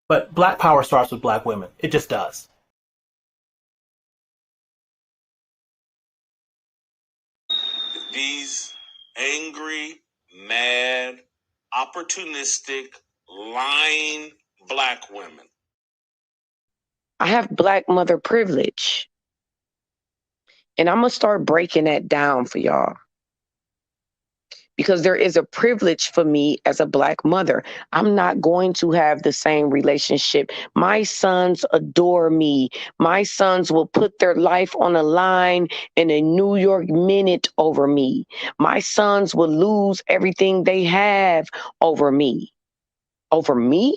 But black power starts with black women. It just does. These angry, mad, opportunistic, lying black women. I have black mother privilege. And I'm going to start breaking that down for y'all. Because there is a privilege for me as a black mother. I'm not going to have the same relationship. My sons adore me. My sons will put their life on the line in a New York minute over me. My sons will lose everything they have over me. Over me?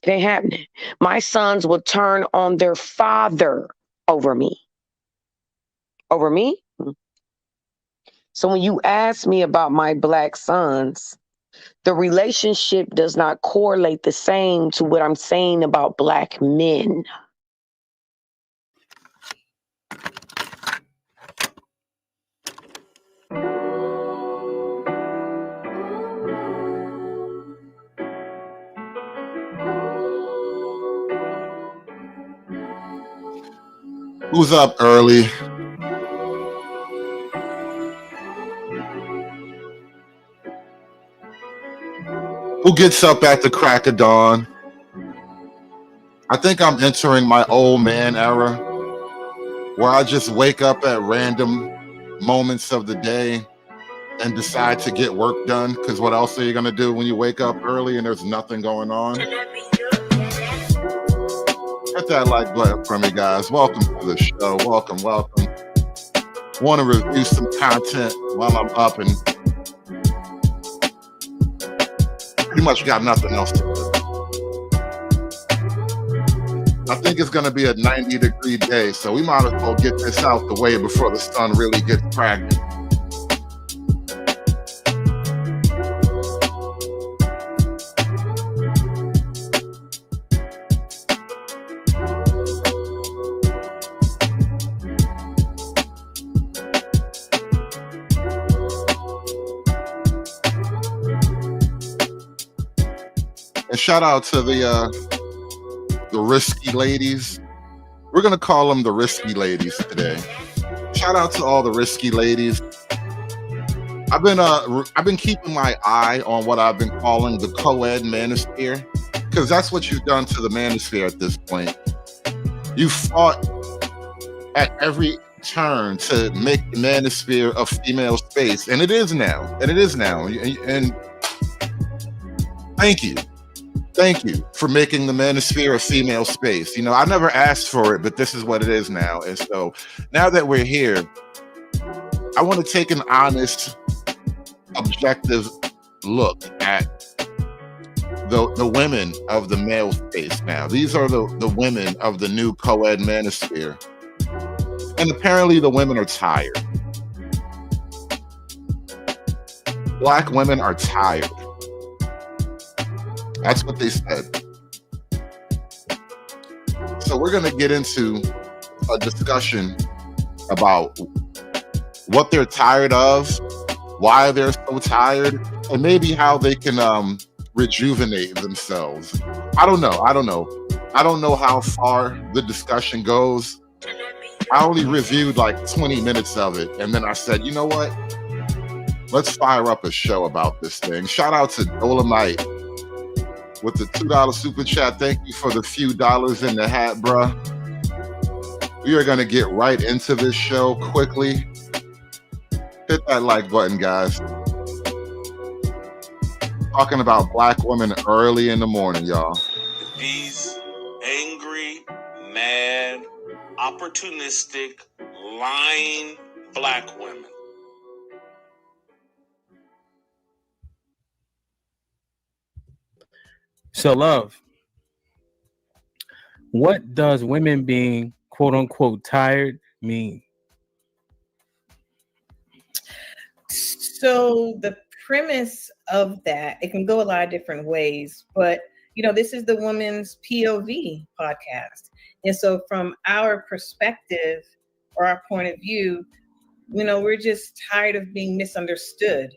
It ain't happening. My sons will turn on their father over me. Over me? So when you ask me about my black sons, the relationship does not correlate the same to what I'm saying about black men. Who's up early? Who gets up at the crack of dawn? I think I'm entering my old man era, where I just wake up at random moments of the day and decide to get work done, because what else are you going to do when you wake up early and there's nothing going on? Hit that like button for me, guys. Welcome to the show. Welcome. Want to review some content while I'm up and pretty much got nothing else to do. I think it's going to be a 90-degree day, so we might as well get this out the way before the sun really gets cracking. And shout out to the risky ladies. We're gonna call them the risky ladies today. Shout out to all the risky ladies. I've been keeping my eye on what I've been calling the co-ed manosphere, because that's what you've done to the manosphere at this point. You fought at every turn to make the manosphere a female space, and it is now. And thank you. Thank you for making the manosphere a female space. You know, I never asked for it, but this is what it is now. And so now that we're here, I want to take an honest, objective look at the women of the male space now. These are the women of the new co-ed manosphere. And apparently the women are tired. Black women are tired. That's what they said. So we're going to get into a discussion about what they're tired of, why they're so tired, and maybe how they can rejuvenate themselves. I don't know. I don't know how far the discussion goes. I only reviewed like 20 minutes of it, and then I said, you know what? Let's fire up a show about this thing. Shout out to Dolomite with the $2 super chat. Thank you for the few dollars in the hat, bruh. We are going to get right into this show quickly. Hit that like button, guys. Talking about black women early in the morning, y'all. These angry, mad, opportunistic, lying black women. So, love, what does women being quote unquote tired mean? So the premise of that, it can go a lot of different ways, but you know, this is the Woman's POV podcast. And so from our perspective or our point of view, you know, we're just tired of being misunderstood.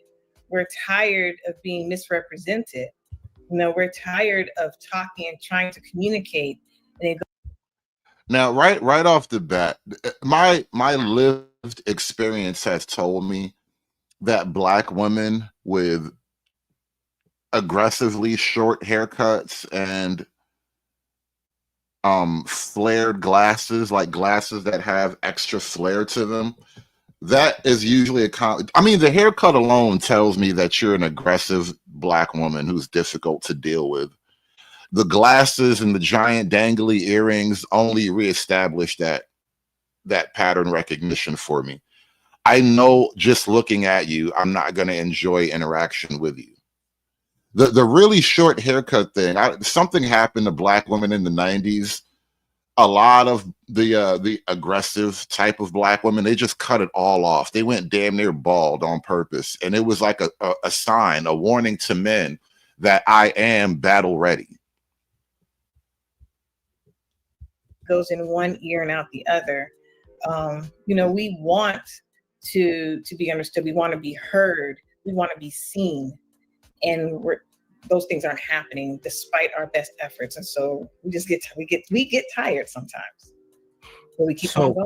We're tired of being misrepresented. We're tired of talking and trying to communicate. And it Now, right off the bat, my lived experience has told me that Black women with aggressively short haircuts and flared glasses, like glasses that have extra flare to them, that is usually the haircut alone tells me that you're an aggressive Black woman who's difficult to deal with. The glasses and the giant dangly earrings only reestablish that pattern recognition for me. I know just looking at you, I'm not going to enjoy interaction with you. The really short haircut thing, something happened to Black women in the 90s. A lot of the aggressive type of Black women, they just cut it all off. They went damn near bald on purpose. And it was like a sign, a warning to men that I am battle ready. goes in one ear and out the other. We want to be understood. We want to be heard. We want to be seen. And those things aren't happening despite our best efforts. And so we just get tired sometimes. But we keep on going.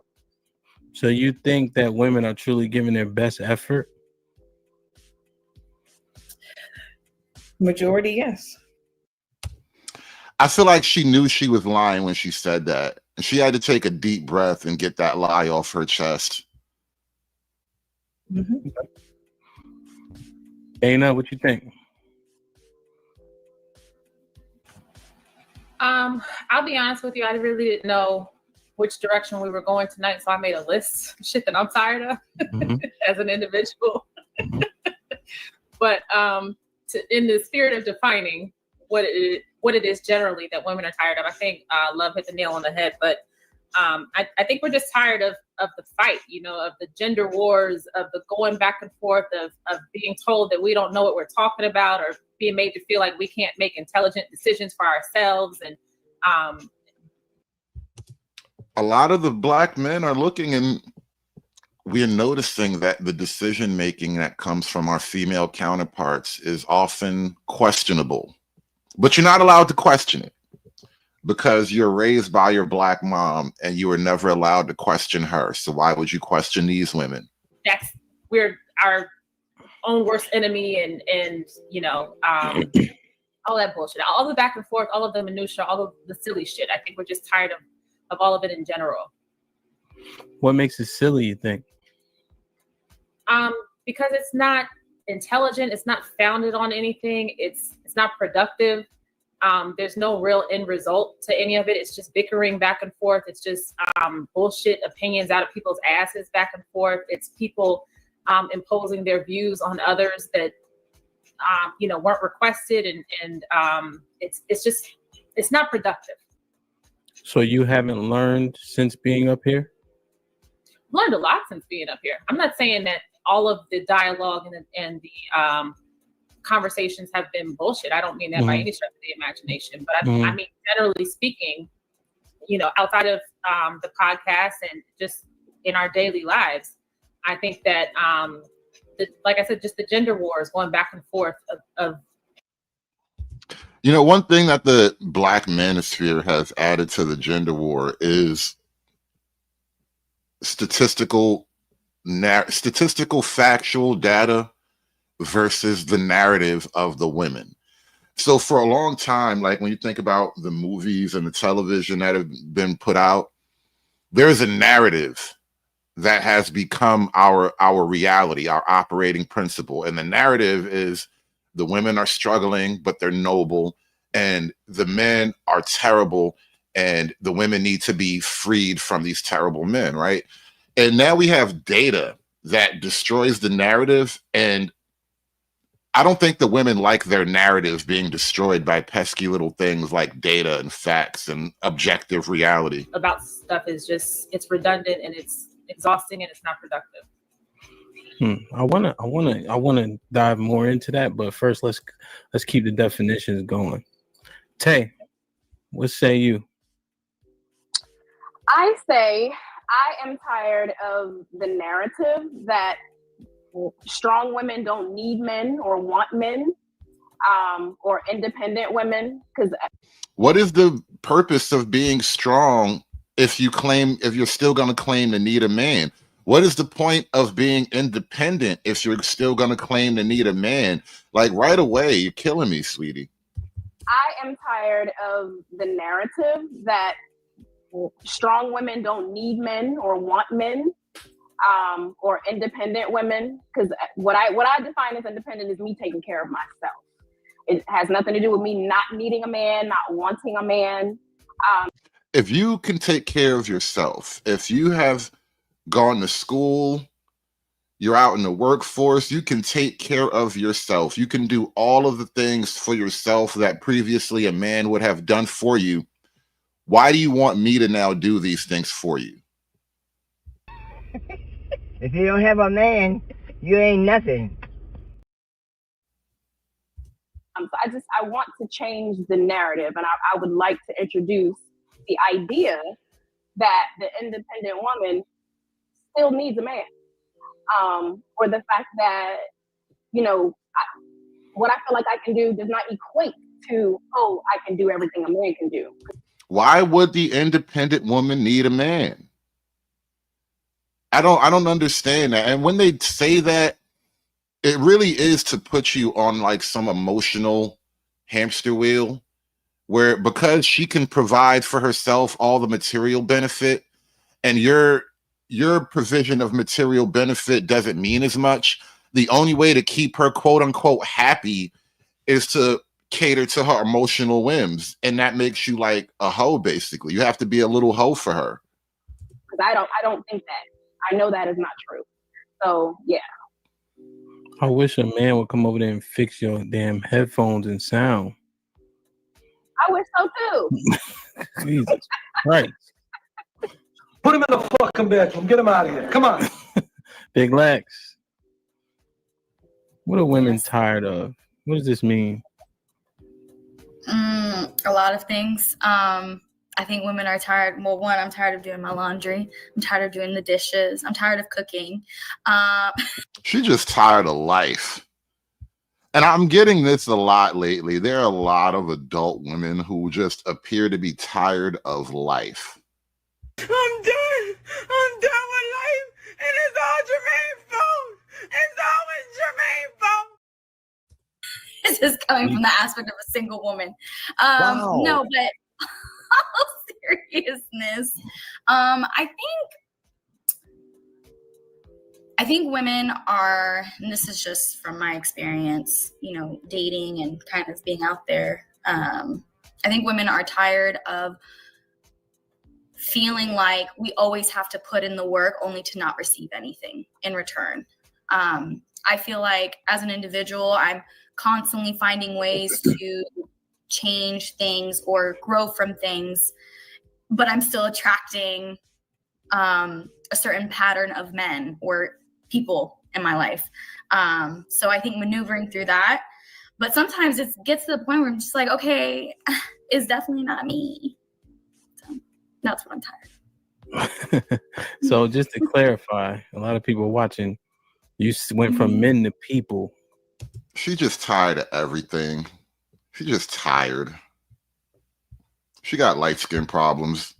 So you think that women are truly giving their best effort? Majority, yes. I feel like she knew she was lying when she said that. And she had to take a deep breath and get that lie off her chest. Mm-hmm. Dana, what you think? I'll be honest with you. I really didn't know which direction we were going tonight, so I made a list of shit that I'm tired of as an individual. But in the spirit of defining what it is generally that women are tired of, I think Love hit the nail on the head. But I think we're just tired of the fight, of the gender wars, of the going back and forth, of being told that we don't know what we're talking about, or being made to feel like we can't make intelligent decisions for ourselves. And a lot of the Black men are looking, and we're noticing that the decision making that comes from our female counterparts is often questionable. But you're not allowed to question it because you're raised by your Black mom and you were never allowed to question her. So why would you question these women? We're our own worst enemy, and all that bullshit, all the back and forth, all of the minutia, all of the silly shit. I think we're just tired of all of it in general. What makes it silly, you think? Because it's not intelligent, it's not founded on anything, it's not productive. There's no real end result to any of it. It's just bickering back and forth. It's just bullshit opinions out of people's asses back and forth. It's people imposing their views on others that weren't requested, and it's not productive. So you haven't learned since being up here? Learned a lot since being up here. I'm not saying that all of the dialogue and the conversations have been bullshit. I don't mean that by any stretch of the imagination, but I mean, generally speaking, outside of the podcast and just in our daily lives, I think that, like I said, just the gender wars going back and forth of one thing that the Black manosphere has added to the gender war is statistical factual data versus the narrative of the women. So for a long time, like when you think about the movies and the television that have been put out, there's a narrative that has become our reality, our operating principle. And the narrative is the women are struggling, but they're noble, and the men are terrible, and the women need to be freed from these terrible men, right? And now we have data that destroys the narrative, and I don't think the women like their narrative being destroyed by pesky little things like data and facts and objective reality. About stuff is just, it's redundant and it's exhausting and it's not productive. I wanna dive more into that, but first let's keep the definitions going. Tay, what say you? I say I am tired of the narrative that strong women don't need men or want men, or independent women. Because What is the purpose of being strong if you're still going to claim to need a man? What is the point of being independent if you're still going to claim to need a man? Like right away, you're killing me, sweetie. I am tired of the narrative that strong women don't need men or want men, or independent women. Because what I define as independent is me taking care of myself. It has nothing to do with me not needing a man, not wanting a man. If you can take care of yourself, if you have gone to school, you're out in the workforce, you can take care of yourself. You can do all of the things for yourself that previously a man would have done for you. Why do you want me to now do these things for you? If you don't have a man, you ain't nothing. So I want to change the narrative, and I would like to introduce the idea that the independent woman still needs a man, or the fact that, you know, what I feel like I can do does not equate to, oh, I can do everything a man can do. Why would the independent woman need a man? I don't understand that. And when they say that, it really is to put you on like some emotional hamster wheel where, because she can provide for herself all the material benefit and your provision of material benefit doesn't mean as much, the only way to keep her quote unquote happy is to cater to her emotional whims. And that makes you like a hoe, basically. You have to be a little hoe for her. Because I don't think that. I know that is not true. So yeah. I wish a man would come over there and fix your damn headphones and sound. I wish so too. Jesus Christ. Put him in the fucking bedroom. Get him out of here. Come on. Big Lex. What are women tired of? What does this mean? A lot of things. I think women are tired. Well, one, I'm tired of doing my laundry. I'm tired of doing the dishes. I'm tired of cooking. She's just tired of life. And I'm getting this a lot lately. There are a lot of adult women who just appear to be tired of life. I'm done with life, and it's all Jermaine's fault. It's always Jermaine's fault. This is coming from the aspect of a single woman. Wow. No, but all seriousness, I think women are, and this is just from my experience, you know, dating and kind of being out there. I think women are tired of feeling like we always have to put in the work only to not receive anything in return. I feel like as an individual, I'm constantly finding ways to change things or grow from things, but I'm still attracting a certain pattern of men or people in my life. So I think maneuvering through that, but sometimes it gets to the point where I'm just like, okay, it's definitely not me. So that's what I'm tired of. So just to clarify, a lot of people watching, you went from men to people. She's just tired of everything. She's just tired. She got light skin problems.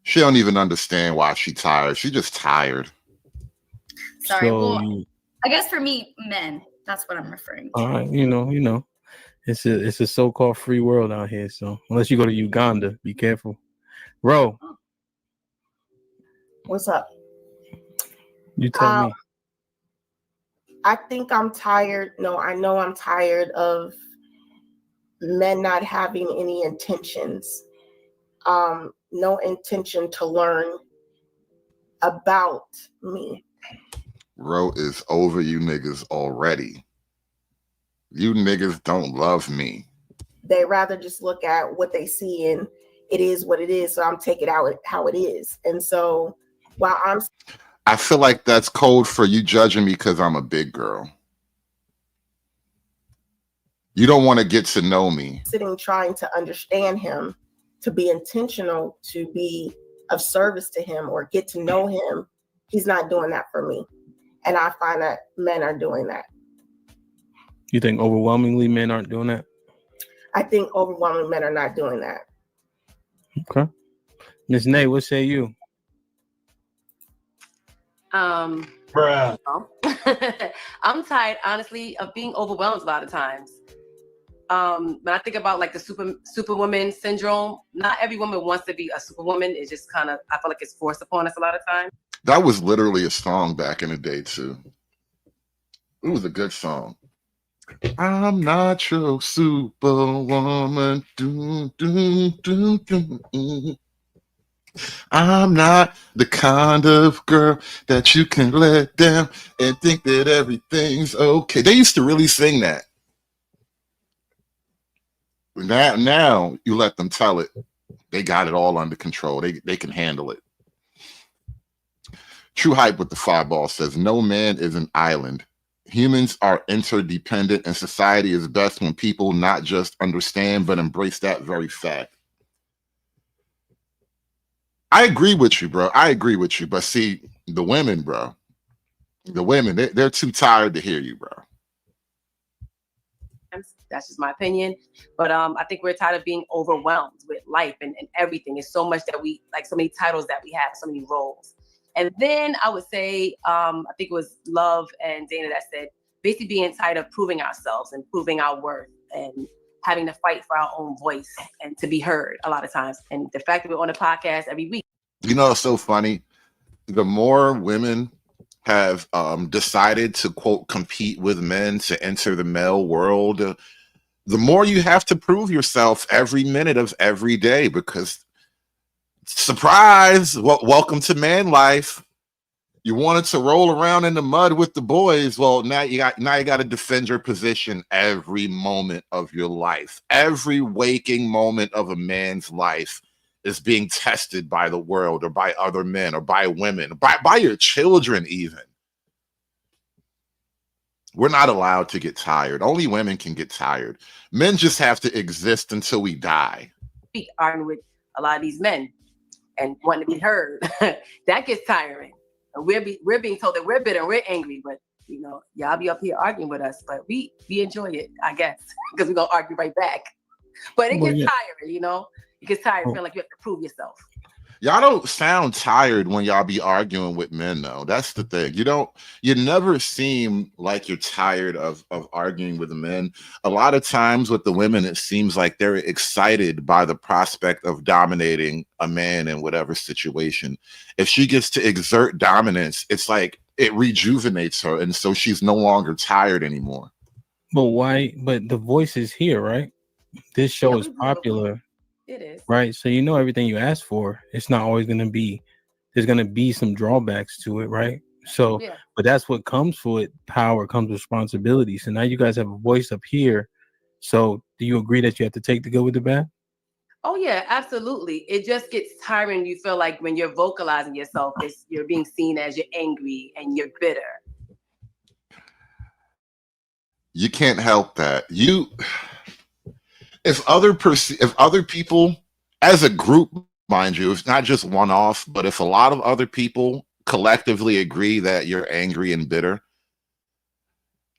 She don't even understand why she's tired. She's just tired. Sorry. So, well, I guess for me, men, that's what I'm referring to. all right, you know, it's a so-called free world out here. So unless you go to Uganda, be careful. Ro, What's up? you tell me. I think I'm tired. No, I know I'm tired of men not having any intentions. No intention to learn about me. Ro is over you niggas already. You niggas don't love me. They rather just look at what they see and it is what it is. So I'm taking it out how it is. And so while I feel like that's code for you judging me because I'm a big girl. You don't want to get to know me. sitting trying to understand him, to be intentional, to be of service to him or get to know him, he's not doing that for me. And I find that men are doing that. You think overwhelmingly men aren't doing that? I think overwhelming men are not doing that. Okay. Miss Nay, what say you? Bruh. I'm tired, honestly, of being overwhelmed a lot of times. When I think about like the superwoman syndrome, not every woman wants to be a superwoman. It's just kind of, I feel like it's forced upon us a lot of times. That was literally a song back in the day too. It was a good song. I'm not your superwoman. Doom, doom, doom, doom. I'm not the kind of girl that you can let down and think that everything's okay. They used to really sing that. Now you let them tell it. They got it all under control. They can handle it. True Hype with the Fireball says, no man is an island. Humans are interdependent, and society is best when people not just understand, but embrace that very fact. I agree with you, bro. I agree with you. But see, the women, bro, they're too tired to hear you, bro. That's just my opinion. But I think we're tired of being overwhelmed with life and everything. It's so much that we, like so many titles that we have, so many roles. And then I would say, I think it was Love and Dana that said, basically being tired of proving ourselves and proving our worth and having to fight for our own voice and to be heard a lot of times. And the fact that we're on a podcast every week. You know, it's so funny. The more women have decided to, quote, compete with men to enter the male world, the more you have to prove yourself every minute of every day, because surprise, welcome to man life. You wanted to roll around in the mud with the boys. Well, now you got to defend your position every moment of your life. Every waking moment of a man's life is being tested by the world or by other men or by women, by your children even. We're not allowed to get tired. Only women can get tired. Men just have to exist until we die. Arguing with a lot of these men and wanting to be heard. That gets tiring. And we're being told that we're bitter and we're angry, but you know, y'all be up here arguing with us, but we enjoy it, I guess, because we're gonna argue right back. But it gets tiring, you know. It gets tired feeling like you have to prove yourself. Y'all don't sound tired when y'all be arguing with men, though. That's the thing. You never seem like you're tired of arguing with the men. A lot of times with the women, it seems like they're excited by the prospect of dominating a man in whatever situation. If she gets to exert dominance, it's like it rejuvenates her, and so she's no longer tired anymore. But why? But the voice is here, right? This show is popular. It is. Right. So you know everything you ask for, it's not always going to be, there's going to be some drawbacks to it, right? So, but that's what comes with power, comes with responsibility. So now you guys have a voice up here. So do you agree that you have to take the good with the bad? Oh yeah, absolutely. It just gets tiring. You feel like when you're vocalizing yourself, you're being seen as you're angry and you're bitter. You can't help that. If other people, as a group, mind you, it's not just one off, but if a lot of other people collectively agree that you're angry and bitter,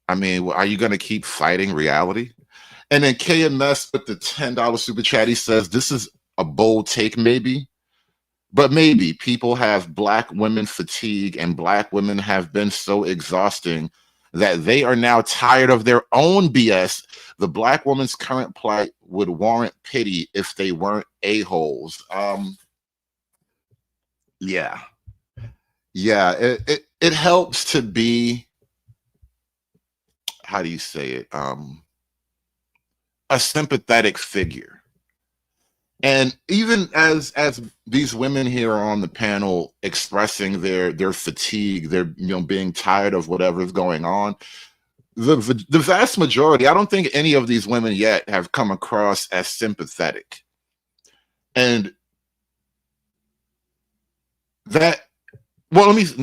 I mean, are you going to keep fighting reality? And then KMS with the $10 super chat, he says, this is a bold take, maybe, but maybe people have Black women fatigue, and Black women have been so exhausting that they are now tired of their own BS. The Black woman's current plight would warrant pity if they weren't a-holes. Yeah. It helps to be, how do you say it? A sympathetic figure. And even as these women here are on the panel expressing their fatigue, their being tired of whatever's going on, the vast majority, I don't think any of these women yet have come across as sympathetic. And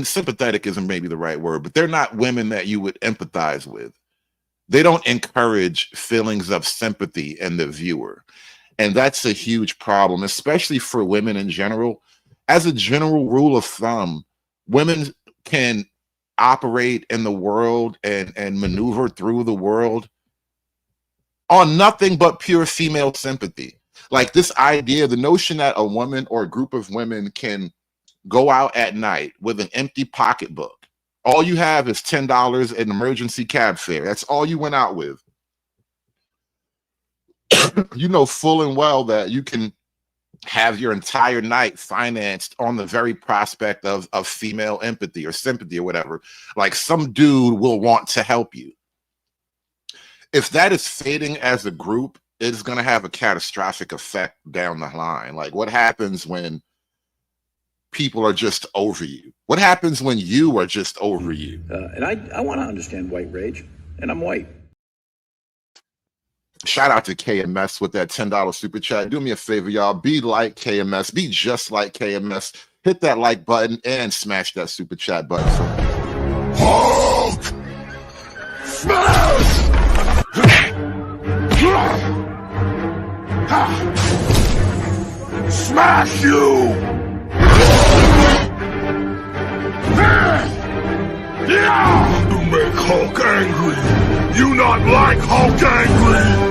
sympathetic isn't maybe the right word, but they're not women that you would empathize with. They don't encourage feelings of sympathy in the viewer. And that's a huge problem, especially for women in general. As a general rule of thumb, women can operate in the world and maneuver through the world on nothing but pure female sympathy. Like this idea, the notion that a woman or a group of women can go out at night with an empty pocketbook. All you have is $10 in emergency cab fare. That's all you went out with. You know full and well that you can have your entire night financed on the very prospect of female empathy or sympathy or whatever. Like some dude will want to help you. If that is fading as a group, it's going to have a catastrophic effect down the line. Like what happens when people are just over you? What happens when you are just over you? And I want to understand white rage, and I'm white. Shout out to KMS with that $10 super chat. Do me a favor, y'all. Be like KMS. Be just like KMS. Hit that like button and smash that super chat button. Hulk! Smash! Smash you! Yeah! You make Hulk angry. You not like Hulk angry.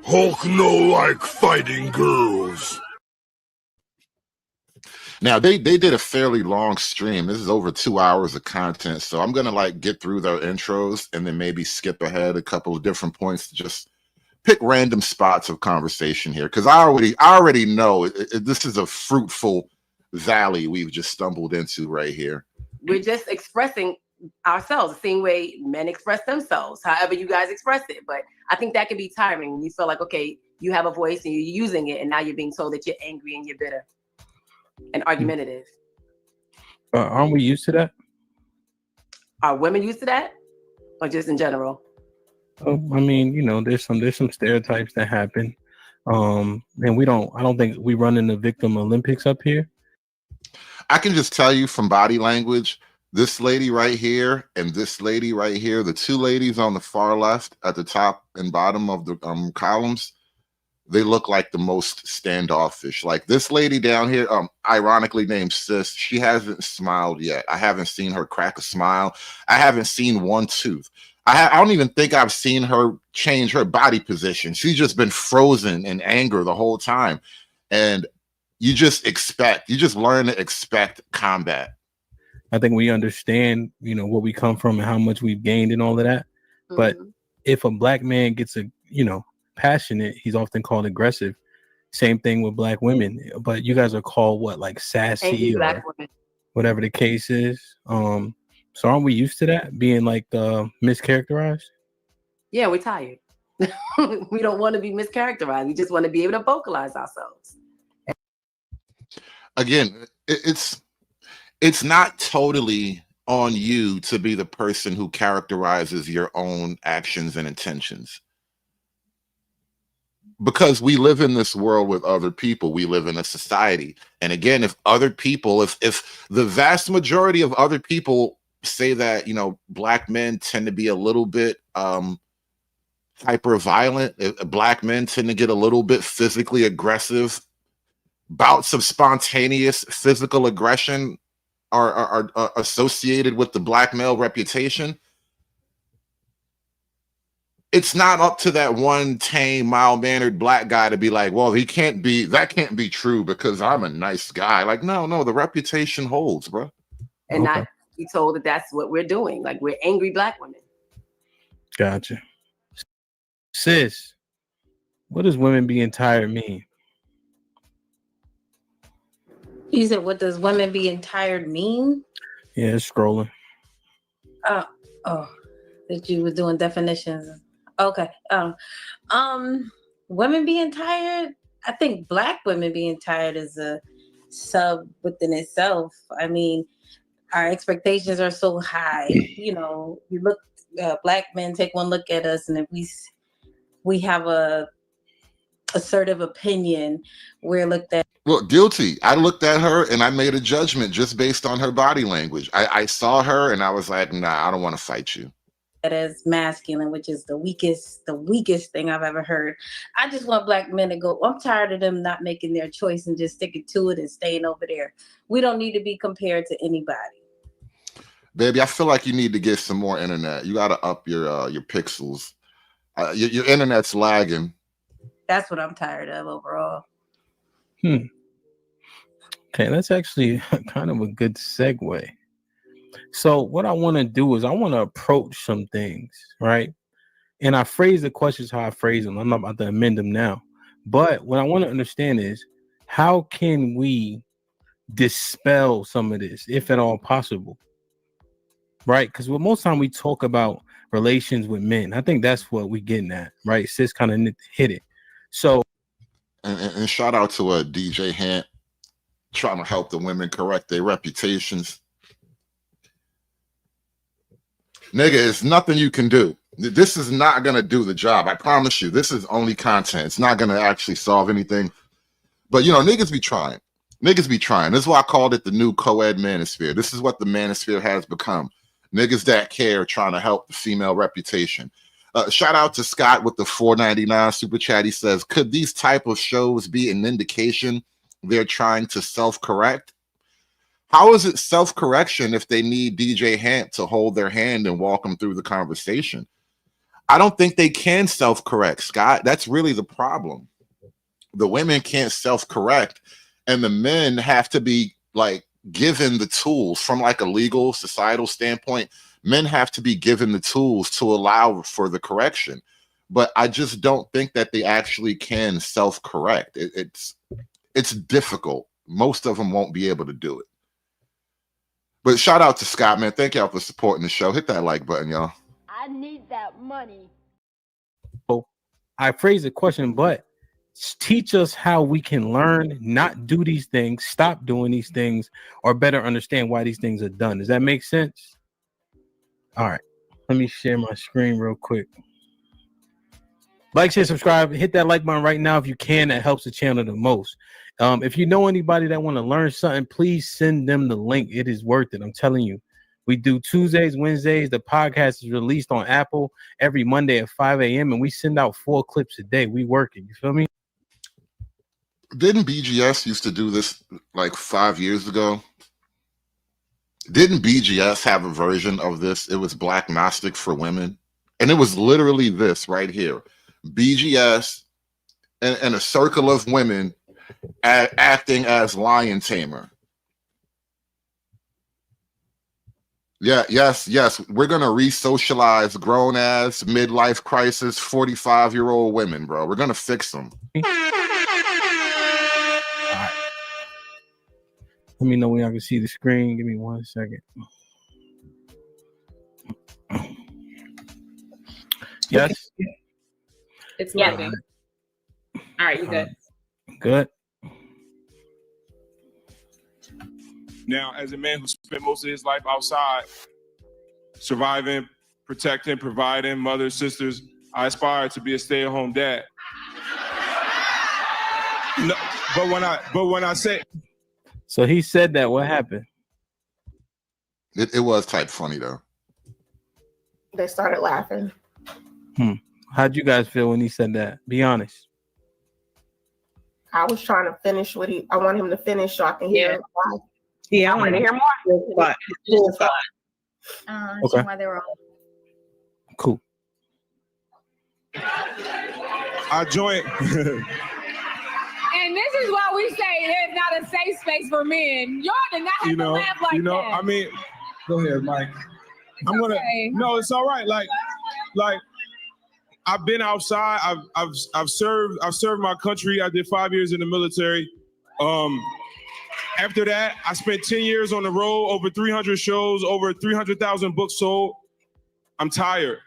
Hulk no like fighting girls. Now they did a fairly long stream. This is over 2 hours of content, so I'm gonna like get through their intros and then maybe skip ahead a couple of different points to just pick random spots of conversation here, because I already know this is a fruitful valley we've just stumbled into right here. We're just expressing ourselves the same way men express themselves, however you guys express it. But I think that can be tiring when you feel like, okay, you have a voice and you're using it, and now you're being told that you're angry and you're bitter and argumentative. Aren't we used to that? Are women used to that, or just in general? I mean, you know, there's some stereotypes that happen, and I don't think we run in the victim Olympics up here. I can just tell you from body language, this lady right here and this lady right here, the two ladies on the far left at the top and bottom of the columns, they look like the most standoffish. Like this lady down here, ironically named Sis, she hasn't smiled yet. I haven't seen her crack a smile. I haven't seen one tooth. I don't even think I've seen her change her body position. She's just been frozen in anger the whole time. And you just learn to expect combat. I think we understand, you know, where we come from and how much we've gained and all of that. Mm-hmm. But if a black man gets passionate, he's often called aggressive. Same thing with black women. But you guys are called what, like sassy or whatever the case is. So aren't we used to that being like mischaracterized? Yeah, we're tired. We don't want to be mischaracterized. We just want to be able to vocalize ourselves. Again, it's not totally on you to be the person who characterizes your own actions and intentions. Because we live in this world with other people. We live in a society. And again, if the vast majority of other people say that, you know, black men tend to be a little bit hyper violent, black men tend to get a little bit physically aggressive, bouts of spontaneous physical aggression are associated with the black male reputation. It's not up to that one tame, mild-mannered black guy to be like, well, that can't be true because I'm a nice guy. Like, no, the reputation holds, bro. And not be told that that's what we're doing. Like, we're angry black women. Gotcha. Sis, what does women being tired mean? You said, what does women being tired mean? Yeah, scrolling. Oh, that you were doing definitions. Okay. Women being tired, I think black women being tired is a sub within itself. I mean, our expectations are so high. You know, you look, black men take one look at us, and if we have a assertive opinion, we're looked at. Well, guilty. I looked at her and I made a judgment just based on her body language. I saw her and I was like, nah, I don't want to fight you. As masculine, which is the weakest thing I've ever heard. I just want black men to go, I'm tired of them not making their choice and just sticking to it and staying over there. We don't need to be compared to anybody. Baby, I feel like you need to get some more internet. You got to up your pixels. Your internet's lagging. That's what I'm tired of overall. Okay, that's actually kind of a good segue. So what I want to do is I want to approach some things, right? And I phrase the questions how I phrase them. I'm not about to amend them now. But what I want to understand is, how can we dispel some of this, if at all possible? Right? Because most time we talk about relations with men. I think that's what we're getting at, right? Sis kind of hit it. So, and shout out to DJ Hant, trying to help the women correct their reputations. Nigga, it's nothing you can do. This is not going to do the job. I promise you. This is only content. It's not going to actually solve anything. But, you know, niggas be trying. Niggas be trying. This is why I called it the new co-ed manosphere. This is what the manosphere has become. Niggas that care trying to help the female reputation. Shout out to Scott with the $4.99 super chat. He says, could these type of shows be an indication they're trying to self-correct? How is it self-correction if they need DJ Hant to hold their hand and walk them through the conversation? I don't think they can self-correct, Scott. That's really the problem. The women can't self-correct, and the men have to be like given the tools from like a legal societal standpoint. Men have to be given the tools to allow for the correction. But I just don't think that they actually can self-correct. It's difficult. Most of them won't be able to do it. But shout out to Scott, man. Thank y'all for supporting the show. Hit that like button, y'all. I need that money. So I phrase the question, but teach us how we can learn, not do these things, stop doing these things, or better understand why these things are done. Does that make sense? All right. Let me share my screen real quick. Like, share, subscribe, hit that like button right now if you can. That helps the channel the most. If you know anybody that want to learn something, please send them the link. It is worth it. I'm telling you. We do Tuesdays, Wednesdays. The podcast is released on Apple every Monday at 5 a.m. and we send out 4 clips a day. We working. You feel me? Didn't BGS used to do this like 5 years ago? Didn't BGS have a version of this? It was Black Gnostic for women. And it was literally this right here. BGS and a circle of women acting as lion tamer. Yeah, yes. We're going to re-socialize grown-ass, midlife crisis, 45-year-old women, bro. We're going to fix them. All right. Let me know when y'all can see the screen. Give me 1 second. Yes? It's loading. All right, you good. Good. Now, as a man who spent most of his life outside, surviving, protecting, providing, mothers, sisters, I aspire to be a stay-at-home dad. No, but when I say, so he said that. What happened? It was type funny though. They started laughing. How'd you guys feel when he said that? Be honest. I was trying to finish what I want him to finish so I can hear him. Yeah, I want to hear more. Okay. Why they were all Cool. I joined. And this is why we say there's not a safe space for men. Y'all did not have to laugh like that. I mean, go ahead, Mike. No, it's all right. Like I've been outside. I've served my country. I did 5 years in the military. After that, I spent 10 years on the road, over 300 shows, over 300,000 books sold. I'm tired.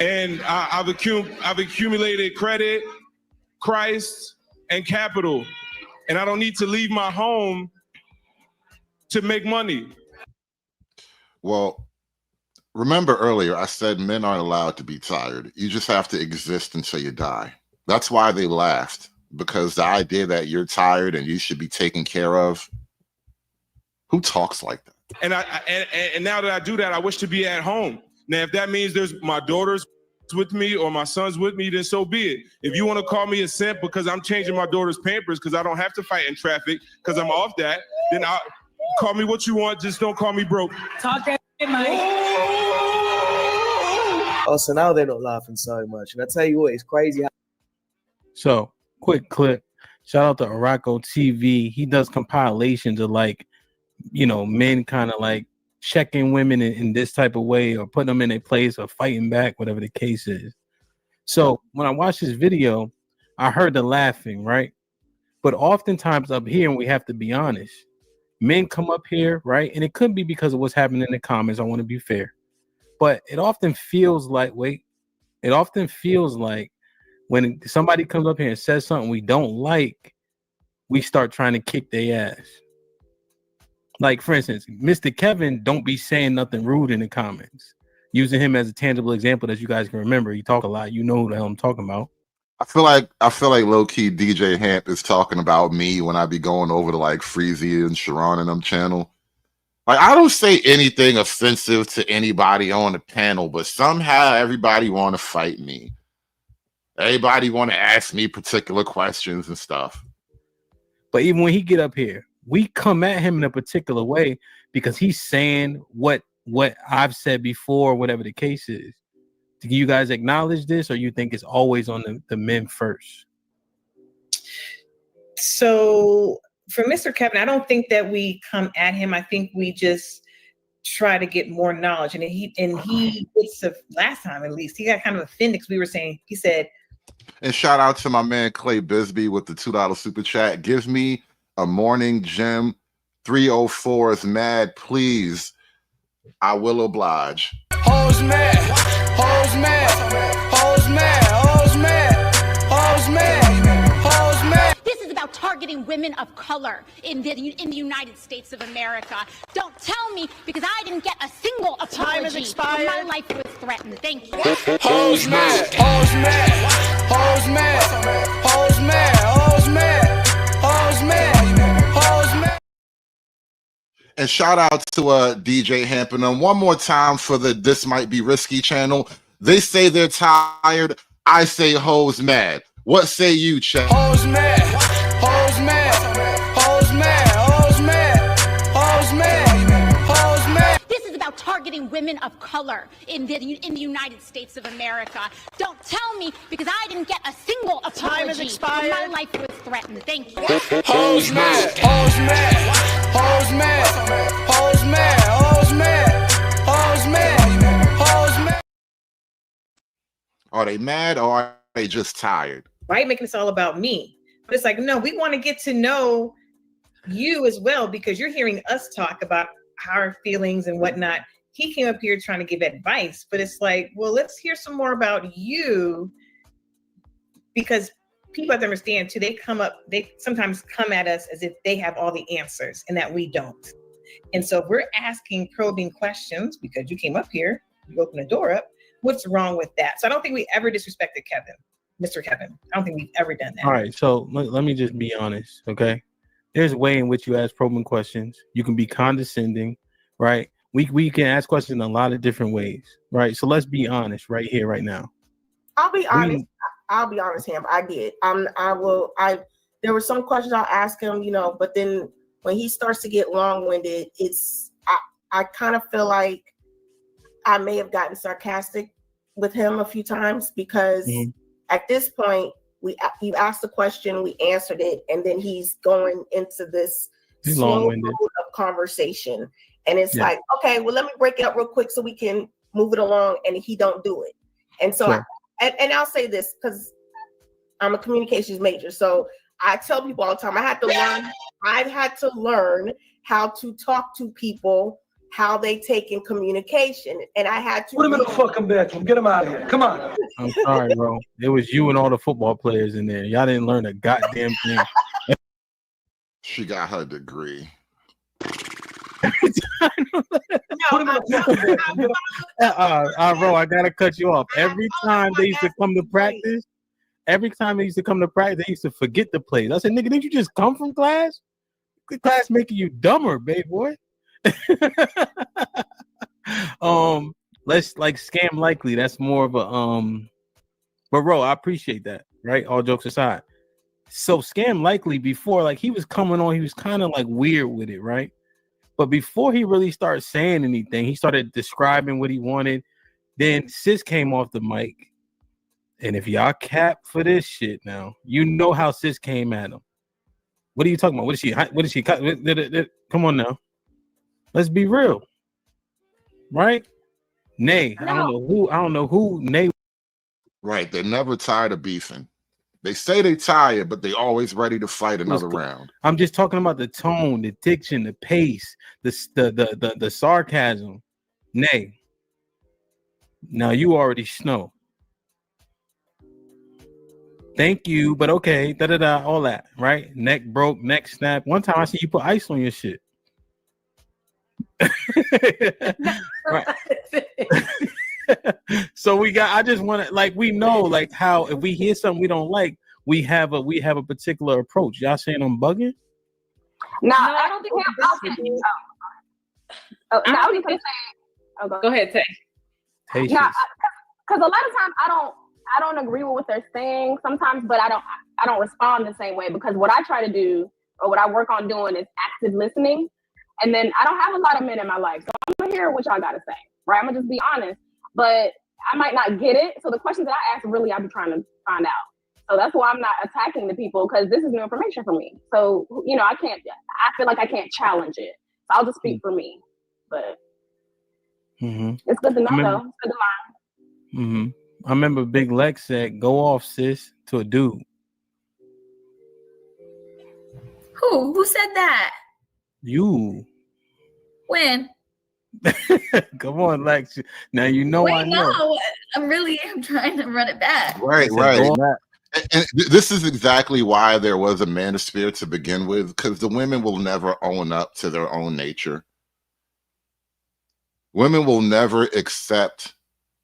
And I've accumulated credit, Christ, and capital. And I don't need to leave my home to make money. Well, remember earlier, I said men aren't allowed to be tired. You just have to exist until you die. That's why they laughed. Because the idea that you're tired and you should be taken care of, who talks like that? And now that I do that, I wish to be at home. Now, if that means there's my daughter's with me or my son's with me, then so be it. If you want to call me a simp because I'm changing my daughter's Pampers because I don't have to fight in traffic because I'm off that, then Call me what you want, just don't call me broke. Talk that shit, Mike. Oh, so now they're not laughing so much. And I tell you what, it's crazy how So, quick clip. Shout out to Araco TV. He does compilations of like, you know, men kind of like checking women in this type of way or putting them in a place or fighting back, whatever the case is. So when I watched this video, I heard the laughing, right? But oftentimes up here, and we have to be honest, men come up here, right? And it could be because of what's happening in the comments. I want to be fair. But it often feels like, it often feels like when somebody comes up here and says something we don't like, we start trying to kick their ass. Like, for instance, Mr. Kevin don't be saying nothing rude in the comments. Using him as a tangible example that you guys can remember. He talk a lot. You know who the hell I'm talking about. I feel like low key DJ Hamp is talking about me when I be going over to like Freezy and Sharon and them channel. Like, I don't say anything offensive to anybody on the panel, but somehow everybody want to fight me. Everybody want to ask me particular questions and stuff. But even when he get up here, we come at him in a particular way because he's saying what I've said before, whatever the case is. Do you guys acknowledge this, or you think it's always on the men first? So for Mr. Kevin, I don't think that we come at him. I think we just try to get more knowledge. And he it's the last time, at least, he got kind of offended because we were saying, he said. And shout out to my man Clay Bisbee with the $2 super chat. Give me a morning gym. 304 is mad, please. I will oblige. Hoes mad, hoes mad, hoes mad, hoes mad, hoes mad, hoes mad. This is about targeting women of color in the United States of America. Don't tell me because I didn't get a single Time has apology. expired. My life was threatened. Thank you. Hoes mad, hoes mad, hoes mad, hoes mad, hoes mad, hoes mad, hoes mad. And shout out to DJ Hampton. And one more time for the This Might Be Risky channel. They say they're tired. I say hoes mad. What say you, Chad? Hoes mad, hoes mad, hoes mad, hoes mad, hoes mad, hoes mad. This is about targeting women of color in the United States of America. Don't tell me because I didn't get a single apology. Time has expired. My life was threatened. Thank you. Hoes mad, hoes mad, hoes mad, hoes mad, hoes mad, hoes mad, hoes mad. Are they mad or are they just tired? Right, making this all about me. But it's like, no, we want to get to know you as well because you're hearing us talk about our feelings and whatnot. He came up here trying to give advice, but it's like, well, let's hear some more about you because people have to understand too, they sometimes come at us as if they have all the answers and that we don't. And so if we're asking probing questions because you came up here, you opened the door up, what's wrong with that? So I don't think we ever disrespected Kevin. Mr. Kevin. I don't think we've ever done that. All right, so let me just be honest, okay? There's a way in which you ask probing questions. You can be condescending, right? We can ask questions in a lot of different ways, right? So let's be honest right here, right now. I'll be honest. I'll be honest, Ham. I did. There were some questions I'll ask him, but then when he starts to get long-winded, I kind of feel like I may have gotten sarcastic with him a few times because at this point, you asked the question, we answered it, and then he's going into this slow mode of conversation. And it's like, okay, well, let me break it up real quick so we can move it along, and he don't do it. And so, and I'll say this because I'm a communications major, so I tell people all the time, I've had to learn how to talk to people, how they take in communication, and I had to put him in the fucking bedroom. Get him out of here. Come on. I'm sorry, bro. It was you and all the football players in there. Y'all didn't learn a goddamn thing. She got her degree. Bro, I gotta cut you off. Every time they used to come to practice, they used to forget the plays. I said, nigga, didn't you just come from class? The class making you dumber, baby boy. Let's like Scam Likely. That's more of a but bro, I appreciate that, right? All jokes aside. So Scam Likely before, like he was coming on, he was kind of like weird with it, right? But before he really started saying anything, he started describing what he wanted. Then Sis came off the mic. And if y'all cap for this shit now, you know how Sis came at him. What are you talking about? What is she? Come on now. Let's be real. Right? Nay, I don't know who Nay. Right. They're never tired of beefing. They say they tired, but they always ready to fight another round. I'm just talking about the tone, the diction, the pace, the sarcasm. Nay. Now you already know. Thank you, but okay, all that, right? Neck broke, neck snap. One time I see you put ice on your shit. Right. So I just want to, like, we know, like, how if we hear something we don't like, we have a particular approach. Y'all saying I'm bugging? No, I don't think Go ahead, Tay. Because a lot of times I don't agree with what they're saying sometimes, but I don't respond the same way, because what I try to do, or what I work on doing, is active listening. And then I don't have a lot of men in my life, so I'm gonna hear what y'all gotta say, right? I'm gonna just be honest, but I might not get it. So the questions that I ask, really, I'll be trying to find out. So that's why I'm not attacking the people, because this is new information for me. So, I feel like I can't challenge it. So I'll just speak for me, but it's good to know, though. It's good to learn. I remember Big Lex said, "Go off, sis," to a dude. Who said that? You. When? Come on, Lex. Now you know. Wait, no. I'm trying to run it back. Right. And this is exactly why there was a manosphere to begin with, because the women will never own up to their own nature. Women will never accept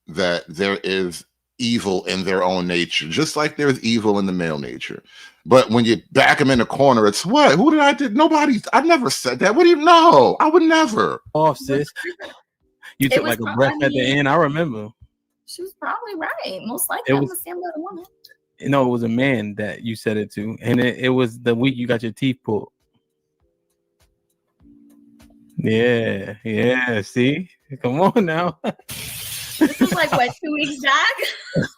that there is evil in their own nature, just like there's evil in the male nature. But when you back them in a corner, it's what? Who did I did? Nobody. I never said that. What do you know? I would never. Off, sis. You took like a breath at the end. I remember. She was probably right. Most likely, I'm the same other woman. No, it was a man that you said it to, and it was the week you got your teeth pulled. Yeah. See, come on now. This was like what, 2 weeks back?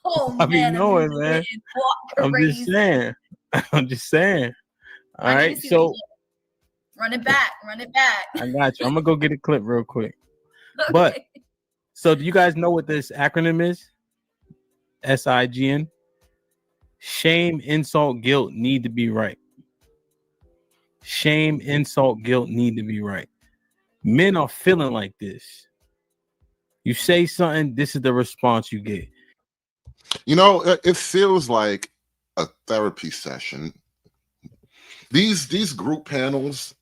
Oh I man, be knowing, man. I'm just saying. All right, so run it back. I got you. I'm gonna go get a clip real quick. Okay. But so do you guys know what this acronym is? SIGN. Shame, insult, guilt need to be right. Shame, insult, guilt need to be right. Men are feeling like this. You say something, this is the response you get. It feels like a therapy session. These group panels,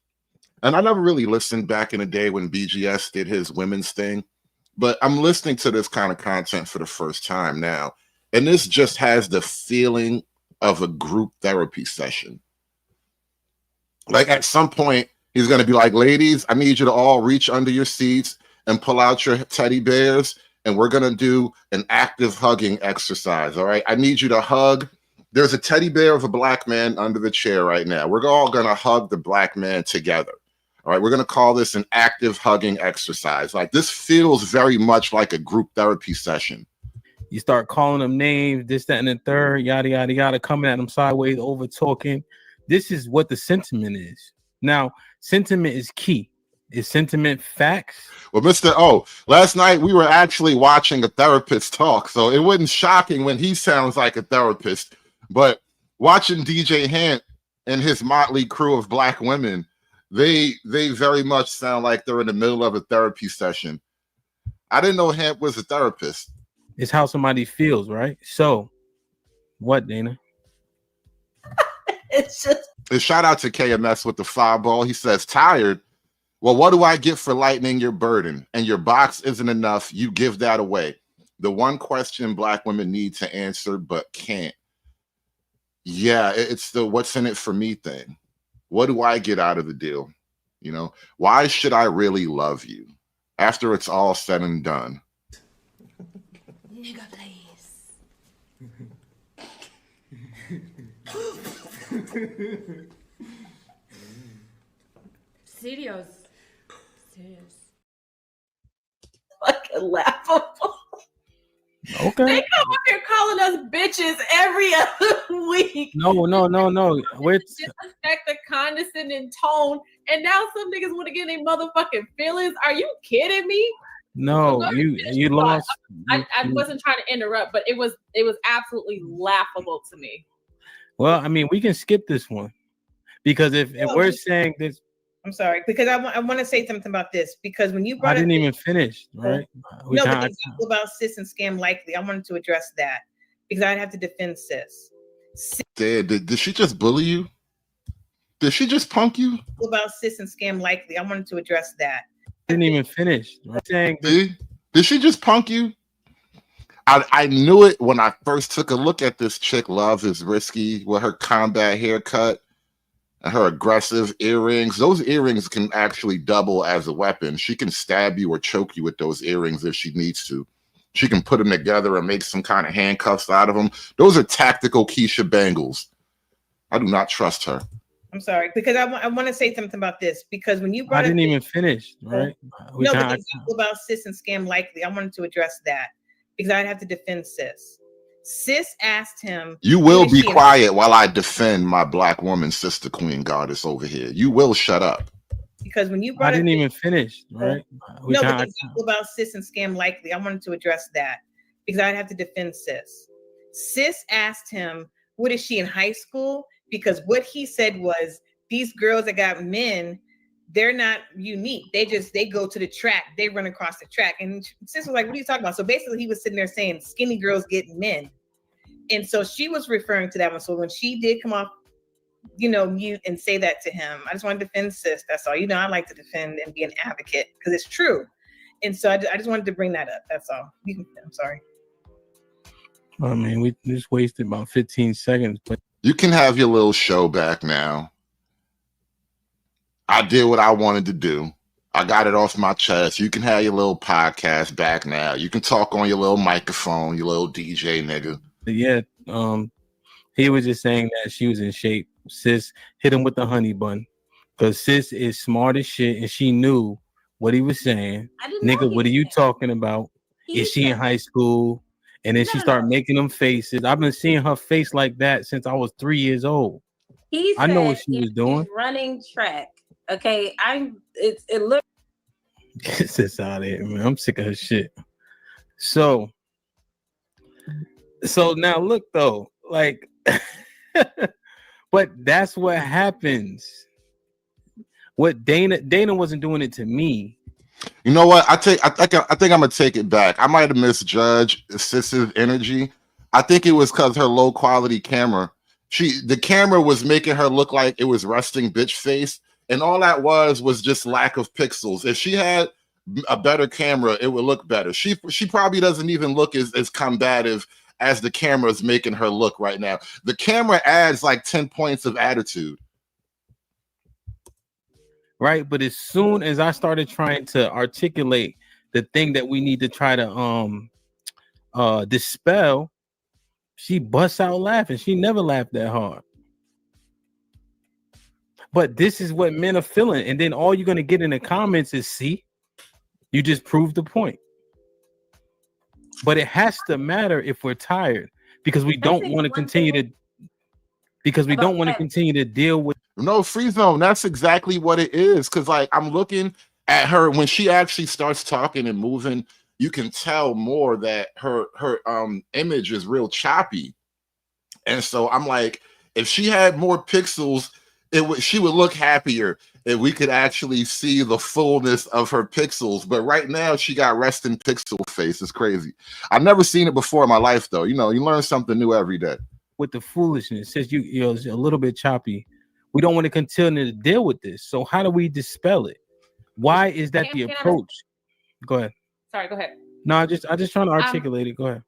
and I never really listened back in the day when BGS did his women's thing, but I'm listening to this kind of content for the first time now. And this just has the feeling of a group therapy session. Like at some point, he's going to be like, ladies, I need you to all reach under your seats and pull out your teddy bears. And we're going to do an active hugging exercise. All right. I need you to hug. There's a teddy bear of a black man under the chair right now. We're all going to hug the black man together. All right. We're going to call this an active hugging exercise. Like, this feels very much like a group therapy session. You start calling them names, this, that, and the third, yada, yada, yada, coming at them sideways, over talking. This is what the sentiment is. Now, sentiment is key. Is sentiment facts? Well, last night we were actually watching a therapist talk, so it wasn't shocking when he sounds like a therapist. But watching DJ Hant and his motley crew of black women, they very much sound like they're in the middle of a therapy session. I didn't know Hant was a therapist. It's how somebody feels, right? So, what, Dana? It's just a shout out to KMS with the fireball. He says, tired. Well, what do I get for lightening your burden? And your box isn't enough. You give that away. The one question black women need to answer but can't. Yeah, it's the what's in it for me thing. What do I get out of the deal? Why should I really love you after it's all said and done? Nigga, please. Serious. Fucking laughable. Okay. They come up here calling us bitches every other week. No. We're Disrespect the condescending tone, and now some niggas want to get their motherfucking feelings. Are you kidding me? no. You lost. I wasn't trying to interrupt, but it was absolutely laughable to me. Well, I mean, we can skip this one because if we're saying this, I'm sorry, because I want to say something about this, because when you brought I didn't up even finish, right? no, but the example about Sis and Scam Likely, I wanted to address that because I'd have to defend Sis. Did she just bully you? Did she just punk you? About Sis and Scam Likely, I wanted to address that. I didn't even finish. Right? Saying, did she just punk you? I knew it when I first took a look at this chick. Love is Risky with her combat haircut and her aggressive earrings. Those earrings can actually double as a weapon. She can stab you or choke you with those earrings if she needs to. She can put them together and make some kind of handcuffs out of them. Those are tactical Keisha bangles. I do not trust her. I'm sorry, because I want to say something about this, because when you brought I didn't even finish, right? No, but the example about Sis and Scam Likely, I wanted to address that because I'd have to defend Sis. Sis asked him, you will be quiet while I defend my black woman, sister queen goddess over here. You will shut up. Because when you brought I didn't even finish, right? No, but the example about Sis and Scam Likely, I wanted to address that because I'd have to defend Sis. Sis asked him, what is she in high school? Because what he said was, these girls that got men, they're not unique. They go to the track, they run across the track. And Sis was like, what are you talking about? So basically he was sitting there saying skinny girls get men. And so she was referring to that one. So when she did come off, mute and say that to him, I just want to defend Sis. That's all. I like to defend and be an advocate because it's true. And so I just wanted to bring that up. That's all. I'm sorry. I mean, we just wasted about 15 seconds. But you can have your little show back now. I did what I wanted to do. I got it off my chest. You can have your little podcast back now. You can talk on your little microphone, your little DJ nigga. Yeah, he was just saying that she was in shape. Sis hit him with the honey bun because Sis is smart as shit and she knew what he was saying. Nigga, what are you talking about? Is she in high school? And then she started making them faces. I've been seeing her face like that since I was 3 years old. I know what she was doing. Running track. Okay, it looks. Get this out of here, man. I'm sick of her shit. So now look though, like, but that's what happens. What Dana wasn't doing it to me. You know what? I think I'm gonna take it back. I might have misjudged Sis's energy. I think it was because her low quality camera. The camera was making her look like it was resting bitch face. And all that was just lack of pixels. If she had a better camera, it would look better. She probably doesn't even look as combative as the camera is making her look right now. The camera adds like 10 points of attitude. Right, but as soon as I started trying to articulate the thing that we need to try to dispel, she busts out laughing. She never laughed that hard. But this is what men are feeling. And then all you're going to get in the comments is, see, you just proved the point. But it has to matter if we're tired because we don't want to continue to deal with. No, Free Zone. That's exactly what it is. Because like I'm looking at her when she actually starts talking and moving, you can tell more that her image is real choppy. And so I'm like, if she had more pixels, she would look happier if we could actually see the fullness of her pixels. But right now she got resting pixel face. It's crazy. I've never seen it before in my life though. You learn something new every day. With the foolishness, says it's a little bit choppy. We don't want to continue to deal with this. So how do we dispel it? Why is that the approach? Go ahead. Sorry, go ahead. No, I just trying to articulate it. Go ahead.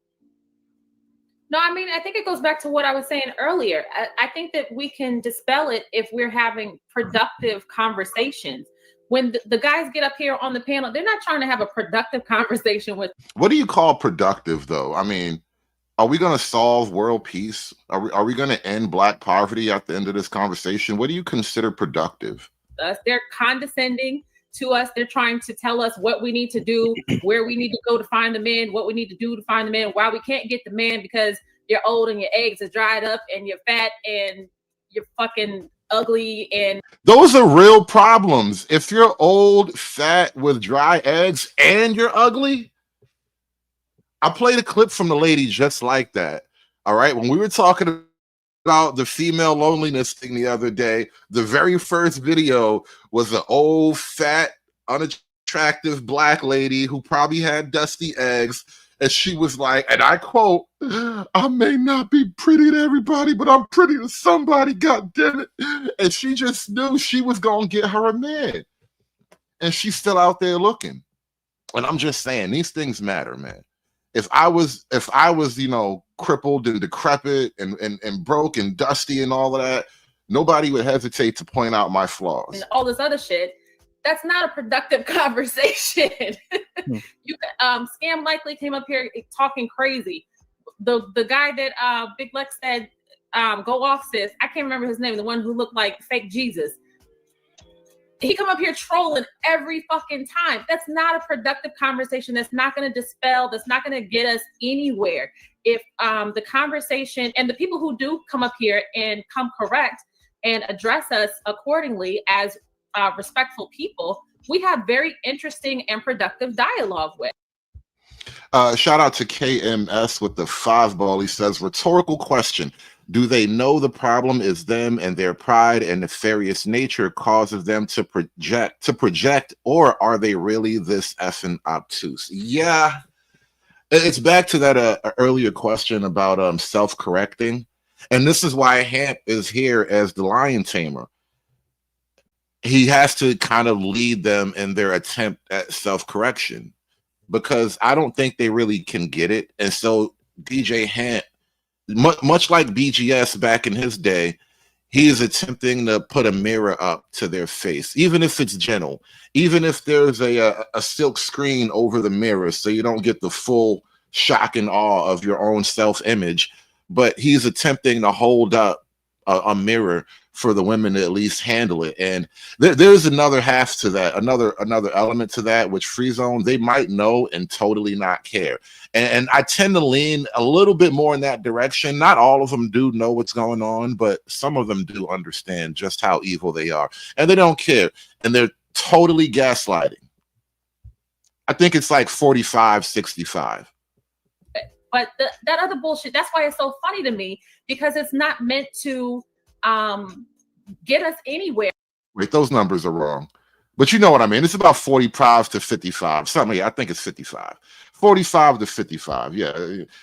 No, I mean, I think it goes back to what I was saying earlier. I think that we can dispel it if we're having productive conversations. When the guys get up here on the panel, they're not trying to have a productive conversation with. What do you call productive, though? I mean, are we going to solve world peace? Are we going to end Black poverty at the end of this conversation? What do you consider productive? They're condescending. to us. They're trying to tell us what we need to do, where we need to go to find the man, what we need to do to find the man, why we can't get the man because you're old and your eggs are dried up and you're fat and you're fucking ugly. And those are real problems. If you're old, fat, with dry eggs, and you're ugly, I played a clip from the lady just like that. All right. When we were talking about the female loneliness thing the other day, the very first video was an old, fat, unattractive black lady who probably had dusty eggs. And she was like, and I quote, "I may not be pretty to everybody, but I'm pretty to somebody, God damn it." And she just knew she was going to get her a man. And she's still out there looking. And I'm just saying, these things matter, man. If I was, you know, crippled and decrepit and broke and dusty and all of that, nobody would hesitate to point out my flaws. And all this other shit. That's not a productive conversation. You Scam Likely came up here talking crazy. The guy that Big Lex said, go off, sis. I can't remember his name, the one who looked like fake Jesus. He come up here trolling every fucking time. That's not a productive conversation. That's not going to dispel. That's not going to get us anywhere. If the conversation and the people who do come up here and come correct and address us accordingly as respectful people, we have very interesting and productive dialogue with. Shout out to KMS with the 5 ball. He says, rhetorical question. Do they know the problem is them and their pride and nefarious nature causes them to project, or are they really this effing obtuse? Yeah. It's back to that earlier question about self-correcting. And this is why Hamp is here as the lion tamer. He has to kind of lead them in their attempt at self-correction, because I don't think they really can get it. And so DJ Hamp, much like BGS back in his day, he is attempting to put a mirror up to their face, even if it's gentle, even if there's a silk screen over the mirror so you don't get the full shock and awe of your own self-image. But he's attempting to hold up a mirror for the women to at least handle it. And there's another half to that, another element to that, which Free Zone, they might know and totally not care. And I tend to lean a little bit more in that direction. Not all of them do know what's going on, but some of them do understand just how evil they are. And they don't care. And they're totally gaslighting. I think it's like 45-65. But that other bullshit, that's why it's so funny to me, because it's not meant to get us anywhere. Wait, those numbers are wrong. But you know what I mean. It's about 45 to 55. Something, I think it's 55. 45 to 55. Yeah,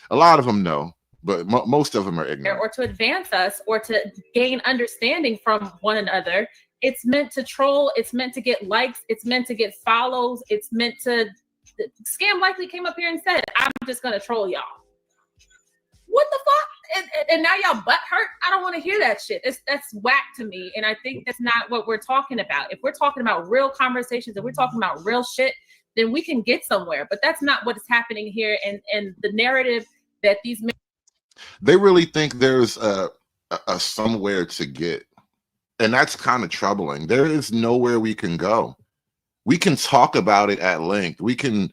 a lot of them know, but most of them are ignorant. Or to advance us or to gain understanding from one another. It's meant to troll. It's meant to get likes. It's meant to get follows. It's meant to... Scam Likely came up here and said, I'm just going to troll y'all. What the fuck? And now y'all butt hurt? I don't want to hear that shit. That's whack to me. And I think that's not what we're talking about. If we're talking about real conversations, if we're talking about real shit, then we can get somewhere. But that's not what is happening here. And the narrative that these men... They really think there's a somewhere to get. And that's kind of troubling. There is nowhere we can go. We can talk about it at length. We can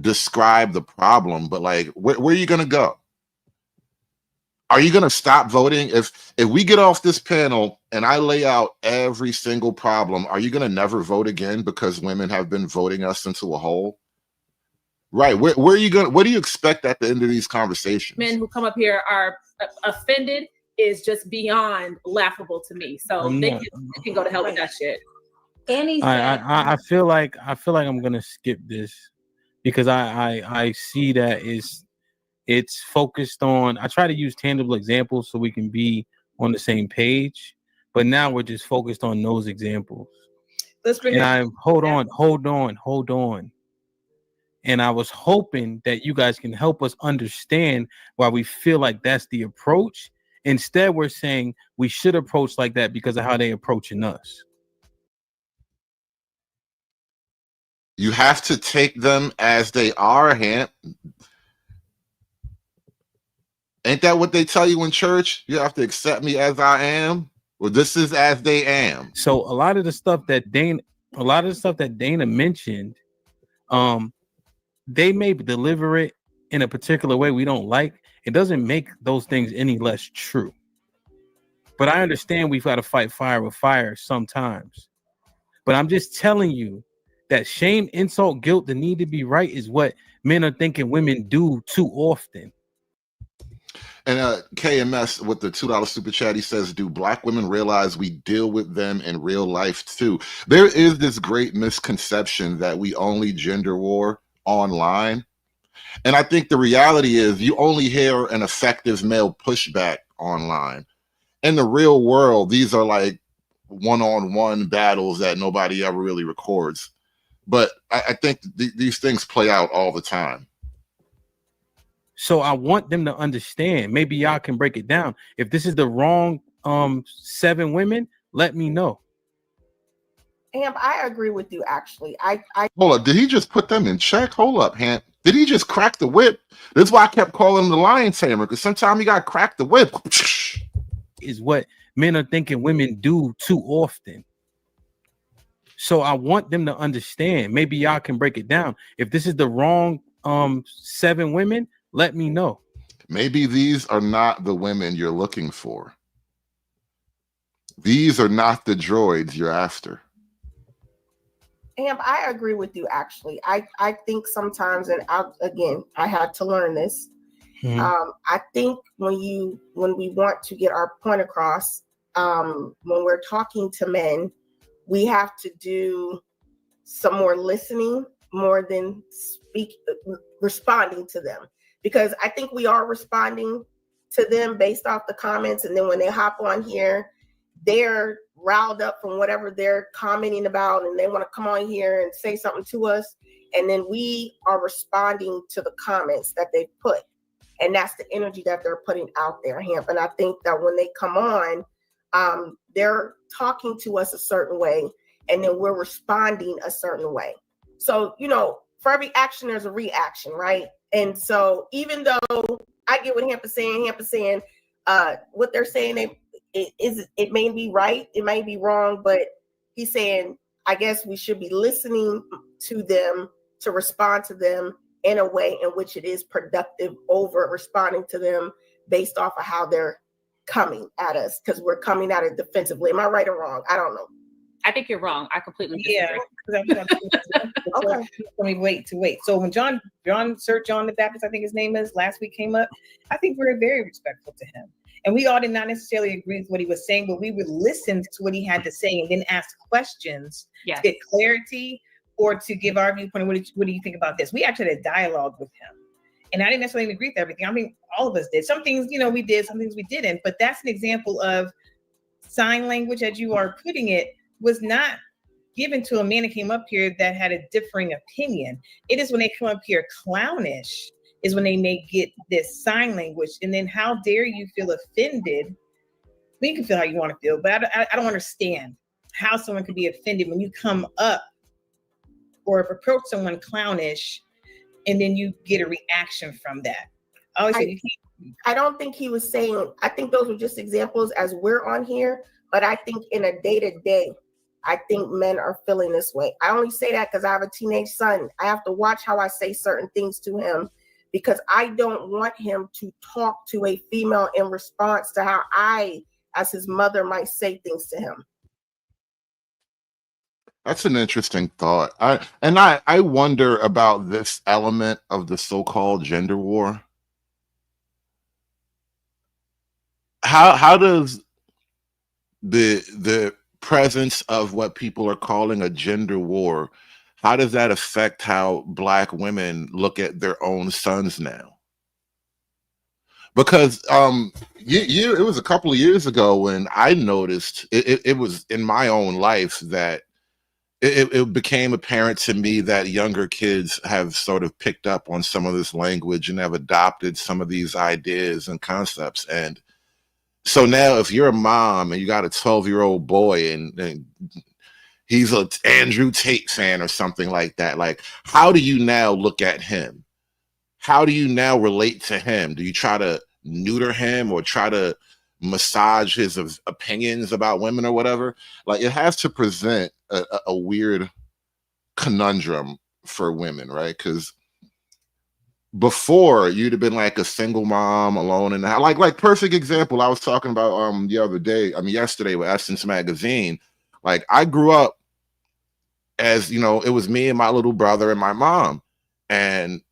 describe the problem, but like, where are you going to go? Are you going to stop voting? If we get off this panel and I lay out every single problem, are you going to never vote again because women have been voting us into a hole? Right. Where are you going? What do you expect at the end of these conversations? Men who come up here are offended is just beyond laughable to me. So they can go to hell with that shit. I feel like I'm gonna skip this because I see that it's focused on. I try to use tangible examples so we can be on the same page, but now we're just focused on those examples. Hold on. And I was hoping that you guys can help us understand why we feel like that's the approach. Instead, we're saying we should approach like that because of how they approaching us. You have to take them as they are, Hamp. Ain't that what they tell you in church? You have to accept me as I am. Well, this is as they am. So a lot of the stuff that Dana, a lot of the stuff that Dana mentioned, they may deliver it in a particular way we don't like. It doesn't make those things any less true. But I understand we've got to fight fire with fire sometimes. But I'm just telling you that shame, insult, guilt, the need to be right is what men are thinking women do too often. And KMS with the $2 super chat, he says, do black women realize we deal with them in real life too? There is this great misconception that we only gender war online. And I think the reality is you only hear an effective male pushback online. In the real world, these are like one-on-one battles that nobody ever really records. But I think these things play out all the time. So I want them to understand. Maybe y'all can break it down. If this is the wrong 7 women, let me know. Hamp, I agree with you. Actually, I hold up. Did he just put them in check? Hold up, Hamp. Did he just crack the whip? That's why I kept calling him the lion tamer, because sometimes you got to crack the whip. Is what men are thinking women do too often. So I want them to understand. Maybe y'all can break it down. If this is the wrong 7 women, let me know. Maybe these are not the women you're looking for. These are not the droids you're after. Hamp, I agree with you. Actually, I think sometimes, and I had to learn this. Mm-hmm. I think when we want to get our point across, when we're talking to men, we have to do some more listening more than responding to them, because I think we are responding to them based off the comments, and then when they hop on here, they're riled up from whatever they're commenting about, and they want to come on here and say something to us, and then we are responding to the comments that they put. And that's the energy that they're putting out there, Hamp. And I think that when they come on, they're talking to us a certain way, and then we're responding a certain way. So, for every action, there's a reaction, right? And so even though I get what Hamp is saying, what they're saying, it may be right, it may be wrong, but he's saying, I guess we should be listening to them to respond to them in a way in which it is productive over responding to them based off of how they're coming at us, because we're coming at it defensively. Am I right or wrong? I don't know. I think you're wrong. I completely disagree. Okay. Let me wait. So when John the Baptist, I think his name is, last week came up, I think we were very respectful to him. And we all did not necessarily agree with what he was saying, but we would listen to what he had to say and then ask questions to get clarity or to give our viewpoint. What do you think about this? We actually had a dialogue with him. And I didn't necessarily agree with everything. I mean, all of us did. Some things, we did, some things we didn't. But that's an example of sign language, as you are putting it, was not given to a man that came up here that had a differing opinion. It is when they come up here clownish is when they may get this sign language. And then how dare you feel offended? You can feel how you want to feel, but I don't understand how someone could be offended when you come up or approach someone clownish and then you get a reaction from that. I don't think he was saying, I think those were just examples as we're on here, but I think in a day-to-day, I think men are feeling this way. I only say that because I have a teenage son. I have to watch how I say certain things to him, because I don't want him to talk to a female in response to how I, as his mother, might say things to him. That's an interesting thought. I wonder about this element of the so-called gender war. How does the presence of what people are calling a gender war, how does that affect how Black women look at their own sons now? Because it was a couple of years ago when I noticed it was in my own life that it became apparent to me that younger kids have sort of picked up on some of this language and have adopted some of these ideas and concepts. And so now if you're a mom and you got a 12-year-old boy and he's an Andrew Tate fan or something like that, like, how do you now look at him? How do you now relate to him? Do you try to neuter him or try to massage his opinions about women or whatever. Like, it has to present a weird conundrum for women, right? Because before, you'd have been like a single mom alone in the house. Like perfect example, I was talking about yesterday with Essence Magazine. Like, I grew up as, you know, it was me and my little brother and my mom, and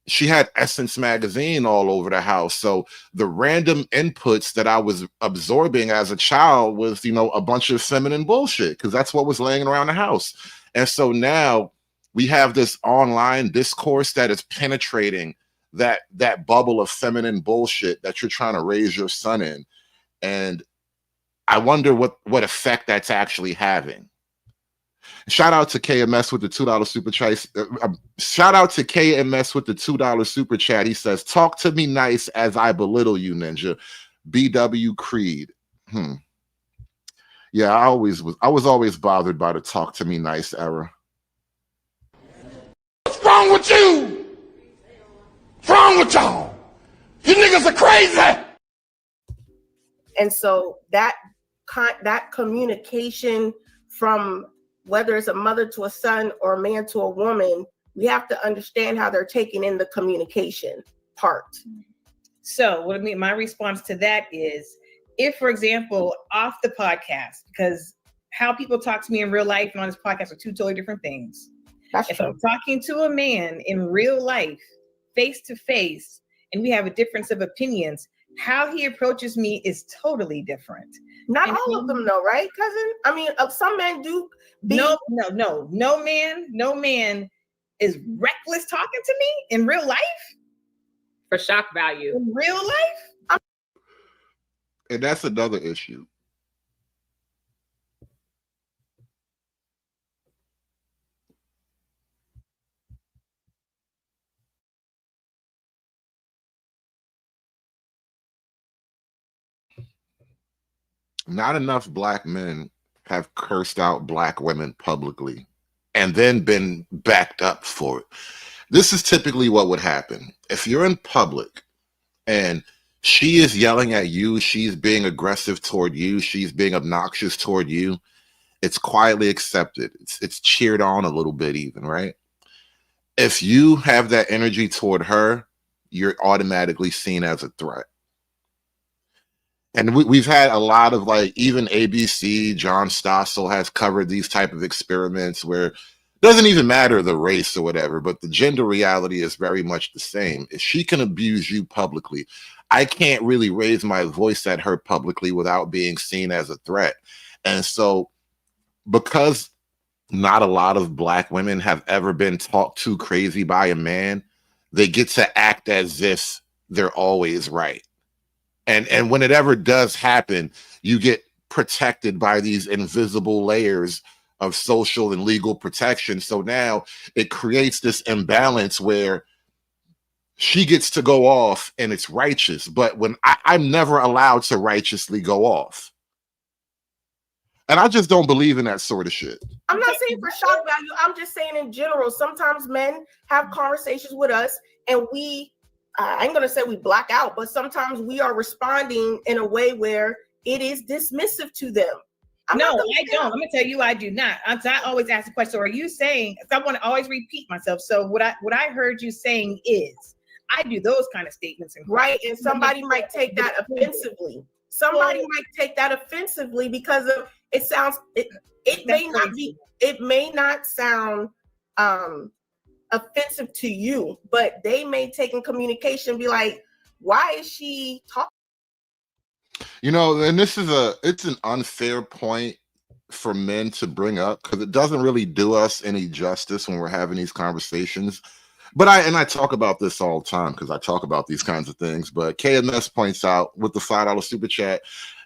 she had Essence Magazine all over the house. So the random inputs that I was absorbing as a child was, you know, a bunch of feminine bullshit, because that's what was laying around the house. And so now we have this online discourse that is penetrating that bubble of feminine bullshit that you're trying to raise your son in. And I wonder what effect that's actually having. Shout out to KMS with the $2 super chat. Shout out to KMS with the $2 super chat. He says, "Talk to me nice as I belittle you, Ninja." BW Creed. Yeah, I was always bothered by the talk to me nice era. What's wrong with you? What's wrong with y'all? You niggas are crazy. And so that communication from whether it's a mother to a son or a man to a woman, we have to understand how they're taking in the communication part. So my response to that is, if, for example, off the podcast, because how people talk to me in real life and on this podcast are two totally different things. If I'm talking to a man in real life, face to face, and we have a difference of opinions, how he approaches me is totally different. Not all of them though, right, cousin? I mean, some men do. No man is reckless talking to me in real life. For shock value. In real life? And that's another issue. Not enough black men have cursed out black women publicly and then been backed up for it. This is typically what would happen. If you're in public and she is yelling at you, she's being aggressive toward you, she's being obnoxious toward you, it's quietly accepted. It's cheered on a little bit even, right? If you have that energy toward her, you're automatically seen as a threat. And we've had a lot of, like, even ABC, John Stossel has covered these type of experiments where it doesn't even matter the race or whatever, but the gender reality is very much the same. If she can abuse you publicly, I can't really raise my voice at her publicly without being seen as a threat. And so, because not a lot of black women have ever been talked to crazy by a man, they get to act as if they're always right. And when it ever does happen, you get protected by these invisible layers of social and legal protection. So now it creates this imbalance where she gets to go off and it's righteous, but when I'm never allowed to righteously go off. And I just don't believe in that sort of shit. I'm not saying for shock value. I'm just saying in general, sometimes men have conversations with us and I ain't going to say we black out, but sometimes we are responding in a way where it is dismissive to them. I don't. I'm going to tell you, I do not. I always ask the question, so are you saying, I want to always repeat myself. So what I heard you saying is, I do those kind of statements. Right. And somebody might take that offensively. Somebody might take that offensively because of, it sounds, it may not sound, offensive to you, but they may take in communication and be like, why is she talking? You know, and it's an unfair point for men to bring up because it doesn't really do us any justice when we're having these conversations. But I talk about this all the time because I talk about these kinds of things. But KMS points out with the $5 super chat,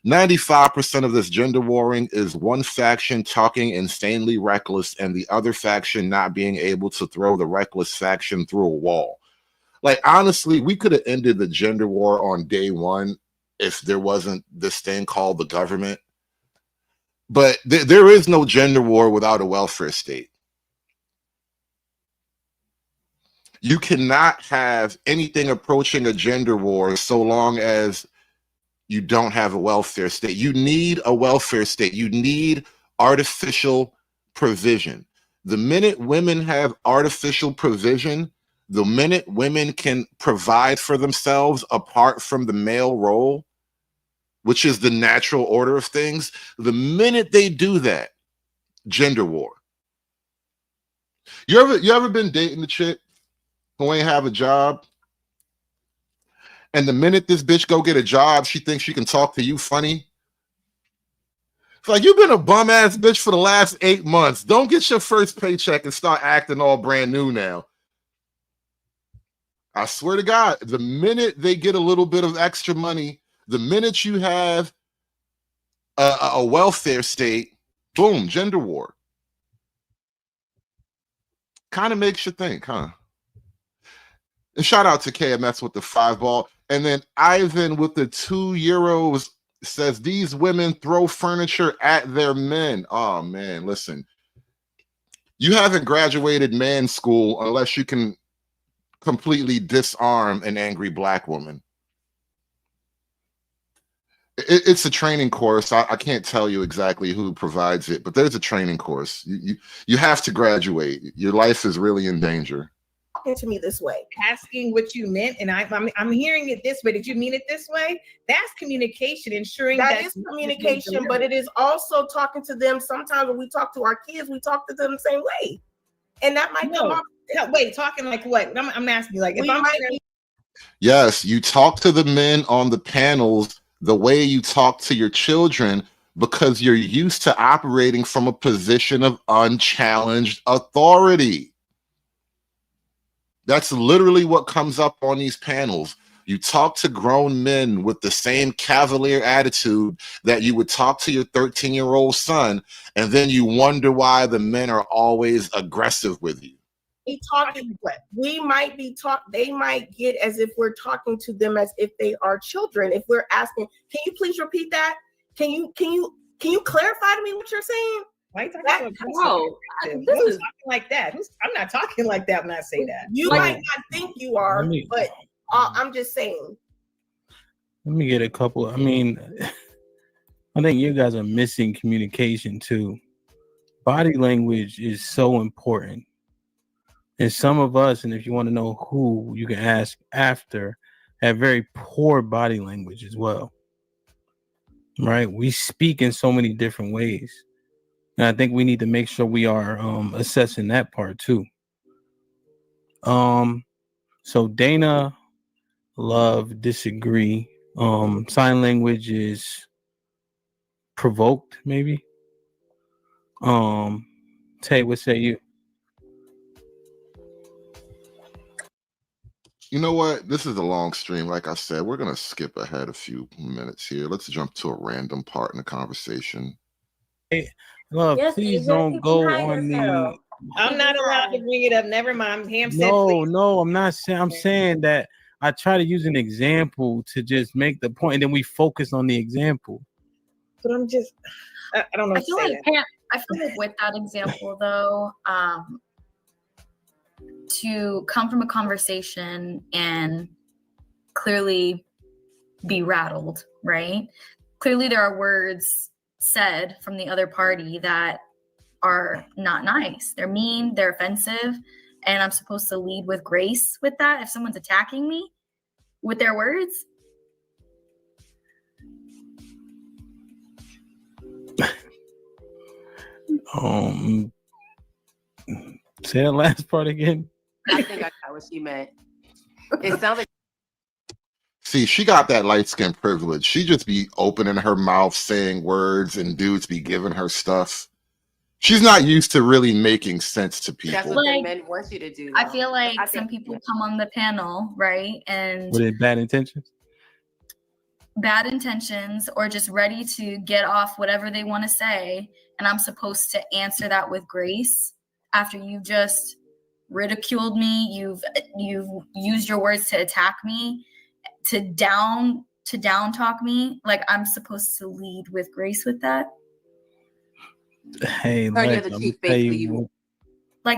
95% of this gender warring is one faction talking insanely reckless and the other faction not being able to throw the reckless faction through a wall. Like, honestly, we could have ended the gender war on day one if there wasn't this thing called the government. But there is no gender war without a welfare state. You cannot have anything approaching a gender war so long as you don't have a welfare state. You need a welfare state. You need artificial provision. The minute women have artificial provision, the minute women can provide for themselves apart from the male role, which is the natural order of things, the minute they do that, gender war. You ever been dating a chick who ain't have a job? And the minute this bitch go get a job, she thinks she can talk to you funny. It's like, you've been a bum ass bitch for the last 8 months. Don't get your first paycheck and start acting all brand new now. I swear to God, the minute they get a little bit of extra money, the minute you have a welfare state, boom, gender war. Kind of makes you think, huh? And shout out to KMS with the 5-ball. And then Ivan with the €2 says, these women throw furniture at their men. Oh, man, listen. You haven't graduated man school unless you can completely disarm an angry black woman. It's a training course. I can't tell you exactly who provides it, but there's a training course. You have to graduate. Your life is really in danger. To me this way, asking what you meant, and I'm hearing it this way. Did you mean it this way? That's communication, ensuring that is communication, but it is also talking to them. Sometimes when we talk to our kids, we talk to them the same way, and that might come up. No, wait, talking like what? I'm asking you, like, if Yes, you talk to the men on the panels the way you talk to your children, because you're used to operating from a position of unchallenged authority. That's literally what comes up on these panels. You talk to grown men with the same cavalier attitude that you would talk to your 13-year-old son, and then you wonder why the men are always aggressive with you. We might be they might get as if we're talking to them as if they are children. If we're asking, can you please repeat that? Can you clarify to me what you're saying? Why are you talking talking like that? I'm not talking like that when I say that. You might not think you are, but I'm just saying. Let me get a couple. I mean, I think you guys are missing communication too. Body language is so important. And some of us, and if you want to know who, you can ask after, have very poor body language as well. Right? We speak in so many different ways. And I think we need to make sure we are assessing that part too. So Dana, Love, disagree. Sign language is provoked, maybe. Tay, what say you? You know what? This is a long stream. Like I said, we're going to skip ahead a few minutes here. Let's jump to a random part in the conversation. Hey, Love, please don't go on the... I'm not allowed to bring it up. Never mind. Ham said, No, I'm not saying. I'm saying that I try to use an example to just make the point, and then we focus on the example. But I'm just... I don't know. I feel like with that example, though, to come from a conversation and clearly be rattled, right? Clearly there are words said from the other party that are not nice. They're mean, they're offensive, and I'm supposed to lead with grace with that if someone's attacking me with their words. Say that last part again. I think I got what she meant. It sounds like. See, she got that light skin privilege. She just be opening her mouth, saying words, and dudes be giving her stuff. She's not used to really making sense to people. That's what the men want you to do. I feel like some people come on the panel, right? And with it bad intentions? Bad intentions, or just ready to get off whatever they want to say. And I'm supposed to answer that with grace after you just ridiculed me. You've used your words to attack me, to down talk me. Like, I'm supposed to lead with grace with that. Hey, Lex,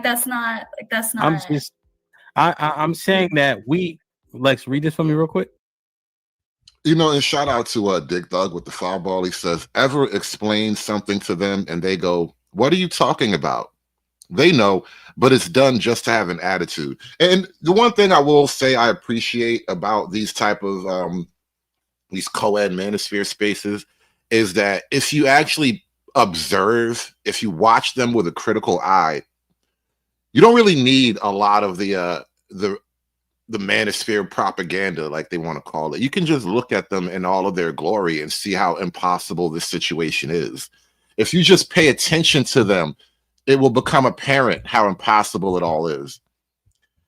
that's not. I'm saying that Lex, read this for me real quick. You know, and shout out to Dick Doug with the foul ball. He says, ever explain something to them and they go, what are you talking about? They know, but it's done just to have an attitude. And the one thing I will say I appreciate about these type of these co-ed manosphere spaces is that if you actually observe, if you watch them with a critical eye, you don't really need a lot of the manosphere propaganda, like they want to call it. You can just look at them in all of their glory and see how impossible this situation is. If you just pay attention to them, it will become apparent how impossible it all is.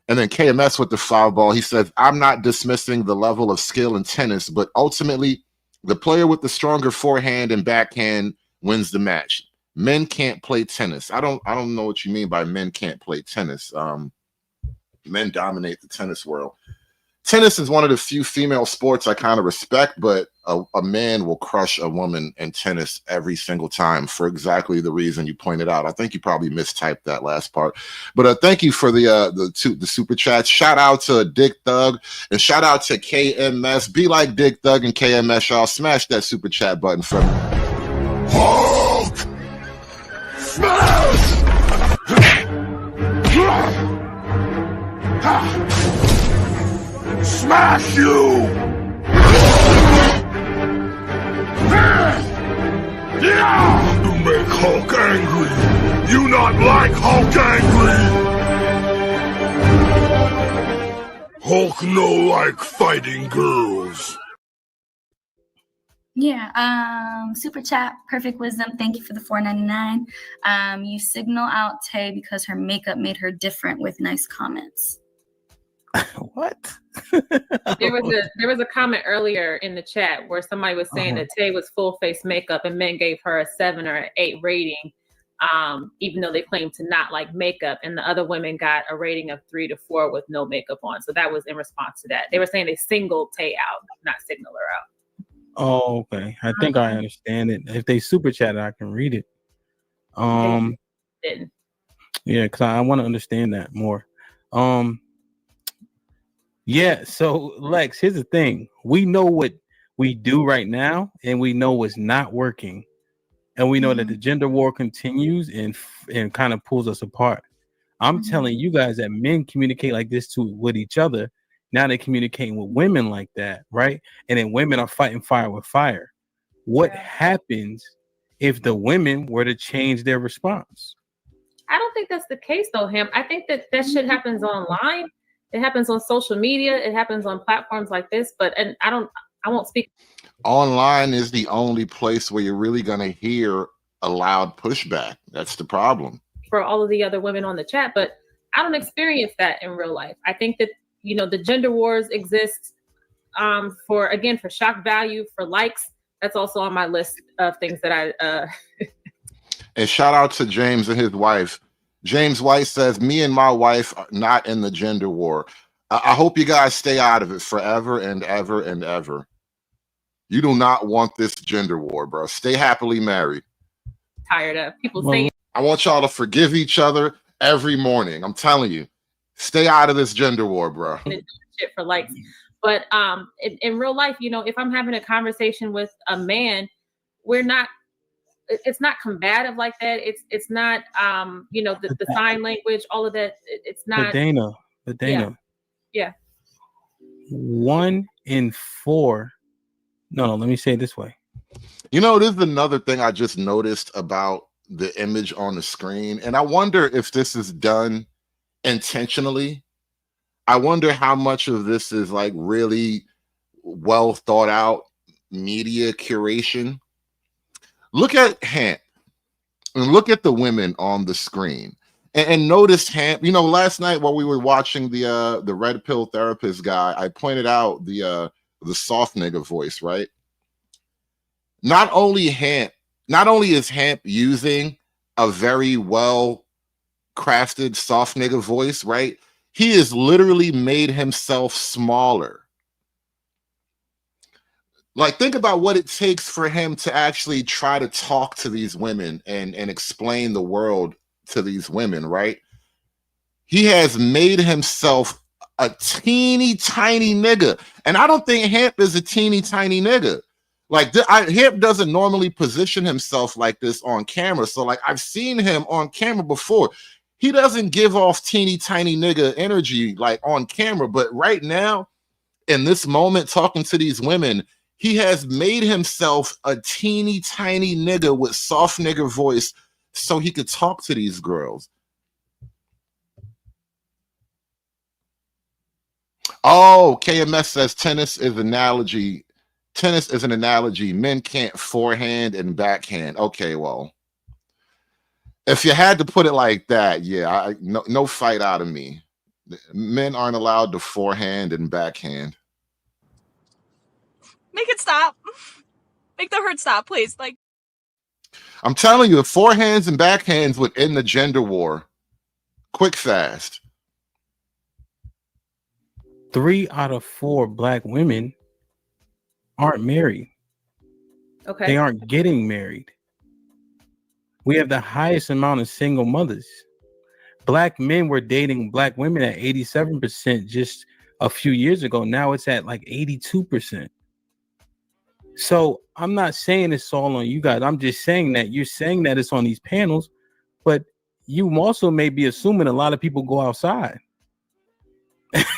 And then KMS with the foul ball, he says, I'm not dismissing the level of skill in tennis, but ultimately the player with the stronger forehand and backhand wins the match. Men can't play tennis. I don't know what you mean by men can't play tennis. Men dominate the tennis world. Tennis is one of the few female sports I kind of respect, but a man will crush a woman in tennis every single time for exactly the reason you pointed out. I think you probably mistyped that last part, but thank you for the super chats. Shout out to Dick Thug and shout out to KMS. Be like Dick Thug and KMS, y'all. Smash that super chat button for me. Hulk! Smash! Smash you! You make Hulk angry! You not like Hulk angry! Hulk no like fighting girls. Yeah, super chat, perfect wisdom. Thank you for the $4.99. You signal out Tay because her makeup made her different with nice comments. What? There was a comment earlier in the chat where somebody was saying that Tay was full face makeup and men gave her a 7 or an 8 rating, even though they claimed to not like makeup, and the other women got a rating of 3 to 4 with no makeup on. So that was in response to that. They were saying they singled Tay out, not signal her out. Oh, okay. I think I understand it. If they super chat, I can read it. Didn't. Yeah, because I want to understand that more. Yeah, so Lex, here's the thing. We know what we do right now, and we know what's not working. And we know that the gender war continues and kind of pulls us apart. I'm telling you guys that men communicate like this with each other. Now they're communicating with women like that, right? And then women are fighting fire with fire. What happens if the women were to change their response? I don't think that's the case, though, Ham. I think that shit happens online. It happens on social media. It happens on platforms like this. I won't speak. Online is the only place where you're really going to hear a loud pushback. That's the problem. For all of the other women on the chat, but I don't experience that in real life. I think that, the gender wars exist for shock value, for likes. That's also on my list of things that I. And shout out to James and his wife. James White says, me and my wife are not in the gender war. I hope you guys stay out of it forever and ever and ever. You do not want this gender war, bro. Stay happily married. Tired of people saying. I want y'all to forgive each other every morning. I'm telling you, stay out of this gender war, bro. Shit for likes. But in real life, if I'm having a conversation with a man, it's not combative like that. It's not, the sign language, all of that. It's not. But Dana. Yeah. 1 in 4. No, let me say it this way. This is another thing I just noticed about the image on the screen. And I wonder if this is done intentionally. I wonder how much of this is like really well thought out media curation. Look at Hamp and look at the women on the screen and notice Hamp. Last night while we were watching the Red Pill Therapist guy, I pointed out the soft nigga voice, right? Not only is Hamp using a very well crafted soft nigga voice, right? He has literally made himself smaller. Like, think about what it takes for him to actually try to talk to these women and explain the world to these women, right? He has made himself a teeny tiny nigga. And I don't think Hamp is a teeny tiny nigga. Like Hamp doesn't normally position himself like this on camera. So like I've seen him on camera before. He doesn't give off teeny tiny nigga energy like on camera, but right now in this moment talking to these women, he has made himself a teeny tiny nigga with soft nigga voice so he could talk to these girls. Oh, KMS says tennis is an analogy. Men can't forehand and backhand. Okay, well, if you had to put it like that, yeah, no fight out of me. Men aren't allowed to forehand and backhand. Make it stop. Make the hurt stop, please. Like, I'm telling you, the forehands and backhands would end the gender war quick, fast. 3 out of 4 Black women aren't married. Okay. They aren't getting married. We have the highest amount of single mothers. Black men were dating Black women at 87% just a few years ago. Now it's at like 82%. So I'm not saying it's all on you guys. I'm just saying that you're saying that it's on these panels, but you also may be assuming a lot of people go outside.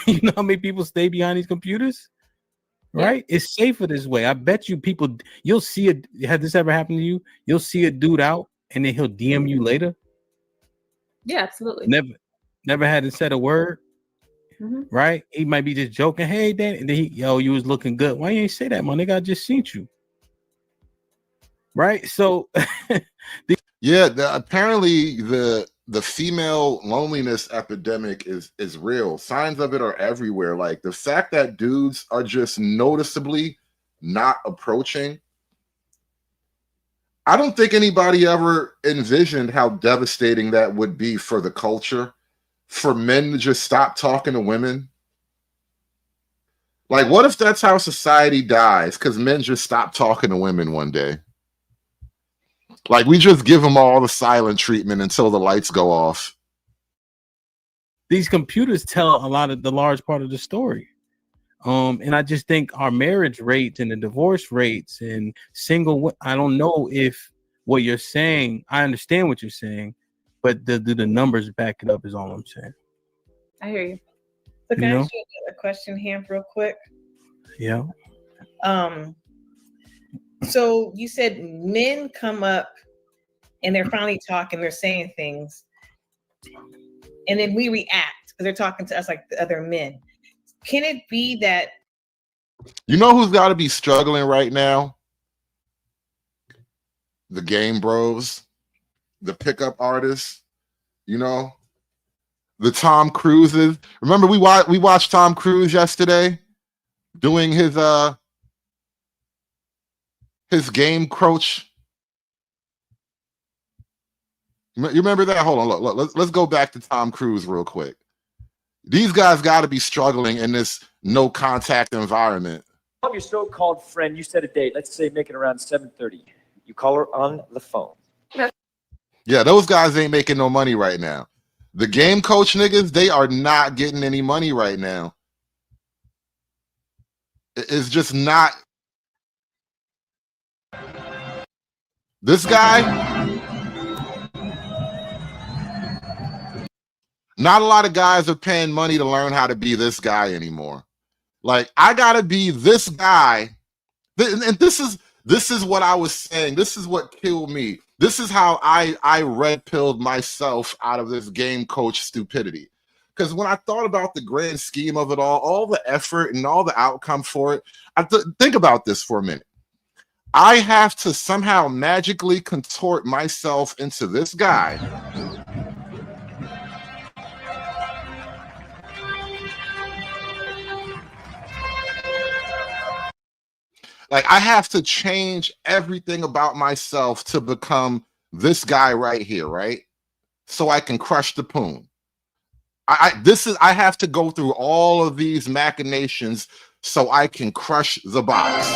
You know how many people stay behind these computers? Right? Yeah. It's safer this way. I bet you people, you'll see it. Has this ever happened to you? You'll see a dude out and then he'll DM you later. Yeah, absolutely. Never had to say a word. Mm-hmm. Right? He might be just joking. Hey, Dan, and then you was looking good. Why you ain't say that, my nigga? I just seen you. Right? So apparently the female loneliness epidemic is real. Signs of it are everywhere. Like the fact that dudes are just noticeably not approaching. I don't think anybody ever envisioned how devastating that would be for the culture, for men to just stop talking to women. Like, what if that's how society dies? Because men just stop talking to women one day. Like, we just give them all the silent treatment until the lights go off. These computers tell a lot of the large part of the story. And I just think our marriage rates and the divorce rates and I don't know if what you're saying, I understand what you're saying, but do the numbers back it up is all I'm saying. I hear you. So can I ask you a question, Ham, real quick? Yeah. So you said men come up and they're finally talking, they're saying things, and then we react because they're talking to us like the other men. Can it be that? You know who's got to be struggling right now? The game bros, the pickup artists, you know, the Tom Cruises. Remember we watched Tom Cruise yesterday doing his game coach. You remember that? Hold on, look, let's go back to Tom Cruise real quick. These guys got to be struggling in this no contact environment. Call your so-called friend. You set a date. Let's say make it around 7:30. You call her on the phone. Yeah, those guys ain't making no money right now. The game coach niggas, they are not getting any money right now. It's just not. This guy. Not a lot of guys are paying money to learn how to be this guy anymore. Like, I gotta be this guy. And this is what I was saying. This is what killed me. This is how I red pilled myself out of this game coach stupidity. Because when I thought about the grand scheme of it all the effort and all the outcome for it, think about this for a minute. I have to somehow magically contort myself into this guy. Like, I have to change everything about myself to become this guy right here, right? So I can crush the poon. I have to go through all of these machinations so I can crush the box.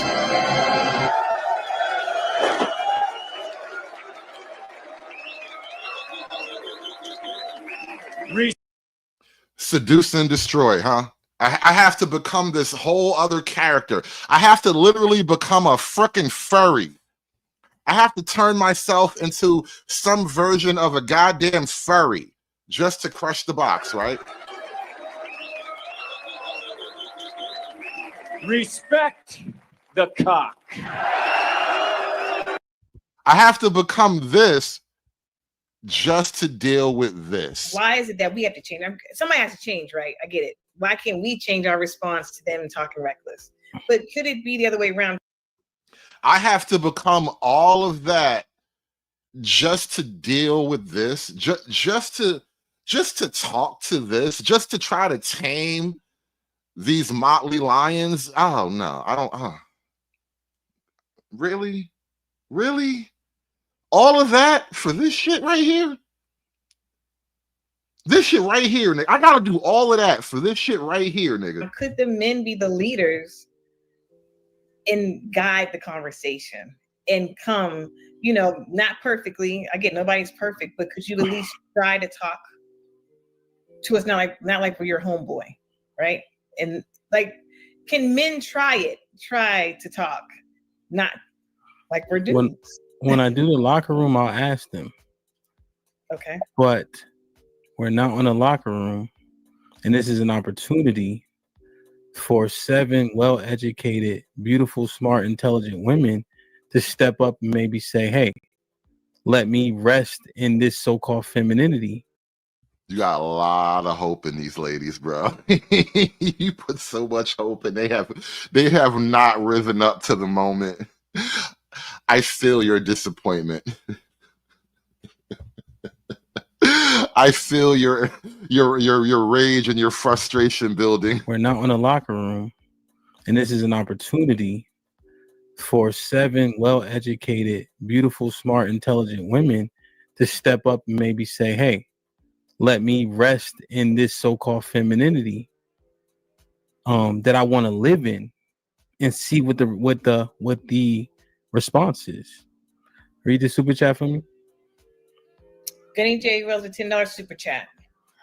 Seduce and destroy, huh? I have to become this whole other character. I have to literally become a freaking furry. I have to turn myself into some version of a goddamn furry just to crush the box, right? Respect the cock. I have to become this just to deal with this. Why is it that we have to change? Somebody has to change, right? I get it. Why can't we change our response to them talking reckless? But could it be the other way around? I have to become all of that just to deal with this, just to talk to this, just to try to tame these motley lions. Oh no, I don't. Really? All of that for this shit right here? This shit right here, nigga. I gotta do all of that for this shit right here, nigga. Could the men be the leaders and guide the conversation and come, not perfectly? Again, nobody's perfect, but could you at least try to talk to us? Not like we're your homeboy, right? And like, can men try to talk, not like we're doing? When I do the locker room, I'll ask them. Okay. But we're not in a locker room, and this is an opportunity for 7 well-educated, beautiful, smart, intelligent women to step up and maybe say, hey, let me rest in this so-called femininity. You got a lot of hope in these ladies, bro. You put so much hope, and they have not risen up to the moment. I feel your disappointment. I feel your rage and your frustration building. We're not in a locker room, and this is an opportunity for 7 well-educated, beautiful, smart, intelligent women to step up and maybe say, hey, let me rest in this so-called femininity that I want to live in, and see what the response is. Read the super chat for me. Gunny J Wells, a $10 super chat.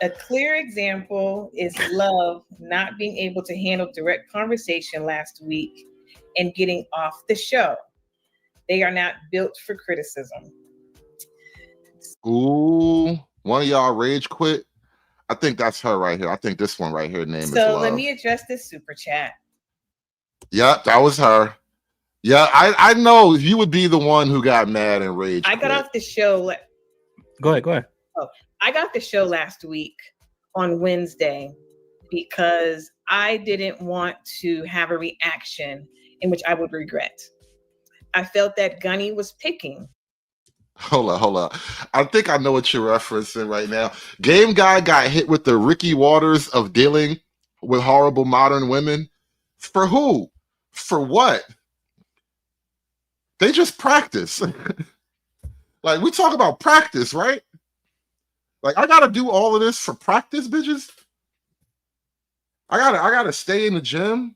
A clear example is Love not being able to handle direct conversation last week and getting off the show. They are not built for criticism. Ooh, one of y'all rage quit. I think that's her right here. I think this one right here name is Love. So let me address this super chat. Yep, that was her. Yeah, I know you would be the one who got mad and rage. I got off the show. Go ahead. Oh, I got the show last week on Wednesday because I didn't want to have a reaction in which I would regret. I felt that Gunny was picking. Hold up. I think I know what you're referencing right now. Game Guy got hit with the Ricky Waters of dealing with horrible modern women. For who? For what? They just practice. Like, we talk about practice, right? Like, I gotta do all of this for practice, bitches. I gotta stay in the gym.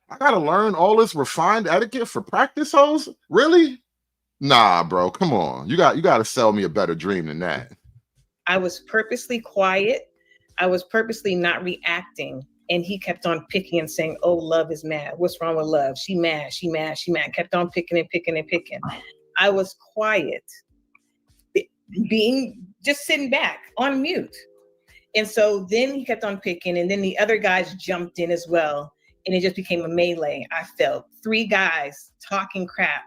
I gotta learn all this refined etiquette for practice, hoes. Really? Nah, bro. Come on. You gotta sell me a better dream than that. I was purposely quiet. I was purposely not reacting. And he kept on picking and saying, oh, Love is mad. What's wrong with Love? She mad. Kept on picking. I was quiet, just sitting back on mute. And so then he kept on picking, and then the other guys jumped in as well. And it just became a melee. I felt 3 guys talking crap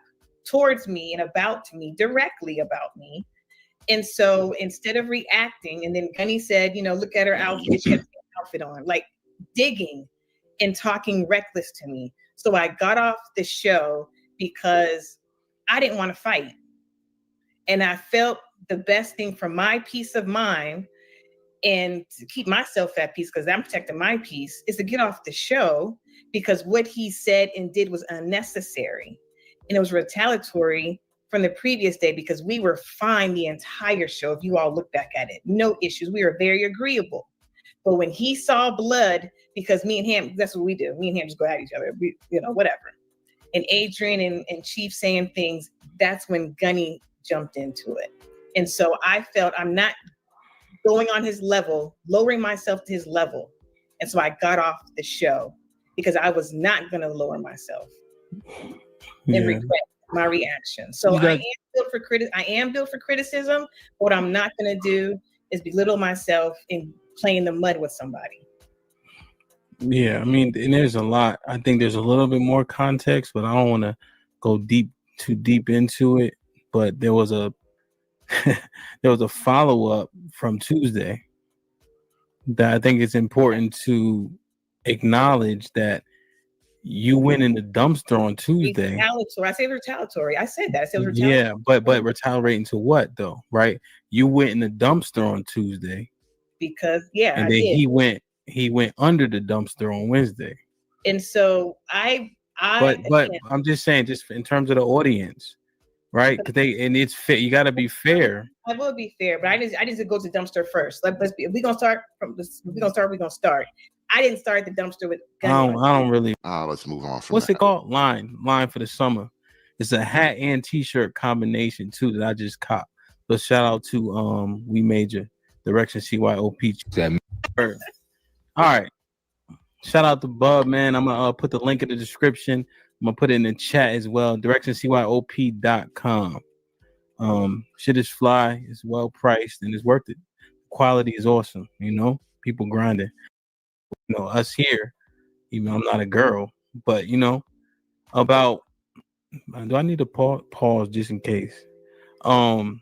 towards me and about me, directly about me. And so instead of reacting, and then Gunny said, look at her outfit, she has an outfit on, like digging and talking reckless to me. So I got off the show because I didn't want to fight. And I felt the best thing for my peace of mind and to keep myself at peace, because I'm protecting my peace, is to get off the show, because what he said and did was unnecessary. And it was retaliatory from the previous day, because we were fine the entire show. If you all look back at it, no issues. We were very agreeable. But when he saw blood, because me and him, that's what we do. Me and him just go at each other, whatever. And Adrian and Chief saying things, that's when Gunny jumped into it. And so I felt I'm not going on his level, lowering myself to his level And so I got off the show because I was not going to lower myself and regret my reaction. So I am built for criticism. What I'm not going to do is belittle myself and play in the mud with somebody. Yeah, I mean, and there's a lot. I think there's a little bit more context, but I don't want to go too deep into it. But there was a follow-up from Tuesday that I think it's important to acknowledge, that you went in the dumpster on Tuesday. Retaliatory. I said retaliatory. I said that. I said retaliatory. Yeah, but retaliating to what though, right? You went in the dumpster on Tuesday. Because and then he went under the dumpster on Wednesday. And so but I'm just saying, just in terms of the audience, right? Because it's fair. You got to be fair. I will be fair, but I need to go to the dumpster first. Let's be. If we're gonna start from this. We're gonna start. I didn't start the dumpster with. I don't really. Let's move on from. What's it called? Line for the summer. It's a hat and t-shirt combination too that I just copped. So shout out to We Major Direction CYOP. All right. Shout out to Bub, man. I'm gonna put the link in the description. I'm gonna put it in the chat as well. DirectionCYOP.com. Shit is fly. It's well priced and it's worth it. Quality is awesome. You know, people grinding. You know, us here. Even though I'm not a girl, but you know, about. Do I need to pause just in case? You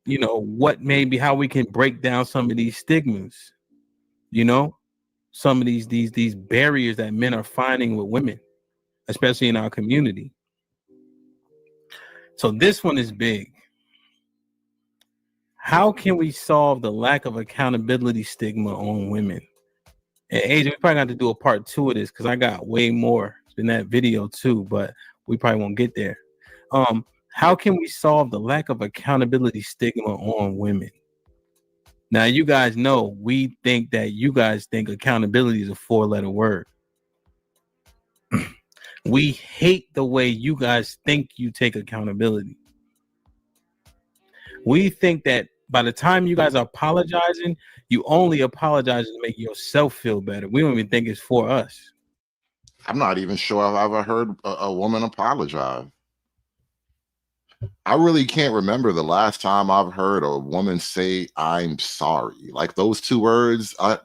know what? Maybe how we can break down some of these stigmas. You know, some of these barriers that men are finding with women, especially in our community. So this one is big. How can we solve the lack of accountability stigma on women? And AJ, we probably got to do a part 2 of this because I got way more in that video too, but we probably won't get there. How can we solve the lack of accountability stigma on women? Now, you guys know we think that you guys think accountability is a 4-letter word. We hate the way you guys think you take accountability. We think that by the time you guys are apologizing, you only apologize to make yourself feel better. We don't even think it's for us. I'm not even sure I've ever heard a woman apologize. I really can't remember the last time I've heard a woman say, "I'm sorry." Like those 2 words, they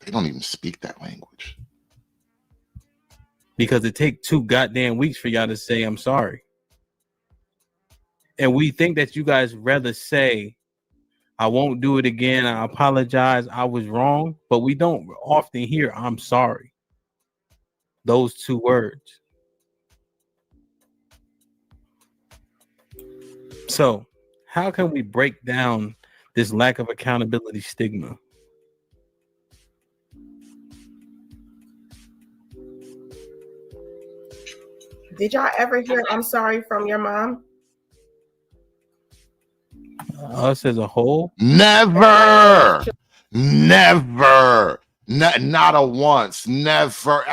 don't even speak that language. Because it takes 2 goddamn weeks for y'all to say, "I'm sorry." And we think that you guys rather say, "I won't do it again. I apologize. I was wrong." But we don't often hear, "I'm sorry." Those 2 words. So how can we break down this lack of accountability stigma? Did y'all ever hear "I'm sorry" from your mom? Us as a whole? Never. Not a once. Never,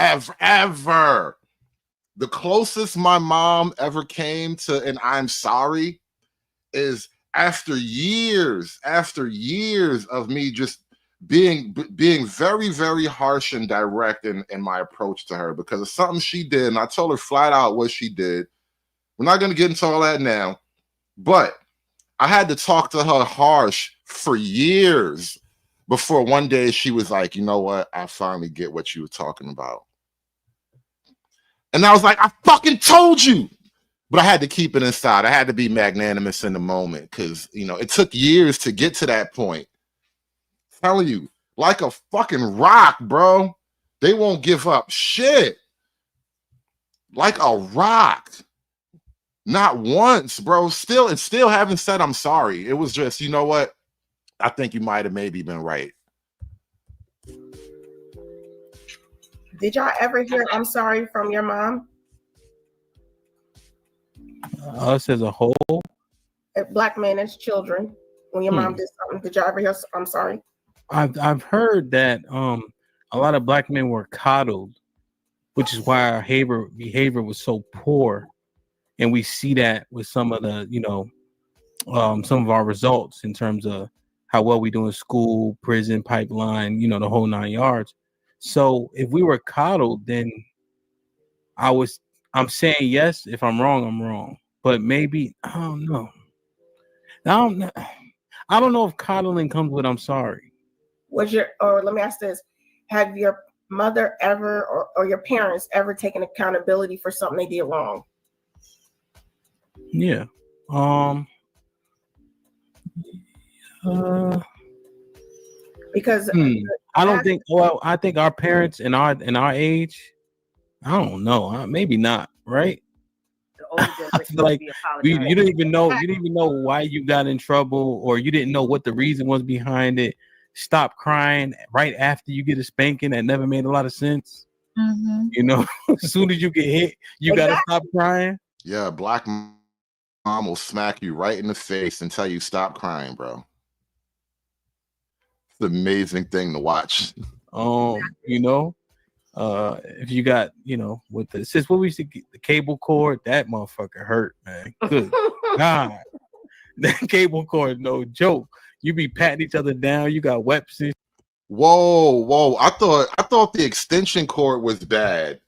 ever. The closest my mom ever came to an "I'm sorry" is after years of me just being very, very harsh and direct in my approach to her because of something she did. And I told her flat out what she did. We're not going to get into all that now, but I had to talk to her harsh for years before one day she was like, "You know what? I finally get what you were talking about." And I was like, "I fucking told you." But I had to keep it inside. I had to be magnanimous in the moment because, you know, it took years to get to that point. I'm telling you, like a fucking rock, bro. They won't give up shit. Like a rock. Not once, bro. Still haven't said "I'm sorry." It was just, "You know what? I think you might have maybe been right." Did y'all ever hear "I'm sorry" from your mom? Us as a whole? Black men as children. When your mom did something, did y'all ever hear "I'm sorry"? I've heard that a lot of Black men were coddled, which is why our behavior was so poor. And we see that with some of the, you know, some of our results in terms of how well we do in school, prison, pipeline, you know, the whole 9 yards. So if we were coddled, then I'm saying yes. If I'm wrong. But maybe I don't know. I don't know if coddling comes with I'm sorry. Let me ask this: have your mother ever or your parents ever taken accountability for something they did wrong? Yeah. Because I don't think. Well, I think our parents in our age, I don't know. Maybe not. Right? I feel like you didn't even know. You didn't even know why you got in trouble, or you didn't know what the reason was behind it. Stop crying right after you get a spanking that never made a lot of sense. Mm-hmm. You know, as soon as you get hit, you gotta stop crying. Yeah, black mom will smack you right in the face and tell you stop crying, bro. It's an amazing thing to watch. You know, if you got, you know, with the sis, what we used to get, the cable cord, that motherfucker hurt, man. Good God, that cable cord, no joke. You be patting each other down. You got weapons. Whoa! I thought the extension cord was bad.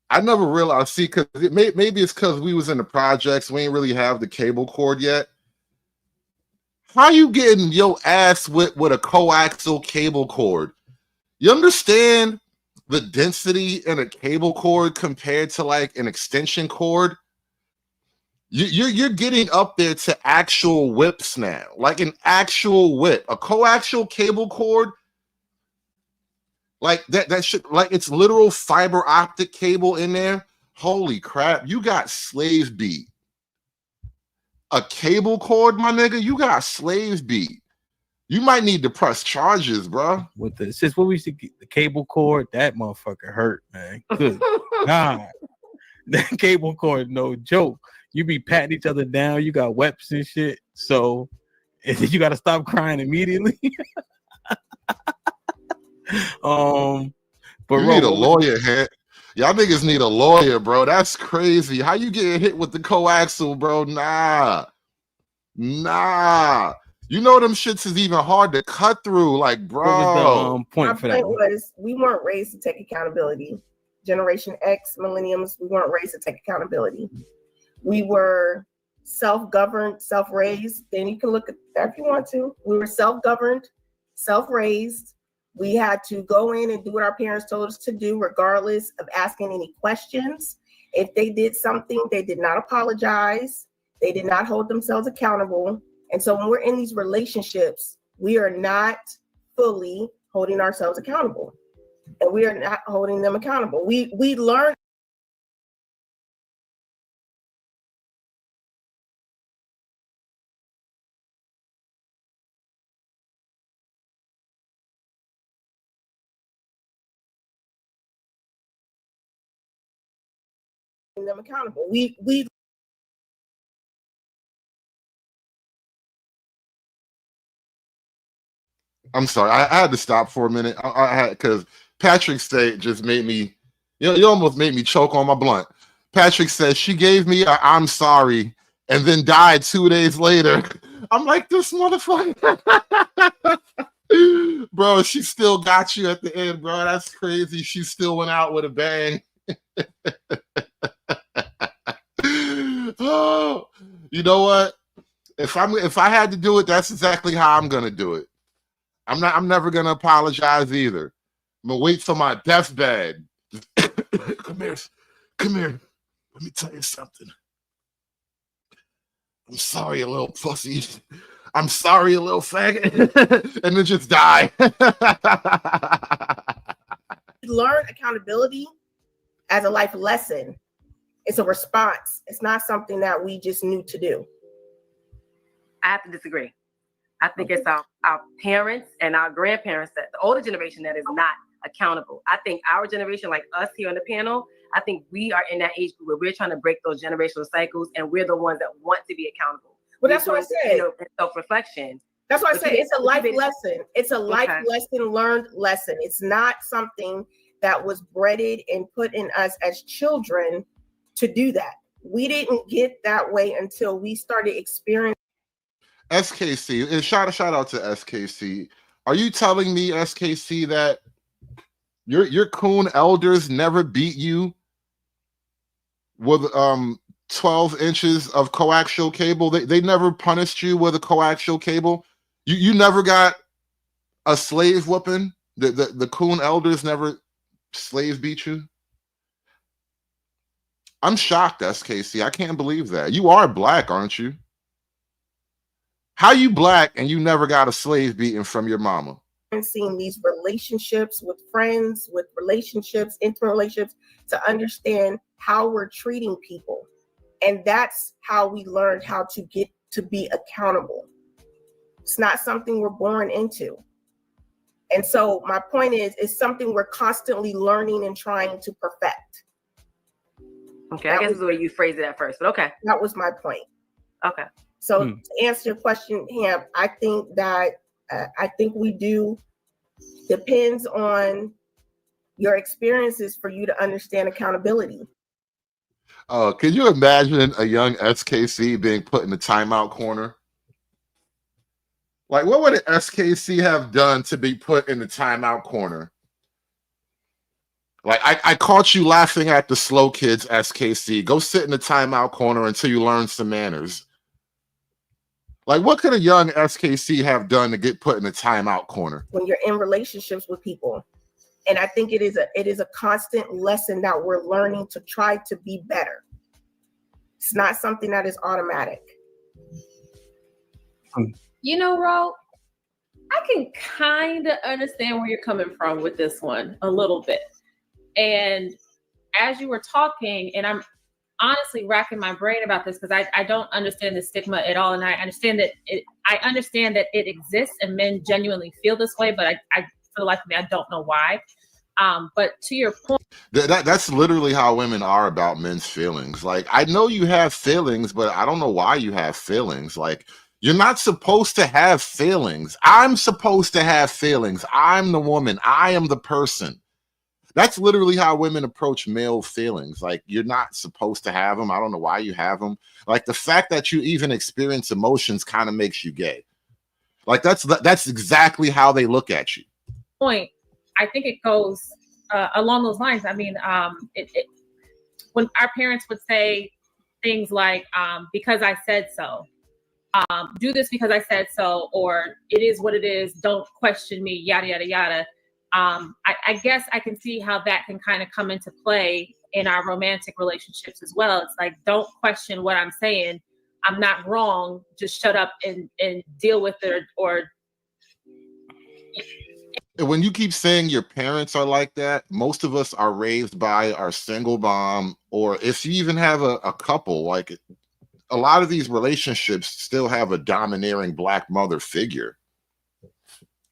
I never realized. See, because maybe it's because we was in the projects. We ain't really have the cable cord yet. How you getting your ass with a coaxial cable cord? You understand the density in a cable cord compared to like an extension cord? You're getting up there to actual whips now, like an actual whip. A coaxial cable cord, like that should, like, it's literal fiber optic cable in there. Holy crap, you got slaves beat. A cable cord, my nigga, you got slaves beat. You might need to press charges, bro. With the sis, what we used to get, the cable cord, that motherfucker hurt, man. Good God, that cable cord, no joke. You be patting each other down. You got weapons and shit. So you got to stop crying immediately. But you need a lawyer, head. Y'all niggas need a lawyer, bro. That's crazy. How you getting hit with the coaxial, bro? Nah. You know them shits is even hard to cut through. Like, bro. What was the point for that? Was we weren't raised to take accountability. Generation X, millennials, we weren't raised to take accountability. We were self-governed, self-raised. Then you can look at that if you want to. We were self-governed, self-raised. We had to go in and do what our parents told us to do, regardless of asking any questions. If they did something, they did not apologize. They did not hold themselves accountable. And so when we're in these relationships, we are not fully holding ourselves accountable. And we are not holding them accountable. We learn. Them accountable. We I'm sorry, I had to stop for a minute. I had, because Patrick State just made me, you almost made me choke on my blunt. Patrick says she gave me a I'm sorry and then died 2 days later. I'm like, this motherfucker. Bro, she still got you at the end, bro. That's crazy. She still went out with a bang. Oh, you know what? If I had to do it, that's exactly how I'm gonna do it. I'm never gonna apologize either. I'm gonna wait for my deathbed. Come here. Let me tell you something. I'm sorry, a little pussy. I'm sorry, a little faggot. And then just die. Learn accountability as a life lesson. It's a response. It's not something that we just knew to do. I have to disagree. I think it's our parents and our grandparents, that the older generation, that is not accountable. I think our generation, like us here on the panel, I think we are in that age group where we're trying to break those generational cycles, and we're the ones that want to be accountable. Well, that's what I said. Self-reflection. That's what I said. It's a life lesson. It's a life lesson, learned lesson. It's not something that was bred and put in us as children to do that. We didn't get that way until we started experiencing. SKC, and shout out to SKC. Are you telling me, SKC, that your coon elders never beat you with 12 inches of coaxial cable? They never punished you with a coaxial cable? You never got a slave whooping? The coon elders never slave beat you? I'm shocked, SKC. I can't believe that. You are black, aren't you? How you black and you never got a slave beating from your mama? And seeing these relationships with friends, with relationships, intimate relationships, to understand how we're treating people. And that's how we learned how to get to be accountable. It's not something we're born into. And so my point is, it's something we're constantly learning and trying to perfect. Okay, I guess that's the way you phrased it at first, but okay. That was my point. Okay. So to answer your question, Ham, I think that we do. Depends on your experiences for you to understand accountability. Can you imagine a young SKC being put in the timeout corner? Like, what would an SKC have done to be put in the timeout corner? Like, I caught you laughing at the slow kids, SKC. Go sit in the timeout corner until you learn some manners. Like, what could a young SKC have done to get put in the timeout corner? When you're in relationships with people. And I think it is a constant lesson that we're learning to try to be better. It's not something that is automatic. You know, Ro, I can kind of understand where you're coming from with this one a little bit. And as you were talking, and I'm honestly racking my brain about this because I don't understand the stigma at all. And I understand that it exists and men genuinely feel this way, but I feel like I don't know why. But to your point, that's literally how women are about men's feelings. Like, I know you have feelings, but I don't know why you have feelings. Like, you're not supposed to have feelings. I'm supposed to have feelings. I'm the woman. I am the person. That's literally how women approach male feelings. Like, you're not supposed to have them. I don't know why you have them. Like, the fact that you even experience emotions kind of makes you gay. Like, that's exactly how they look at you. Point, I think it goes along those lines. I mean, when our parents would say things like, because I said so, do this because I said so, or it is what it is, don't question me, yada, yada, yada. I guess I can see how that can kind of come into play in our romantic relationships as well. It's like, don't question what I'm saying. I'm not wrong. Just shut up and deal with it. Or when you keep saying your parents are like that, most of us are raised by our single mom, or if you even have a couple, like a lot of these relationships still have a domineering black mother figure.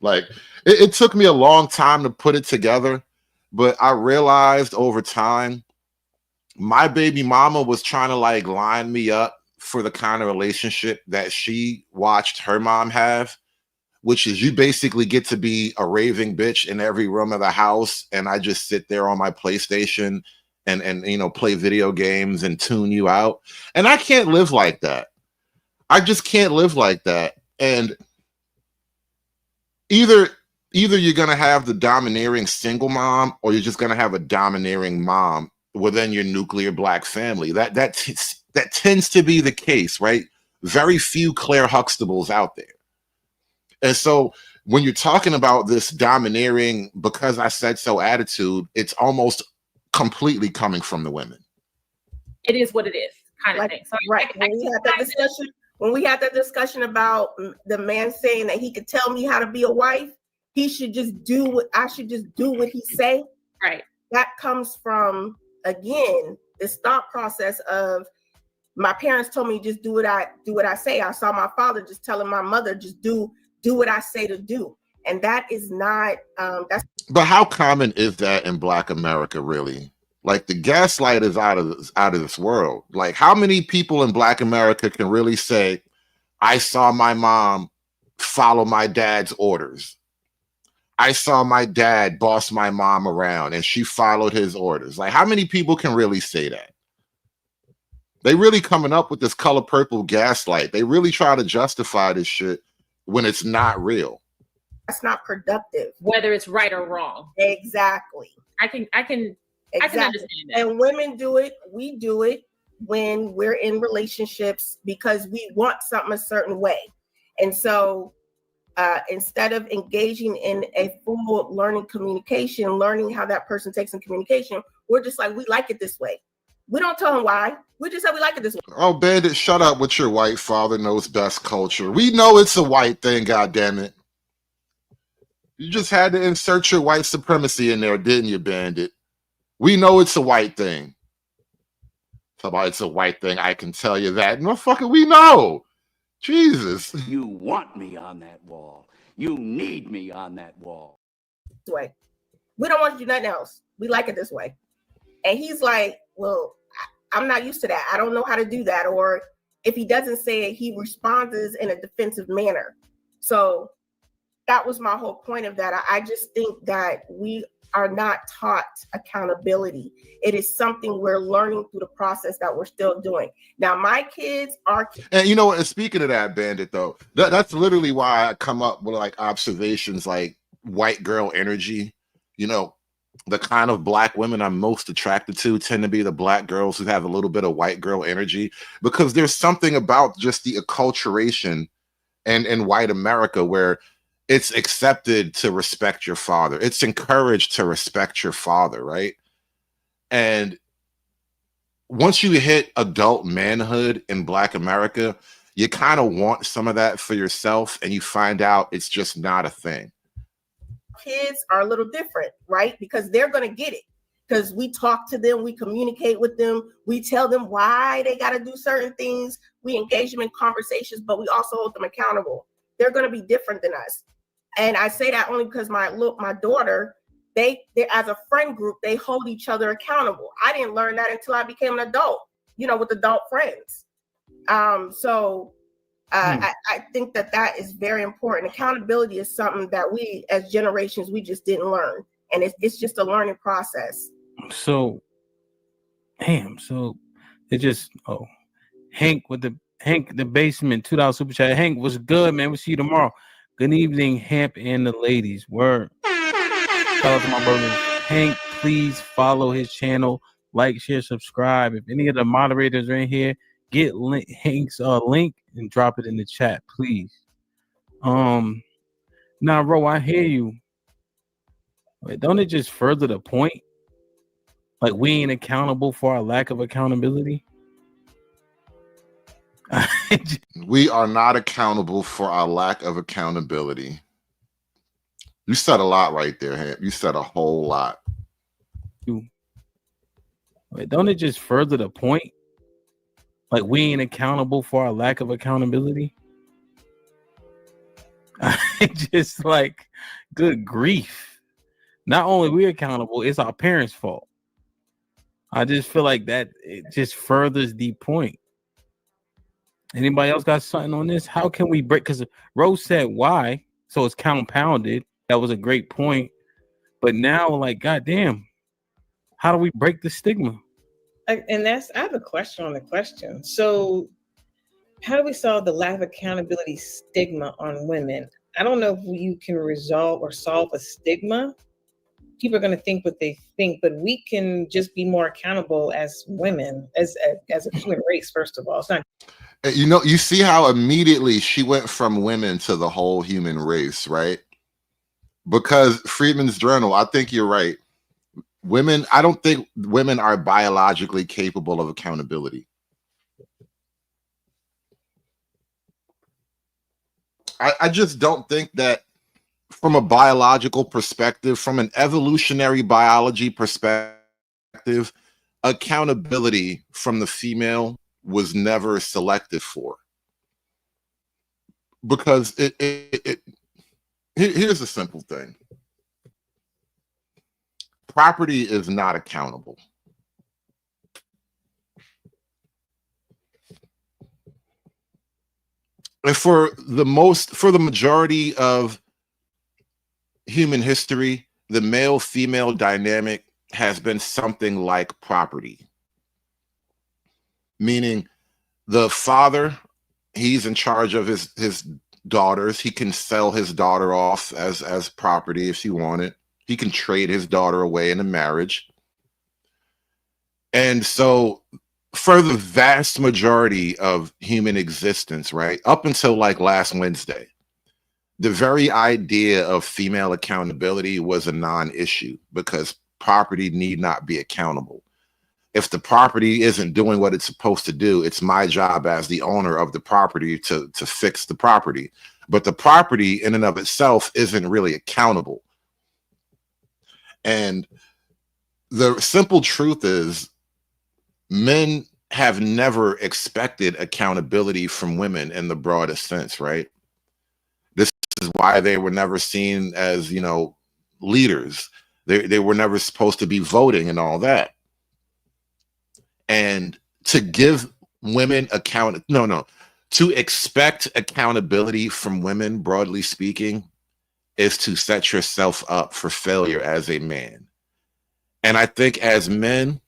Like, it took me a long time to put it together, but I realized over time, my baby mama was trying to like line me up for the kind of relationship that she watched her mom have, which is you basically get to be a raving bitch in every room of the house, and I just sit there on my PlayStation and you know, play video games and tune you out. And I can't live like that. I just can't live like that. And either you're going to have the domineering single mom, or you're just going to have a domineering mom within your nuclear black family. That tends to be the case, right? Very few Claire Huxtables out there. And so when you're talking about this domineering because I said so attitude, it's almost completely coming from the women. It is what it is, kind of thing. So right. When we had that discussion about the man saying that he could tell me how to be a wife, I should just do what he say. Right. That comes from, again, this thought process of my parents told me just do what I say. I saw my father just telling my mother just do what I say to do. And that is not But how common is that in Black America, really? Like, the gaslight is out of this world. Like, how many people in Black America can really say, I saw my mom follow my dad's orders. I saw my dad boss my mom around and she followed his orders. Like, how many people can really say that? They really coming up with this color purple gaslight. They really try to justify this shit when it's not real. That's not productive. Whether it's right or wrong. Exactly. I can understand that. And women do it. We do it when we're in relationships because we want something a certain way. And so instead of engaging in a full learning communication, learning how that person takes in communication, we're just like, we like it this way. We don't tell them why. We just say we like it this way. Oh, Bandit, shut up with your white father knows best culture. We know it's a white thing, goddammit. You just had to insert your white supremacy in there, didn't you, Bandit? We know it's a white thing. Talk about it's a white thing. I can tell you that. No, fucking, we know. Jesus. You want me on that wall. You need me on that wall. This way. We don't want to do nothing else. We like it this way. And he's like, well, I'm not used to that. I don't know how to do that. Or if he doesn't say it, he responds in a defensive manner. So that was my whole point of that. I just think that we are not taught accountability. It is something we're learning through the process that we're still doing. Now, my kids are. And you know what? Speaking of that, Bandit, though, that's literally why I come up with like observations like white girl energy. You know, the kind of black women I'm most attracted to tend to be the black girls who have a little bit of white girl energy, because there's something about just the acculturation in white America where it's accepted to respect your father. It's encouraged to respect your father, right? And once you hit adult manhood in Black America, you kind of want some of that for yourself, and you find out it's just not a thing. Kids are a little different, right? Because they're going to get it. Because we talk to them, we communicate with them, we tell them why they got to do certain things, we engage them in conversations, but we also hold them accountable. They're going to be different than us. And I say that only because my daughter, they as a friend group, they hold each other accountable. I didn't learn that until I became an adult, with adult friends. I think that is very important. Accountability is something that we as generations, we just didn't learn. And it's just a learning process. So, damn. So it just, Hank the basement, $2 super chat. Hank, what's good, man? We'll see you tomorrow. Good evening, Hamp and the ladies. Word. Shout out to my brother Hank. Please follow his channel, like, share, subscribe. If any of the moderators are in here, get Hank's link and drop it in the chat, please. Now, Ro, I hear you. Wait, don't it just further the point? Like we ain't accountable for our lack of accountability? We are not accountable for our lack of accountability. You said a lot right there, Hamp. You said a whole lot. Wait, don't it just further the point? Like we ain't accountable for our lack of accountability? Just like, good grief. Not only we accountable, it's our parents' fault. I just feel like that it just furthers the point. Anybody else got something on this? How can we break? Because Rose said why, so it's compounded. That was a great point. But now, like, goddamn, how do we break the stigma? And I have a question on the question. So how do we solve the lack of accountability stigma on women? I don't know if you can resolve or solve a stigma. People are going to think what they think, but we can just be more accountable as women, as a human race, first of all. It's not. You see how immediately she went from women to the whole human race, right? Because Friedman's Journal, I think you're right. Women, I don't think women are biologically capable of accountability. I just don't think that from a biological perspective, from an evolutionary biology perspective, accountability from the female was never selected for. Because here's a simple thing. Property is not accountable. And for the majority of human history, the male-female dynamic has been something like property. meaning the father, he's in charge of his daughters. He can sell his daughter off as property if she wanted. He can trade his daughter away in a marriage. And so for the vast majority of human existence, right, up until like last Wednesday, the very idea of female accountability was a non-issue because property need not be accountable. If the property isn't doing what it's supposed to do, it's my job as the owner of the property to fix the property. But the property in and of itself isn't really accountable. And the simple truth is, men have never expected accountability from women in the broadest sense, right? This is why they were never seen as, you know, leaders. They were never supposed to be voting and all that. And to give women to expect accountability from women, broadly speaking, is to set yourself up for failure as a man. And I think as men,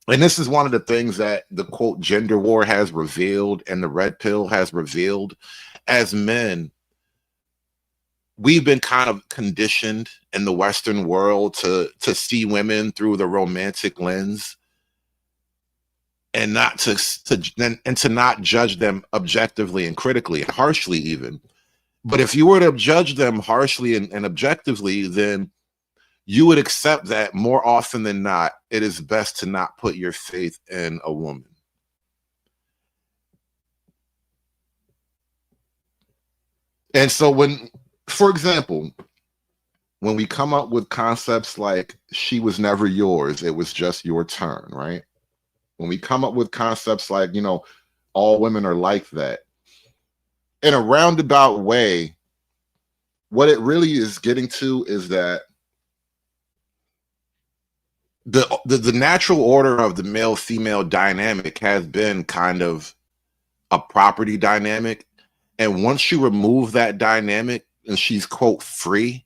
and this is one of the things that the quote gender war has revealed and the red pill has revealed, as men, we've been kind of conditioned in the Western world to see women through the romantic lens and not to not judge them objectively and critically, harshly even. But if you were to judge them harshly and objectively, then you would accept that more often than not, it is best to not put your faith in a woman. And so when, for example, when we come up with concepts like she was never yours, it was just your turn, right? When we come up with concepts like, you know, all women are like that, in a roundabout way, what it really is getting to is that the natural order of the male-female dynamic has been kind of a property dynamic. And once you remove that dynamic and she's, quote, free,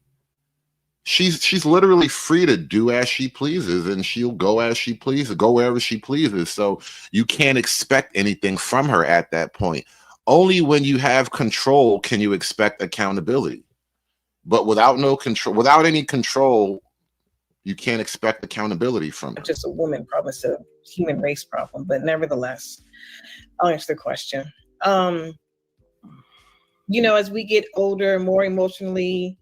she's literally free to do as she pleases, and she'll go as she pleases, go wherever she pleases. So you can't expect anything from her at that point. Only when you have control can you expect accountability. But without no control, without any control, you can't expect accountability from her. Just a woman problem, it's a human race problem. But nevertheless, I'll answer the question. You know, as we get older, more emotionally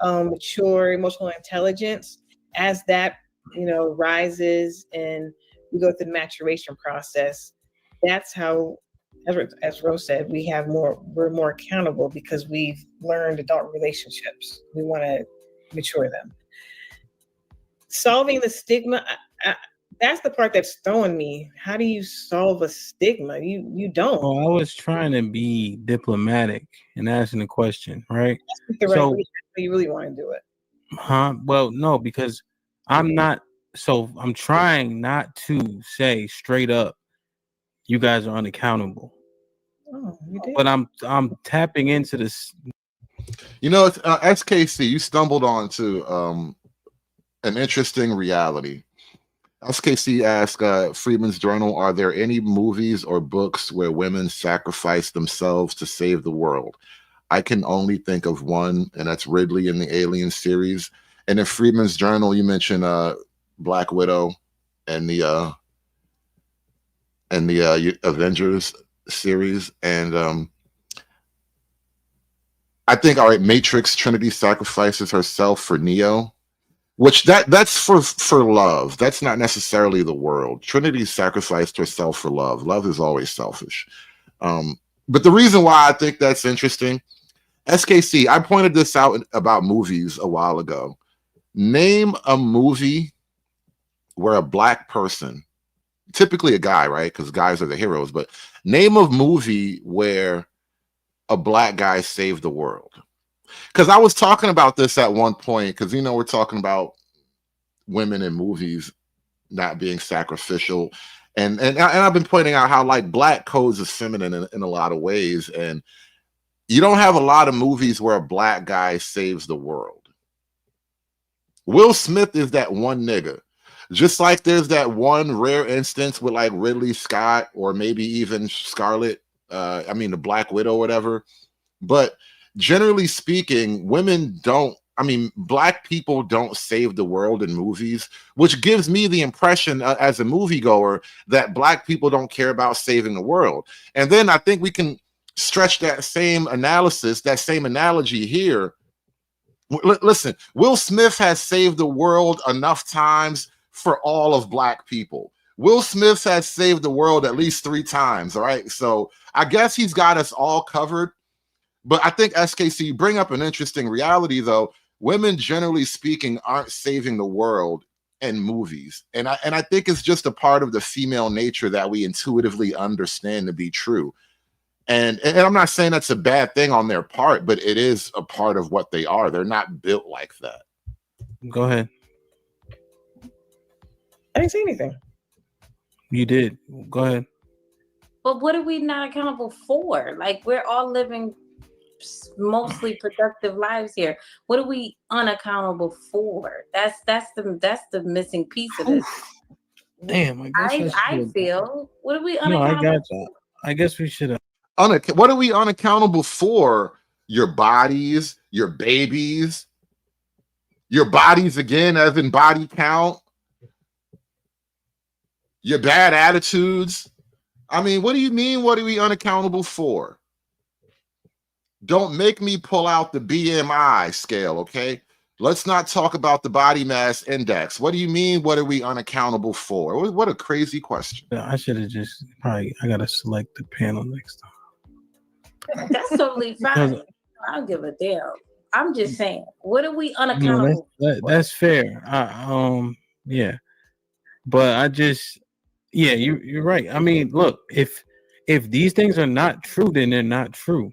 mature, emotional intelligence, as that, you know, rises and we go through the maturation process, that's how, as Rose said, we're more accountable because we've learned adult relationships. We want to mature them. Solving the stigma, that's the part that's throwing me. How do you solve a stigma? You don't. Well, I was trying to be diplomatic and asking the question, right? The right way, you really want to do it. Huh? Well, no, because I'm not. So I'm trying not to say straight up, you guys are unaccountable. Oh, you did. But I'm tapping into this. You know, SKC, you stumbled onto an interesting reality. SKC asked Freeman's Journal, are there any movies or books where women sacrifice themselves to save the world? I can only think of one, and that's Ridley in the Alien series. And in Freeman's Journal, you mentioned Black Widow and the Avengers series. And I think, all right, Matrix, Trinity sacrifices herself for Neo. Which that's for love. That's not necessarily the world. Trinity sacrificed herself for love. Love is always selfish. But the reason why I think that's interesting, SKC, I pointed this out about movies a while ago. Name a movie where a black person, typically a guy, right? Because guys are the heroes, but name a movie where a black guy saved the world. Because I was talking about this at one point, because, you know, we're talking about women in movies not being sacrificial. And I've been pointing out how, like, black codes is feminine in a lot of ways. And you don't have a lot of movies where a black guy saves the world. Will Smith is that one nigga. Just like there's that one rare instance with like Ridley Scott or maybe even Scarlett, the Black Widow, whatever. But generally speaking, Black people don't save the world in movies, which gives me the impression as a moviegoer that Black people don't care about saving the world. And then I think we can stretch that same analysis, that same analogy here. Listen, Will Smith has saved the world enough times for all of Black people. Will Smith has saved the world at least 3 times, all right? So I guess he's got us all covered. But I think, SKC, you bring up an interesting reality, though. Women, generally speaking, aren't saving the world in movies. And I think it's just a part of the female nature that we intuitively understand to be true. And I'm not saying that's a bad thing on their part, but it is a part of what they are. They're not built like that. Go ahead. I didn't say anything. You did. Go ahead. But what are we not accountable for? Like, we're all living mostly productive lives here. What are we unaccountable for? That's the missing piece of this. Damn, I feel. What are we No, unaccountable I got you. I guess we should have. What are we unaccountable for? Your bodies, your babies, your bodies again, as in body count, your bad attitudes. I mean, what do you mean? What are we unaccountable for? Don't make me pull out the BMI scale, okay? Let's not talk about the body mass index. What do you mean? What are we unaccountable for? What a crazy question. I should have just I gotta select the panel next time. That's totally fine. I don't give a damn. I'm just saying, what are we unaccountable for? That's fair. Yeah, but you're right. I mean, look, if these things are not true, then they're not true.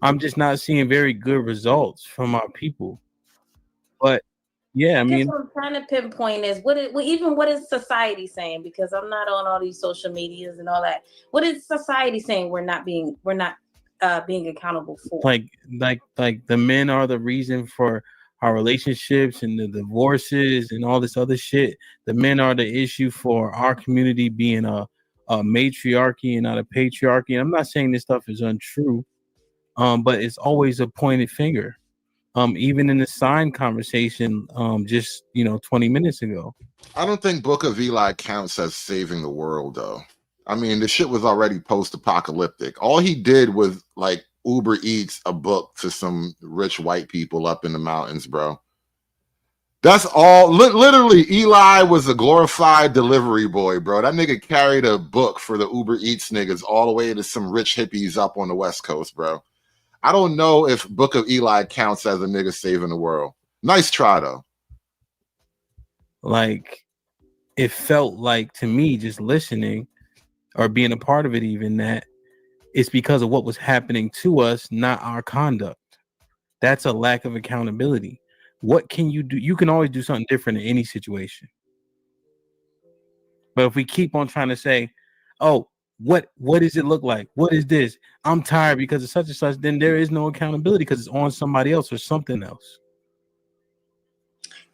I'm just not seeing very good results from our people. But yeah, I mean, what I'm trying to pinpoint is what is society saying? Because I'm not on all these social medias and all that. What is society saying we're not being accountable for? Like the men are the reason for our relationships and the divorces and all this other shit. The men are the issue for our community being a matriarchy and not a patriarchy. And I'm not saying this stuff is untrue, but it's always a pointed finger. Even in the sign conversation, just 20 minutes ago. I don't think Book of Eli counts as saving the world, though. I mean, the shit was already post-apocalyptic. All he did was like Uber Eats a book to some rich white people up in the mountains, bro. That's all. Literally, Eli was a glorified delivery boy, bro. That nigga carried a book for the Uber Eats niggas all the way to some rich hippies up on the West Coast, bro. I don't know if Book of Eli counts as a nigga saving the world. Nice try, though. Like, it felt like to me, just listening or being a part of it, even, that it's because of what was happening to us, not our conduct. That's a lack of accountability. What can you do? You can always do something different in any situation. But if we keep on trying to say, oh, what does it look like? What is this? I'm tired because of such and such, then there is no accountability because it's on somebody else or something else.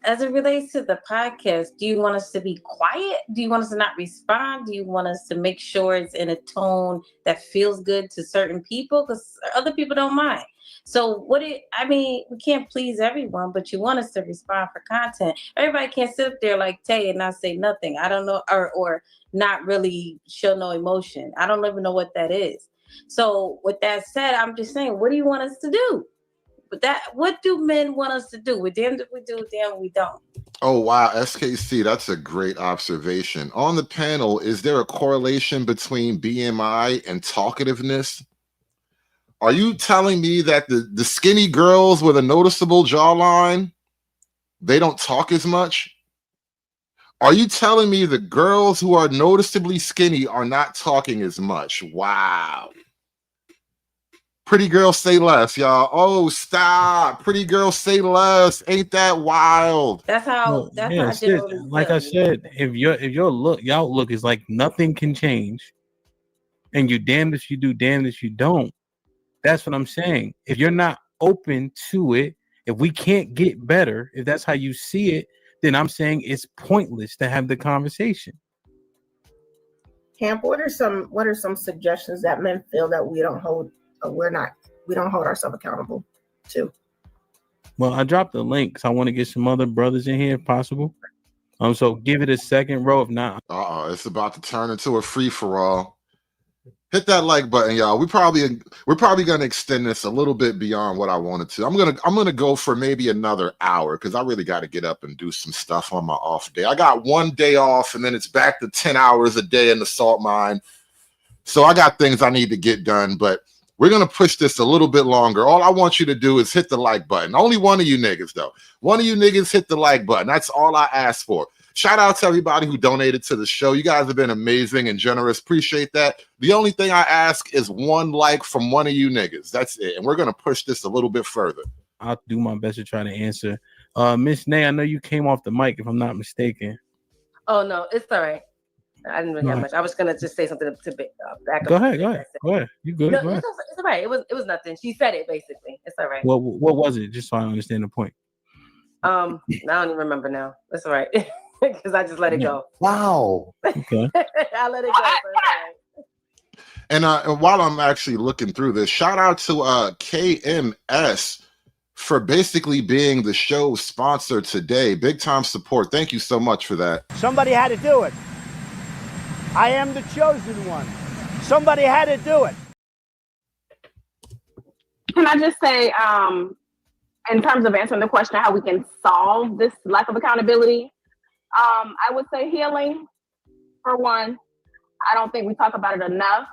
As it relates to the podcast, do you want us to be quiet? Do you want us to not respond? Do you want us to make sure it's in a tone that feels good to certain people? Because other people don't mind. So we can't please everyone, but you want us to respond for content. Everybody can't sit up there like Tay and not say nothing. I don't know, or not really show no emotion. I don't even know what that is. So with that said, I'm just saying, what do you want us to do? What do men want us to do? We're damned if we do, damned if we don't. Oh, wow. SKC, that's a great observation. On the panel, is there a correlation between BMI and talkativeness? Are you telling me that the skinny girls with a noticeable jawline, they don't talk as much? Are you telling me the girls who are noticeably skinny are not talking as much? Wow. Pretty girls say less, y'all. Oh, stop. Pretty girls say less. Ain't that wild? That's how I generally like I said, if your outlook is like nothing can change, and you're damned if you do, damned if you don't. That's what I'm saying. If you're not open to it, if we can't get better, if that's how you see it, then I'm saying it's pointless to have the conversation. Camp, what are some suggestions that men feel that we don't hold ourselves accountable to? Well, I dropped the link because I want to get some other brothers in here if possible. So give it a second, bro. If not, it's about to turn into a free for all. Hit that like button, y'all. We're probably gonna extend this a little bit beyond what I wanted to. I'm gonna go for maybe another hour because I really got to get up and do some stuff on my off day. I got one day off, and then it's back to 10 hours a day in the salt mine. So I got things I need to get done, but we're gonna push this a little bit longer. All I want you to do is hit the like button. Only one of you niggas, though. One of you niggas hit the like button. That's all I ask for. Shout out to everybody who donated to the show. You guys have been amazing and generous. Appreciate that. The only thing I ask is one like from one of you niggas. That's it. And we're going to push this a little bit further. I'll do my best to try to answer. Miss Nay, I know you came off the mic, if I'm not mistaken. Oh, no, it's all right. I didn't really have much. I was going to just say something to back up. Go ahead. You good? No, Go ahead. it's all right. It was nothing. She said it, basically. It's all right. What was it? Just so I understand the point. I don't even remember now. That's all right. Because I just let it go. Wow. Okay. I let it go. So it's all right. And while I'm actually looking through this, shout out to KMS for basically being the show's sponsor today. Big time support. Thank you so much for that. Somebody had to do it. I am the chosen one. Somebody had to do it. Can I just say, in terms of answering the question, how we can solve this lack of accountability, I would say healing, for one. I don't think we talk about it enough.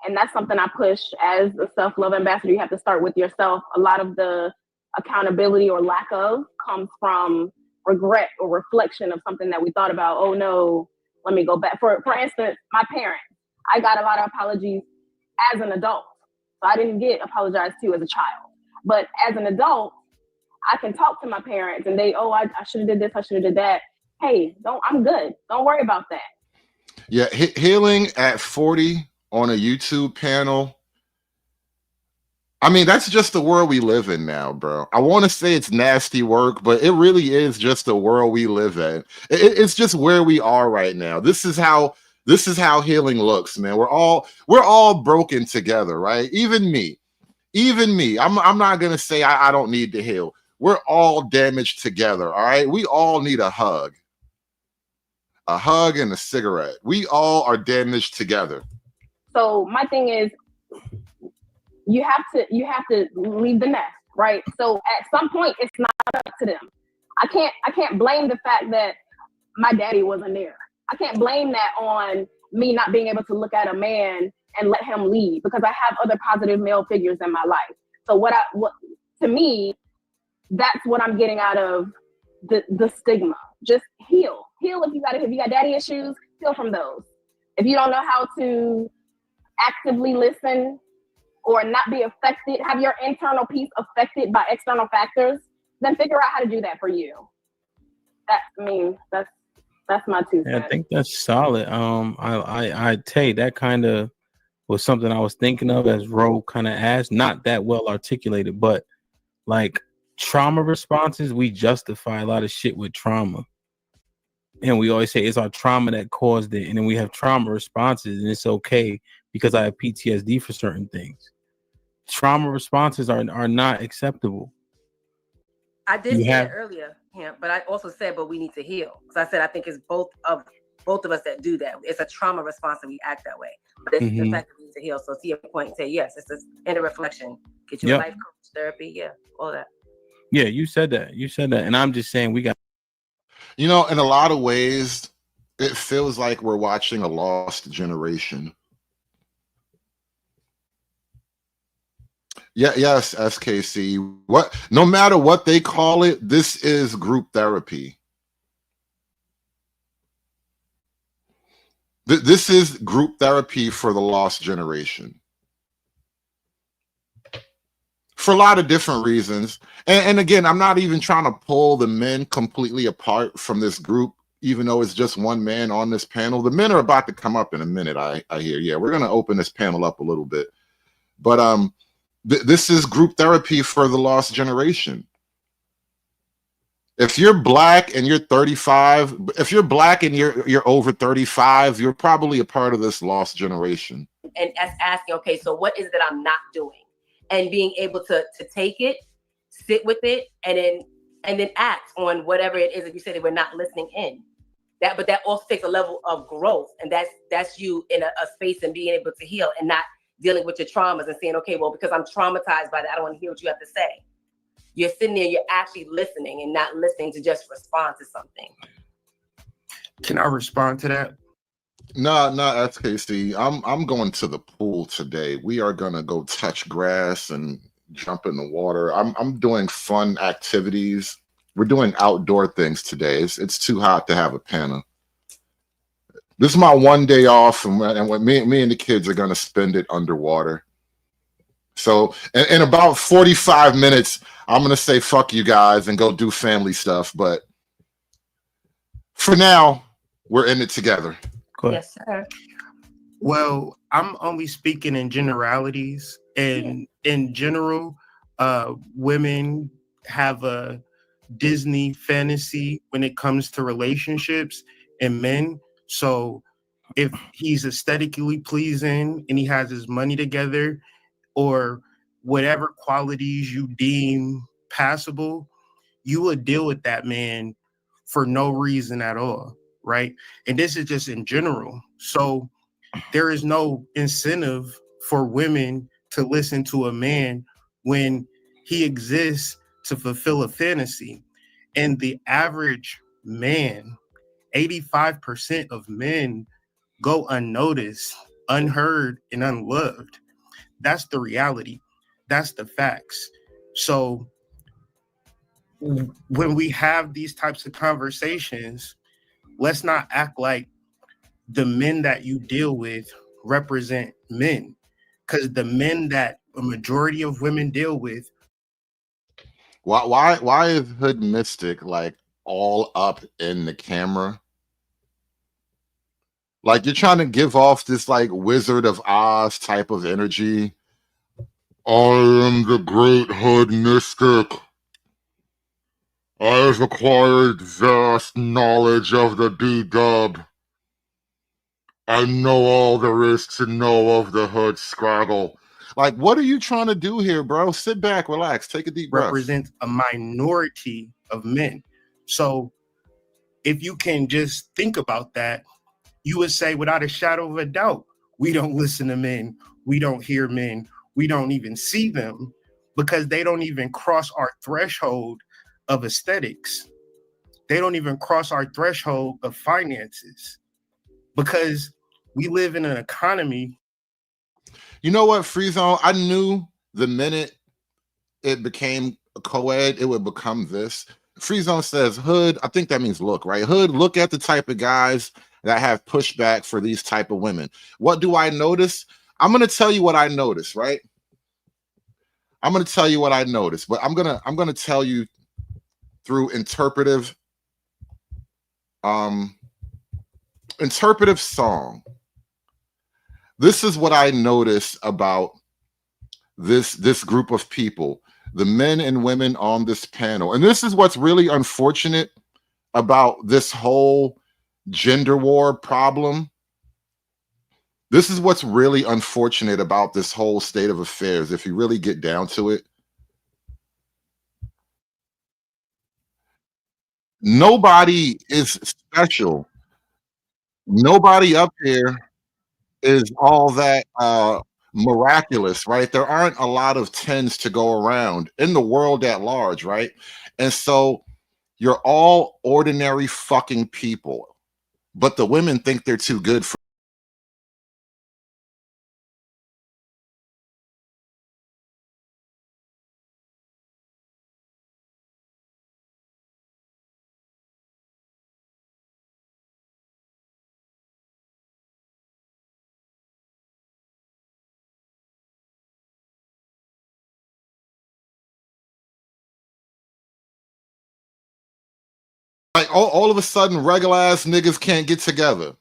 And that's something I push as a self-love ambassador. You have to start with yourself. A lot of the accountability or lack of comes from regret or reflection of something that we thought about. Oh no, let me go back. For instance, my parents, I got a lot of apologies as an adult. So I didn't get apologized to as a child. But as an adult, I can talk to my parents and I should have did this, I should have did that. Hey, I'm good. Don't worry about that. Yeah, healing at 40 on a YouTube panel. I mean, that's just the world we live in now, bro. I want to say it's nasty work, but it really is just the world we live in. It's just where we are right now. This is how healing looks, man. We're all broken together, right? Even me. I'm not gonna say I don't need to heal. We're all damaged together, all right? We all need a hug and a cigarette. We all are damaged together. So my thing is, you have to leave the nest, right? So at some point, it's not up to them. I can't blame the fact that my daddy wasn't there. I can't blame that on me not being able to look at a man and let him lead, because I have other positive male figures in my life. So what to me, that's what I'm getting out of the stigma. Just heal if you got daddy issues, heal from those. If you don't know how to actively listen or not be affected, have your internal peace affected by external factors, then figure out how to do that for you. That's my 2 cents. Yeah, I think that's solid. I tell you, that kind of was something I was thinking of as Ro kind of asked, not that well articulated, but like trauma responses, we justify a lot of shit with trauma. And we always say it's our trauma that caused it. And then we have trauma responses, and it's okay because I have PTSD for certain things. Trauma responses are not acceptable. I did say it earlier, but I also said, but we need to heal. Because I said I think it's both of us that do that. It's a trauma response and we act that way. But it's the fact that we need to heal. So to your point, say yes, it's this inner reflection. Get you a life coach, therapy, all that. Yeah, you said that. And I'm just saying we got. In a lot of ways, it feels like we're watching a lost generation. Yeah, yes, SKC. No matter what they call it, this is group therapy. This is group therapy for the lost generation. For a lot of different reasons. And again, I'm not even trying to pull the men completely apart from this group, even though it's just one man on this panel. The men are about to come up in a minute, I hear. Yeah, we're going to open this panel up a little bit. But this is group therapy for the lost generation. If you're black and you're 35, if you're black and you're over 35, you're probably a part of this lost generation. And asking, okay, so what is it that I'm not doing? And being able to take it, sit with it, and then act on whatever it is that you said that we're not listening in. But that also takes a level of growth, and that's you in a space and being able to heal and not dealing with your traumas and saying, okay, well, because I'm traumatized by that, I don't want to hear what you have to say. You're sitting there, you're actually listening and not listening to just respond to something. Can I respond to that? No, SKC. I'm going to the pool today. We are gonna go touch grass and jump in the water. I'm doing fun activities. We're doing outdoor things today. It's too hot to have a panel. This is my one day off, and when me and the kids are gonna spend it underwater. So in about 45 minutes, I'm gonna say fuck you guys and go do family stuff. But for now, we're in it together. Yes, sir. Well, I'm only speaking in generalities, and in general, women have a Disney fantasy when it comes to relationships and men. So if he's aesthetically pleasing and he has his money together, or whatever qualities you deem passable, you would deal with that man for no reason at all, right? And this is just in general. So there is no incentive for women to listen to a man when he exists to fulfill a fantasy. And the average man, 85% of men go unnoticed, unheard, and unloved. That's the reality. That's the facts. So when we have these types of conversations, let's not act like the men that you deal with represent men, because the men that a majority of women deal with. Why is Hood Mystic like all up in the camera? Like you're trying to give off this like Wizard of Oz type of energy. I am the great Hood Mystic. I have acquired vast knowledge of the D-Dub. I know all there is to know of the Hood Scraggle. Like, what are you trying to do here, bro? Sit back, relax, take a deep breath. Represents a minority of men. So if you can just think about that, you would say without a shadow of a doubt, we don't listen to men, we don't hear men, we don't even see them, because they don't even cross our threshold of aesthetics. They don't even cross our threshold of finances, because we live in an economy. You know what, Freezone? I knew the minute it became a co-ed, it would become this. Freezone says, Hood, I think that means look, right? Hood, look at the type of guys that have pushback for these type of women. What do I notice? I'm going to tell you what I notice, right? I'm going to tell you what I noticed, but I'm going to tell you through interpretive song. This is what I notice about this group of people, the men and women on this panel. And this is what's really unfortunate about this whole gender war problem. This is what's really unfortunate about this whole state of affairs, if you really get down to it. Nobody is special. Nobody up here is all that miraculous, right? There aren't a lot of 10s to go around in the world at large, right? And so you're all ordinary fucking people, but the women think they're too good for. Like all of a sudden, regular ass niggas can't get together.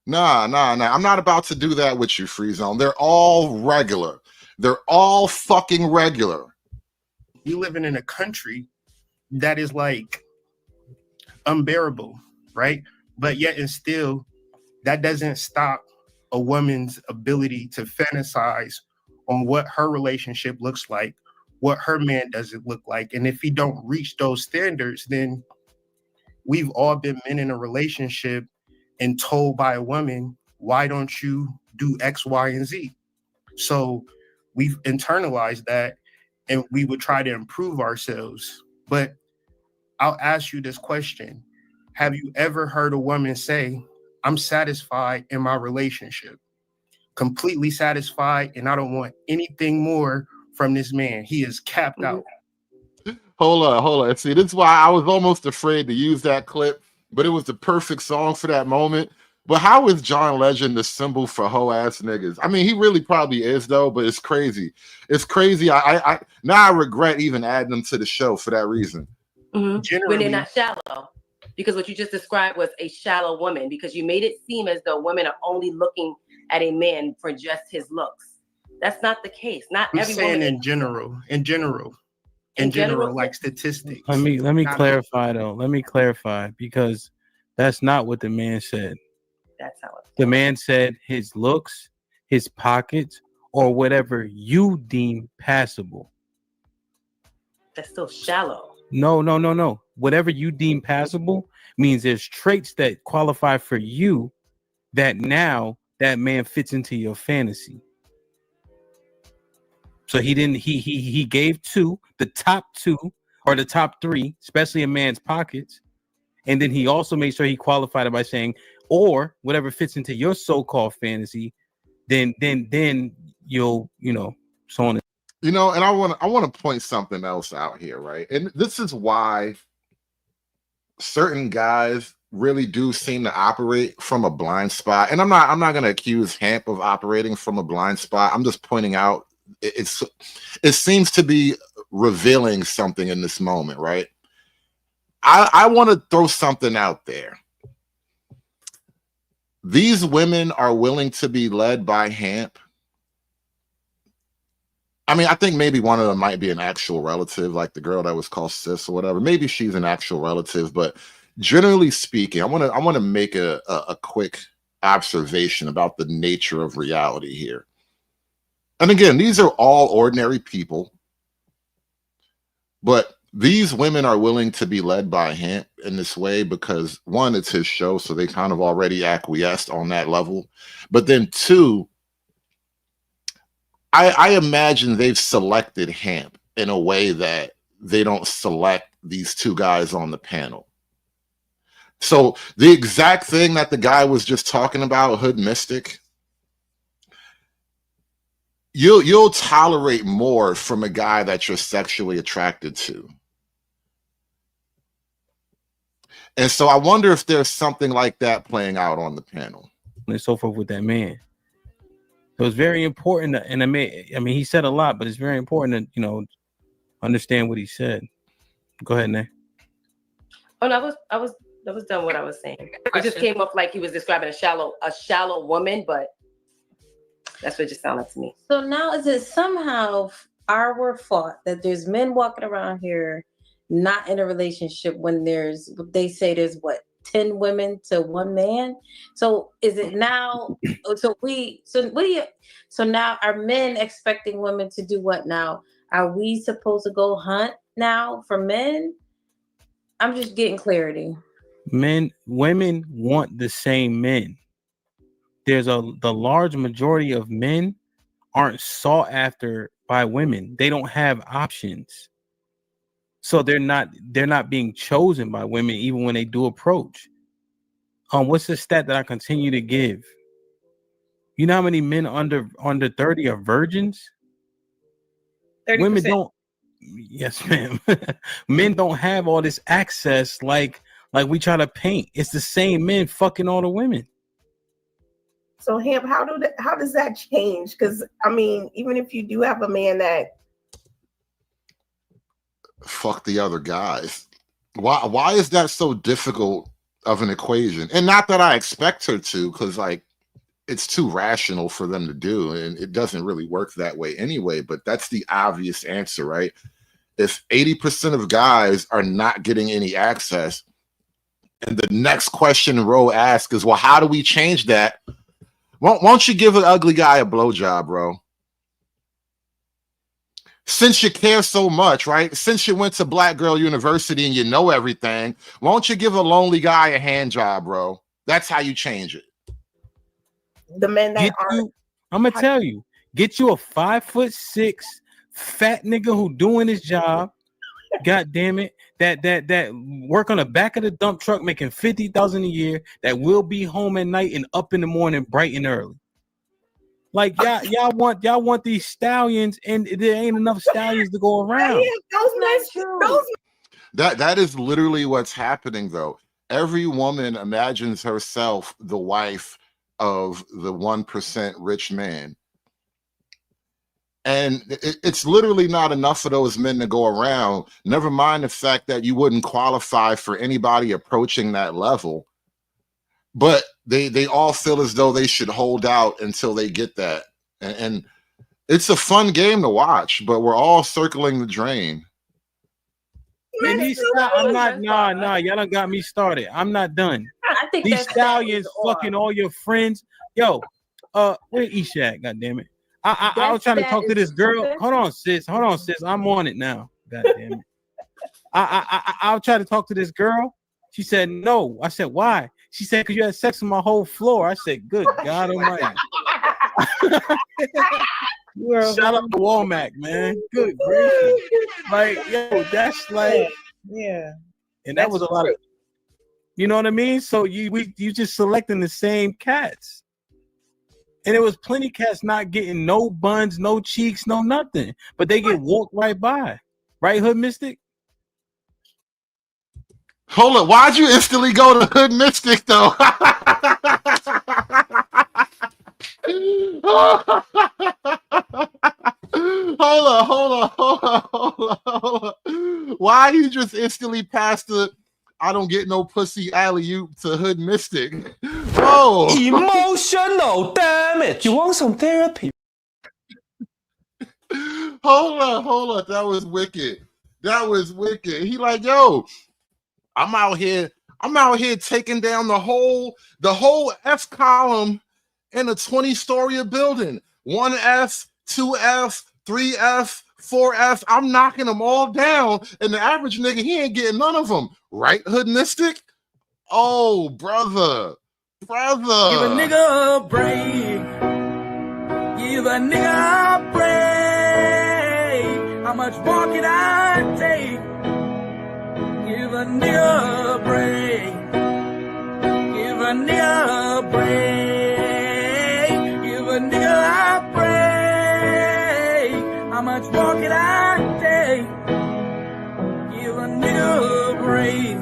Nah. I'm not about to do that with you, Freezone. They're all regular. They're all fucking regular. We living in a country that is like unbearable, right? But yet and still, that doesn't stop a woman's ability to fantasize on what her relationship looks like, what her man doesn't look like. And if he don't reach those standards, then we've all been men in a relationship and told by a woman, why don't you do X, Y, and Z? So we've internalized that and we would try to improve ourselves. But I'll ask you this question. Have you ever heard a woman say, I'm satisfied in my relationship, completely satisfied, and I don't want anything more from this man? He is capped out. Hold on. See, this is why I was almost afraid to use that clip, but it was the perfect song for that moment. But how is John Legend the symbol for hoe ass niggas? I mean, he really probably is though, but it's crazy. It's crazy. I now I regret even adding them to the show for that reason. When they're not shallow. Because what you just described was a shallow woman, because you made it seem as though women are only looking at a man for just his looks. That's not the case. Not I'm every saying woman. in general, like statistics. Let me clarify though. Let me clarify, because that's not what the man said. That's how it. The man said his looks, his pockets, or whatever you deem passable. That's still shallow. No. Whatever you deem passable means there's traits that qualify for you that now that man fits into your fantasy. So he gave the top two or the top three, especially a man's pockets. And then he also made sure he qualified it by saying, or whatever fits into your so-called fantasy, then you'll, so on. And I want to point something else out here, right? And this is why certain guys really do seem to operate from a blind spot. And I'm not going to accuse Hamp of operating from a blind spot. I'm just pointing out it seems to be revealing something in this moment, right? I want to throw something out there. These women are willing to be led by Hamp. I mean, I think maybe one of them might be an actual relative, like the girl that was called Sis or whatever. Maybe she's an actual relative, but generally speaking, I want to make a quick observation about the nature of reality here. And again, these are all ordinary people, but these women are willing to be led by Hamp in this way because, one, it's his show, so they kind of already acquiesced on that level. But then two, I imagine they've selected Hamp in a way that they don't select these two guys on the panel. So the exact thing that the guy was just talking about, Hood Mystic, you'll tolerate more from a guy that you're sexually attracted to. And so I wonder if there's something like that playing out on the panel. And so forth with that man. So it's very important, and I mean, he said a lot, but it's very important to, understand what he said. Go ahead, Nay. Oh no, I was done what I was saying. It just came off like he was describing a shallow woman, but that's what it just sounded to me. So now is it somehow our fault that there's men walking around here not in a relationship when they say there's 10 women to one man? So is it now? So now are men expecting women to do what now? Are we supposed to go hunt now for men? I'm just getting clarity. Women want the same men. The large majority of men aren't sought after by women. They don't have options. So they're not being chosen by women even when they do approach. What's the stat that I continue to give? You know how many men under 30 are virgins? 30%. Women don't. Yes, ma'am. Men don't have all this access like we try to paint. It's the same men fucking all the women. So Hamp, how does that change? Because I mean, even if you do have a man that fuck the other guys, why is that so difficult of an equation? And not that I expect her to, because it's too rational for them to do, and it doesn't really work that way anyway. But that's the obvious answer, right? if 80% of guys are not getting any access, and the next question Ro asks is, well, how do we change that? Won't you give an ugly guy a blowjob, bro? Since you care so much, right? Since you went to Black Girl University and you know everything, won't you give a lonely guy a hand job, bro? That's how you change it. The men that I'm gonna tell you, get you a 5'6" fat nigga who doing his job. God damn it, that work on the back of the dump truck making $50,000 a year, that will be home at night and up in the morning bright and early. Like y'all want these stallions, and there ain't enough stallions to go around. That is literally what's happening, though. Every woman imagines herself the wife of the 1% rich man. And it's literally not enough for those men to go around. Never mind the fact that you wouldn't qualify for anybody approaching that level. But they all feel as though they should hold out until they get that. And it's a fun game to watch, but we're all circling the drain. I'm not, nah, y'all done got me started. I'm not done. I think these stallions fucking all your friends. Yo, where Eshak, God damn it. I was trying to talk to this girl. Hold on, sis. I'm on it now. God damn it. I'll try to talk to this girl. She said no. I said, why? She said, because you had sex with my whole floor. I said, good God Almighty. Shout out to Walmart, man. Good gracious. Like, yo, that's like, yeah. And that was a lot of, you know what I mean? So you just selecting the same cats. And there was plenty cats not getting no buns, no cheeks, no nothing. But they get walked right by. Right, Hood Mystic? Hold up. Why'd you instantly go to Hood Mystic, though? Hold on. Why you just instantly passed the I don't get no pussy alley-oop to Hood Mystic? Whoa. Emotional damage. You want some therapy? Hold up. That was wicked. He like, yo, I'm out here taking down the whole F column in a 20-story building. 1F, 2F, 3F, 4F. I'm knocking them all down, and the average nigga, he ain't getting none of them. Right, Hood Mystic? Oh, brother. Give a nigga a break. Give a nigga a break. How much more can I take? Give a nigga a break. Give a nigga a break. Give a nigga a break. How much more can I take? Give a nigga a break.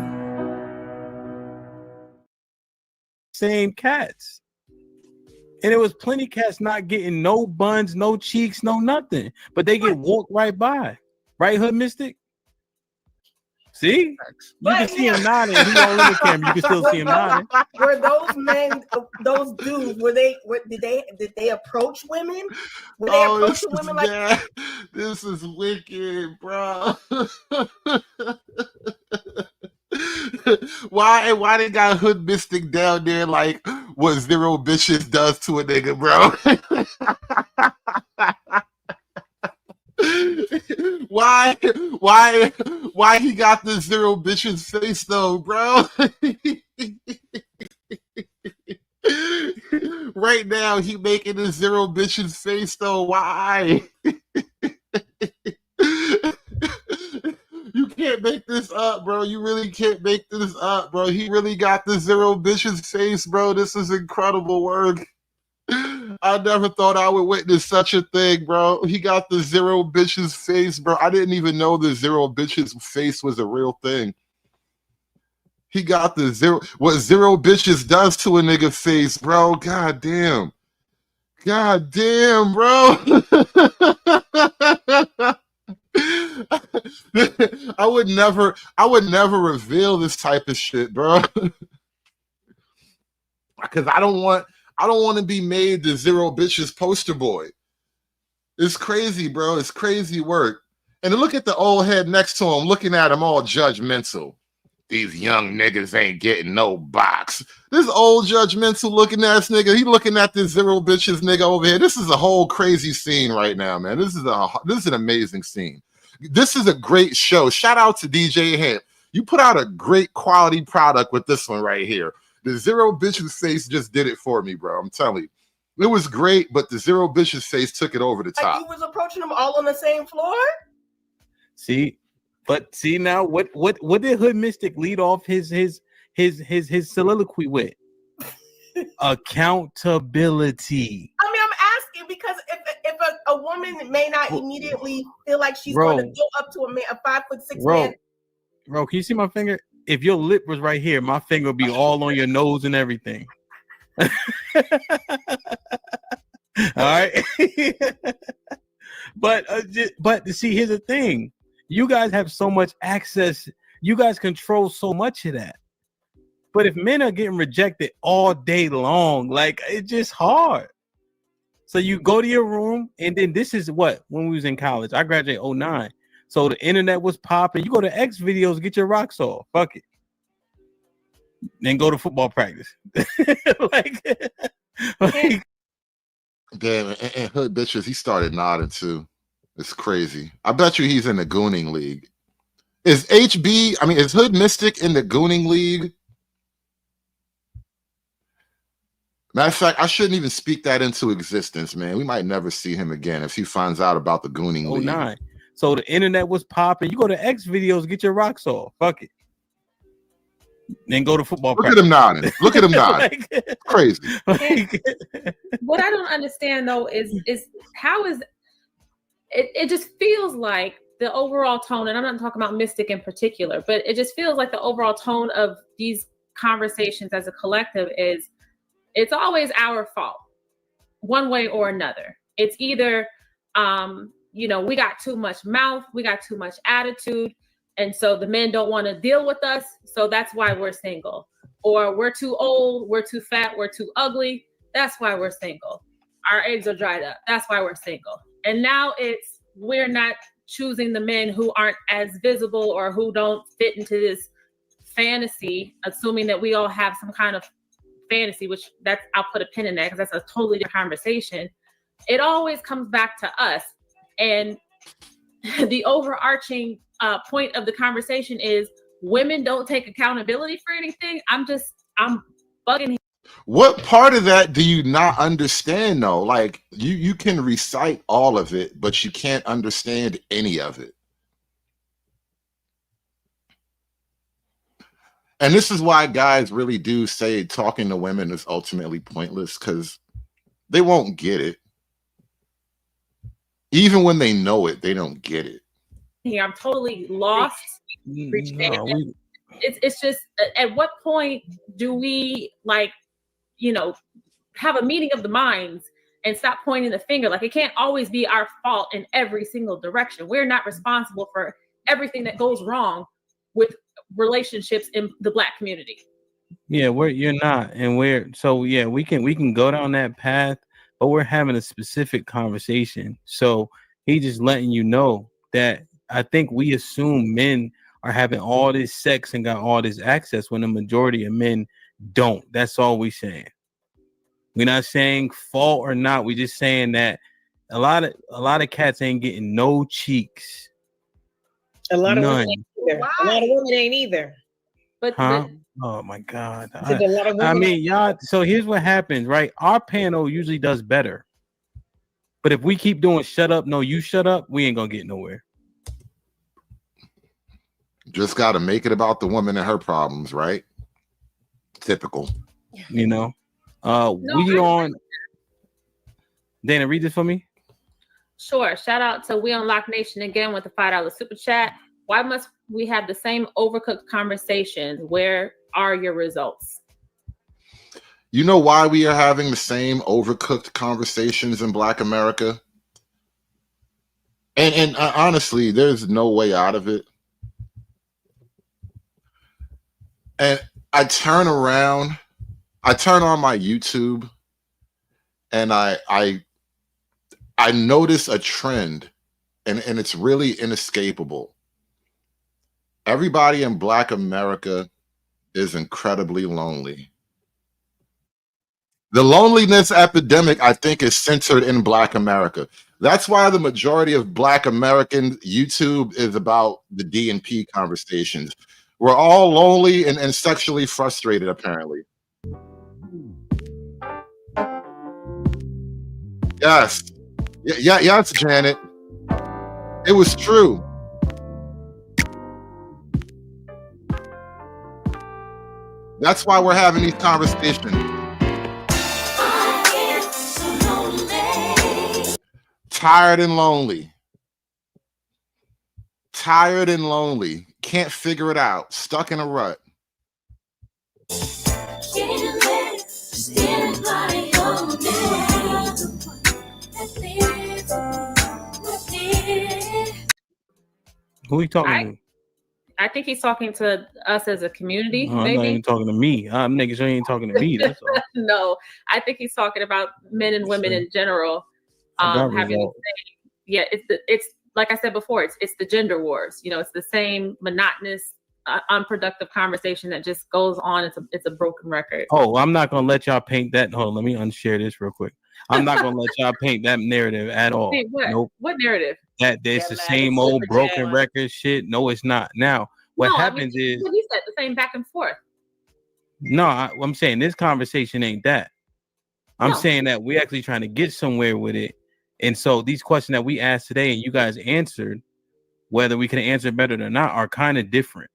Same cats. And there was plenty cats not getting no buns, no cheeks, no nothing. But they get walked right by. Right, Hood Mystic? See? You can see him nodding. He don't in the camera. You can still see him nodding. Were those men, those dudes, did they approach women? Were they approaching women like this is wicked, bro. Why they got Hood Mystic down there like what Zero Bitches does to a nigga, bro? Why he got the Zero Bitches face though, bro? Right now he making the Zero Bitches face though. Why? You can't make this up, bro. You really can't make this up, bro. He really got the Zero Bitches face, bro. This is incredible work. I never thought I would witness such a thing, bro. He got the Zero Bitches face, bro. I didn't even know the Zero Bitches face was a real thing. He got the what Zero Bitches does to a nigga face, bro. God damn, bro. I would never reveal this type of shit, bro. Because I don't want to be made the Zero Bitches poster boy. It's crazy, bro. It's crazy work. And then look at the old head next to him, looking at him all judgmental. These young niggas ain't getting no box. This old judgmental looking ass nigga, he looking at this zero bitches nigga over here. This is a whole crazy scene right now, man. This is an amazing scene. This is a great show. Shout out to DJ Hemp. You put out a great quality product with this one right here. The zero bitches face just did it for me, bro. I'm telling you. It was great, but the zero bitches face took it over the top. Like, he was approaching them all on the same floor. See, but see now what did Hood Mystic lead off his soliloquy with? Accountability. I mean, I'm asking because if a woman may not immediately feel like she's going to go up to a 5'6" man. Bro, can you see my finger? If your lip was right here, my finger would be all on your nose and everything. All right. But see, here's the thing. You guys have so much access. You guys control so much of that. But if men are getting rejected all day long, like, it's just hard. So you go to your room, and then this is what, when we was in college, I graduated 2009. So the internet was popping. You go to X videos, get your rocks off. Fuck it. Then go to football practice. like Damn, and Hood bitches, he started nodding too. It's crazy. I bet you he's in the Gooning League. Is Hood Mystic in the Gooning League? Matter of fact, I shouldn't even speak that into existence, man. We might never see him again if he finds out about the Gooning League. 09. So the internet was popping. You go to X videos, get your rocks off. Fuck it. Then go to football practice. Look at him nodding. Crazy. What I don't understand though is how is it just feels like the overall tone, and I'm not talking about Mystic in particular, but it just feels like the overall tone of these conversations as a collective is it's always our fault one way or another. It's either we got too much mouth, we got too much attitude, and so the men don't want to deal with us, so that's why we're single. Or we're too old, we're too fat, we're too ugly, that's why we're single. Our eggs are dried up, that's why we're single. And now it's we're not choosing the men who aren't as visible or who don't fit into this fantasy, assuming that we all have some kind of fantasy, which I'll put a pin in that because that's a totally different conversation. It always comes back to us. And the overarching point of the conversation is women don't take accountability for anything. I'm bugging. What part of that do you not understand though? Like you can recite all of it, but you can't understand any of it. And this is why guys really do say talking to women is ultimately pointless, because they won't get it. Even when they know it, they don't get it. Yeah, I'm totally lost. It's just, at what point do we have a meeting of the minds and stop pointing the finger? Like, it can't always be our fault in every single direction. We're not responsible for everything that goes wrong with relationships in the Black community. Yeah, you're not, and we can go down that path, but we're having a specific conversation. So he just letting you know that I think we assume men are having all this sex and got all this access when the majority of men don't. That's all we saying. We're not saying fault or not. We're just saying that a lot of cats ain't getting no cheeks. A lot of None. women ain't either. A lot of women ain't either. But oh my God. I mean, y'all, so here's what happens, right? Our panel usually does better. But if we keep doing shut up, no, you shut up, we ain't gonna get nowhere. Just gotta make it about the woman and her problems, right? Typical. We on Dana, read this for me. Sure. Shout out to We Unlock Nation again with the $5 super chat. Why must we have the same overcooked conversations? Where are your results? You know why we are having the same overcooked conversations in Black America? And honestly, there's no way out of it. And I turn on my YouTube, and I notice a trend and it's really inescapable. Everybody in Black America is incredibly lonely. The loneliness epidemic, I think, is centered in Black America. That's why the majority of Black American YouTube is about the D&P conversations. We're all lonely and sexually frustrated, apparently. Yes. Yes, Janet. It was true. That's why we're having these conversations. Tired and lonely. Tired and lonely. Can't figure it out. Stuck in a rut. Who are you talking to? I think he's talking to us as a community. I'm maybe. not even talking to me. Niggas ain't talking to me. That's all. No, I think he's talking about men and women in general. Having the same, yeah, it's like I said before, it's the gender wars. You know, it's the same monotonous, unproductive conversation that just goes on. It's a broken record. Oh, I'm not gonna let y'all paint that. Hold on, let me unshare this real quick. I'm not gonna let y'all paint that narrative at all. Hey, what? Nope. What narrative? That it's the same old broken record shit. No, it's not. Now, what happens is he said the same back and forth. no. I'm saying this conversation ain't that. I'm saying that we're actually trying to get somewhere with it. And so these questions that we asked today and you guys answered, whether we can answer better or not, are kind of different.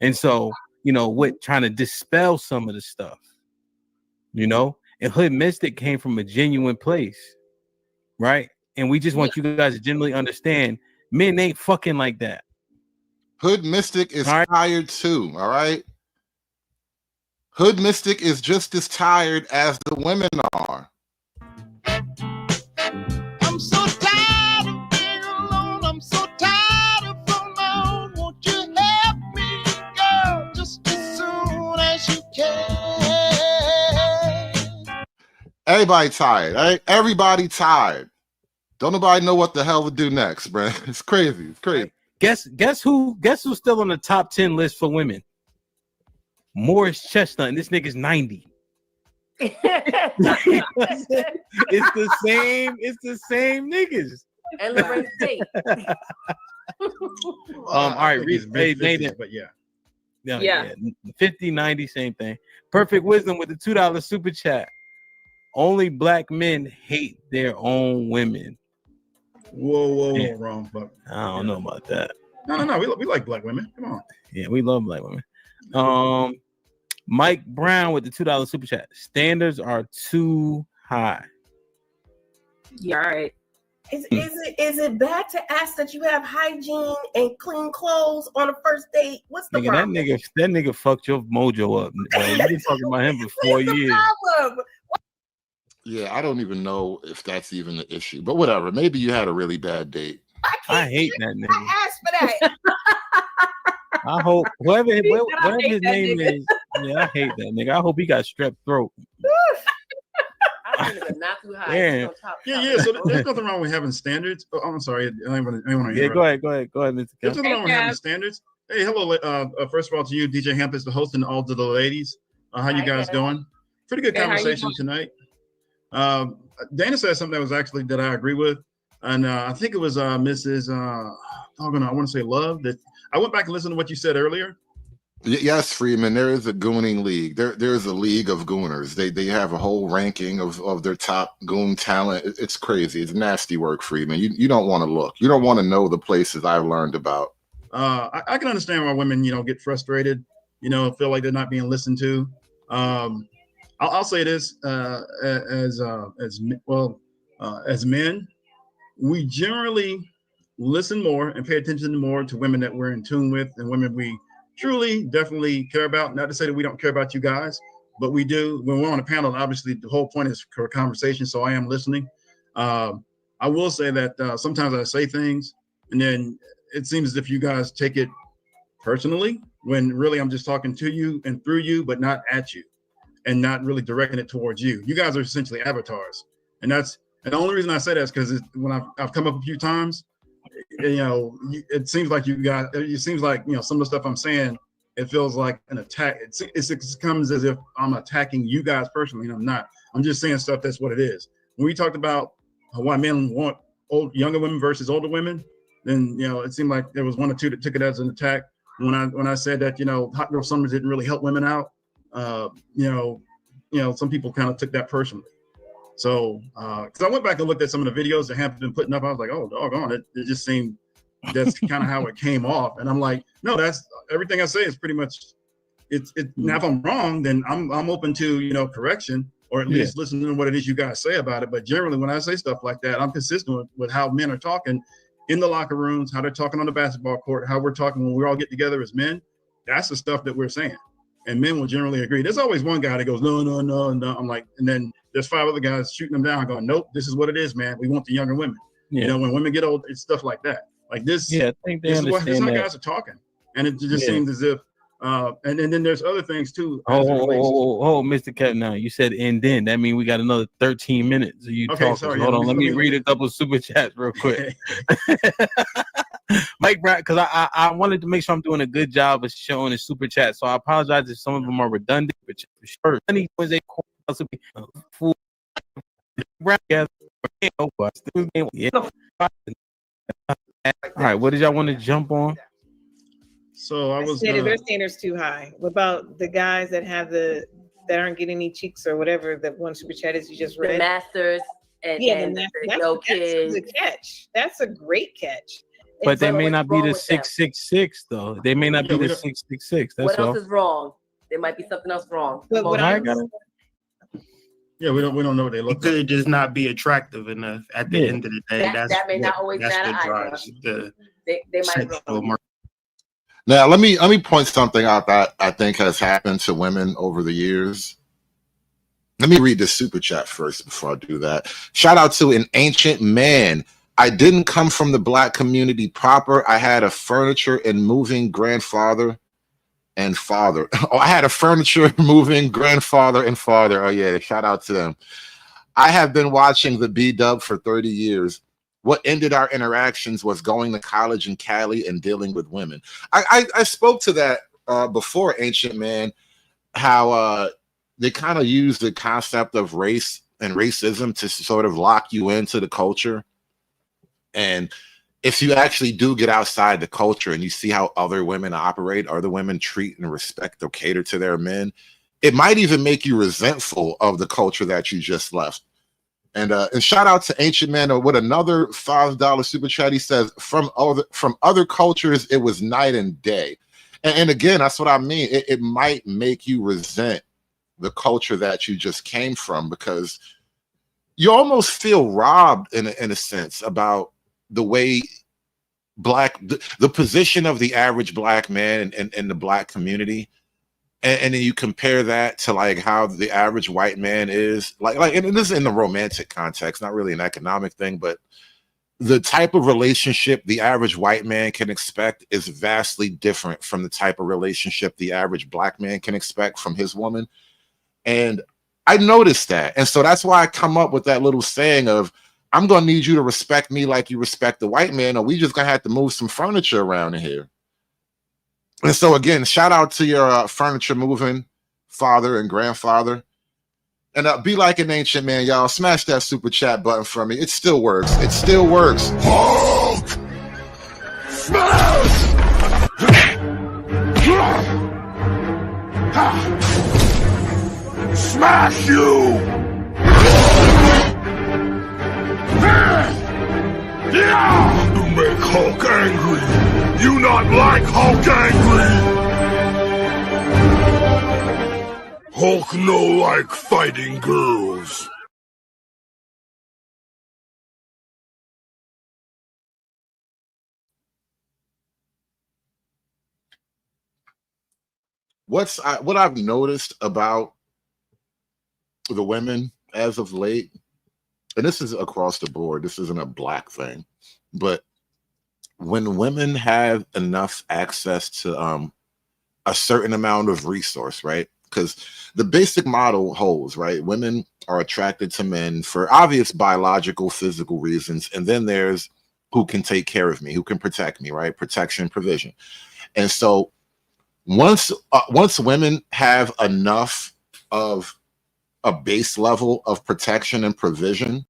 And so, you know, what trying to dispel some of the stuff, you know, and Hood Mystic came from a genuine place, right? And we just want you guys to generally understand men ain't fucking like that. Hood Mystic is tired too, all right? Hood Mystic is just as tired as the women are. I'm so tired of being alone. I'm so tired of being alone. Won't you help me, girl, just as soon as you can? Everybody tired, right? Everybody tired. Don't nobody know what the hell to do next, bro. It's crazy. It's crazy. Guess who's still on the top 10 list for women? Morris Chestnut, and this nigga's 90. It's the same niggas. And Lorraine State. All right, mid-50s, but yeah. 50, 90, same thing. Perfect Wisdom with the $2 super chat. Only Black men hate their own women. Whoa, wrong. But I don't know about that. No. We like Black women. Come on. Yeah, we love Black women. Mike Brown with the $2 super chat. Standards are too high. Yeah, all right. Is it bad to ask that you have hygiene and clean clothes on a first date? What's the problem? That nigga fucked your mojo up. You've been talking about him for 4 years. Problem? Yeah, I don't even know if that's even the issue, but whatever. Maybe you had a really bad date. I hate that nigga. I asked for that. I hope whatever his name is. Yeah, I hate that nigga. I hope he got strep throat. I think it's not too high. Yeah. Yeah. So there's nothing wrong with having standards. Oh, I'm sorry. I want to. Yeah, go ahead, Mr. There's nothing wrong with having standards. Hey, hello. First of all, to you, DJ Hampus, the host, and all to the ladies. How you guys doing? Pretty good conversation tonight. Dana said something that was actually that I agree with, and I think it was Mrs. I want to say Love. That I went back and listened to what you said earlier. Yes, Freeman. There is a gooning league. There's a league of gooners. They have a whole ranking of their top goon talent. It's crazy. It's nasty work, Freeman. You don't want to look. You don't want to know the places I've learned about. I can understand why women get frustrated. Feel like they're not being listened to. I'll say this as men, we generally listen more and pay attention more to women that we're in tune with and women we truly, definitely care about. Not to say that we don't care about you guys, but we do. When we're on a panel, obviously the whole point is for conversation, so I am listening. I will say that sometimes I say things and then it seems as if you guys take it personally when really I'm just talking to you and through you, but not at you. And not really directing it towards you. You guys are essentially avatars. And the only reason I say that is because when I've come up a few times, it seems like it seems like, some of the stuff I'm saying, it feels like an attack. It comes as if I'm attacking you guys personally, and I'm not. I'm just saying stuff that's what it is. When we talked about why men want younger women versus older women, then it seemed like there was one or two that took it as an attack. When I said that hot girl summers didn't really help women out, some people kind of took that personally. So because I went back and looked at some of the videos that have been putting up, I was like, oh doggone, it just seemed that's kind of how it came off. And I'm like, no, that's everything I say is pretty much it. Now if I'm wrong, then I'm open to correction, or at least listening to what it is you guys say about it. But generally, when I say stuff like that, I'm consistent with how men are talking in the locker rooms, how they're talking on the basketball court, how we're talking when we all get together as men. That's the stuff that we're saying, and men will generally agree. There's always one guy that goes, no. I'm like, and then there's 5 other guys shooting them down, going, nope, this is what it is, man. We want the younger women. When women get old, it's stuff like that. Like this. Yeah, I think this is how guys are talking, and it just seems as if. And then there's other things too. Mr. Cat, now you said and then that means we got another 13 minutes of you talking. Sorry, hold on, let me read a couple of super chats real quick. Mike Brown, because I wanted to make sure I'm doing a good job of showing the super chat, so I apologize if some of them are redundant. But for sure, any was a full all right, what did y'all want to jump on? So I was their standards too high. What about the guys that have that aren't getting any cheeks or whatever that one super chat is you just read? The masters and that's a catch. That's a great catch. But they may not be the 666 though. They may not be the 666. That's what else is wrong? There might be something else wrong. But what I got. Yeah, we don't know what they look. It could just not be attractive enough at the end of the day. That may not always matter either. They might go. Now, let me point something out that I think has happened to women over the years. Let me read the super chat first before I do that. Shout out to an ancient man. I didn't come from the Black community proper. I had a furniture and moving grandfather and father. Oh, I had a furniture moving grandfather and father. Oh yeah, shout out to them. I have been watching the B-Dub for 30 years. What ended our interactions was going to college in Cali and dealing with women. I spoke to that before, Ancient Man, how they kind of use the concept of race and racism to sort of lock you into the culture. And if you actually do get outside the culture and you see how other women operate, other women treat and respect or cater to their men, it might even make you resentful of the culture that you just left. And shout out to Ancient Man with another $5 super chat. He says, from other cultures, it was night and day. And again, that's what I mean. It might make you resent the culture that you just came from, because you almost feel robbed in a sense about the way the position of the average Black man in the Black community. And then you compare that to like how the average white man is like, and this is in the romantic context, not really an economic thing, but the type of relationship the average white man can expect is vastly different from the type of relationship the average Black man can expect from his woman. And I noticed that. And so that's why I come up with that little saying of, I'm going to need you to respect me like you respect the white man, or we just going to have to move some furniture around in here. And so again, shout out to your furniture moving father and grandfather. And be like an ancient man, y'all. Smash that super chat button for me. It still works. It still works. Hulk! Smash! Smash you! You make Hulk angry. You not like Hulk angry. Hulk no like fighting girls. What I've noticed about the women as of late, and this is across the board, this isn't a Black thing, but when women have enough access to a certain amount of resource, right? Because the basic model holds, right? Women are attracted to men for obvious biological, physical reasons. And then there's who can take care of me, who can protect me, right? Protection, provision. And so once women have enough of a base level of protection and provision,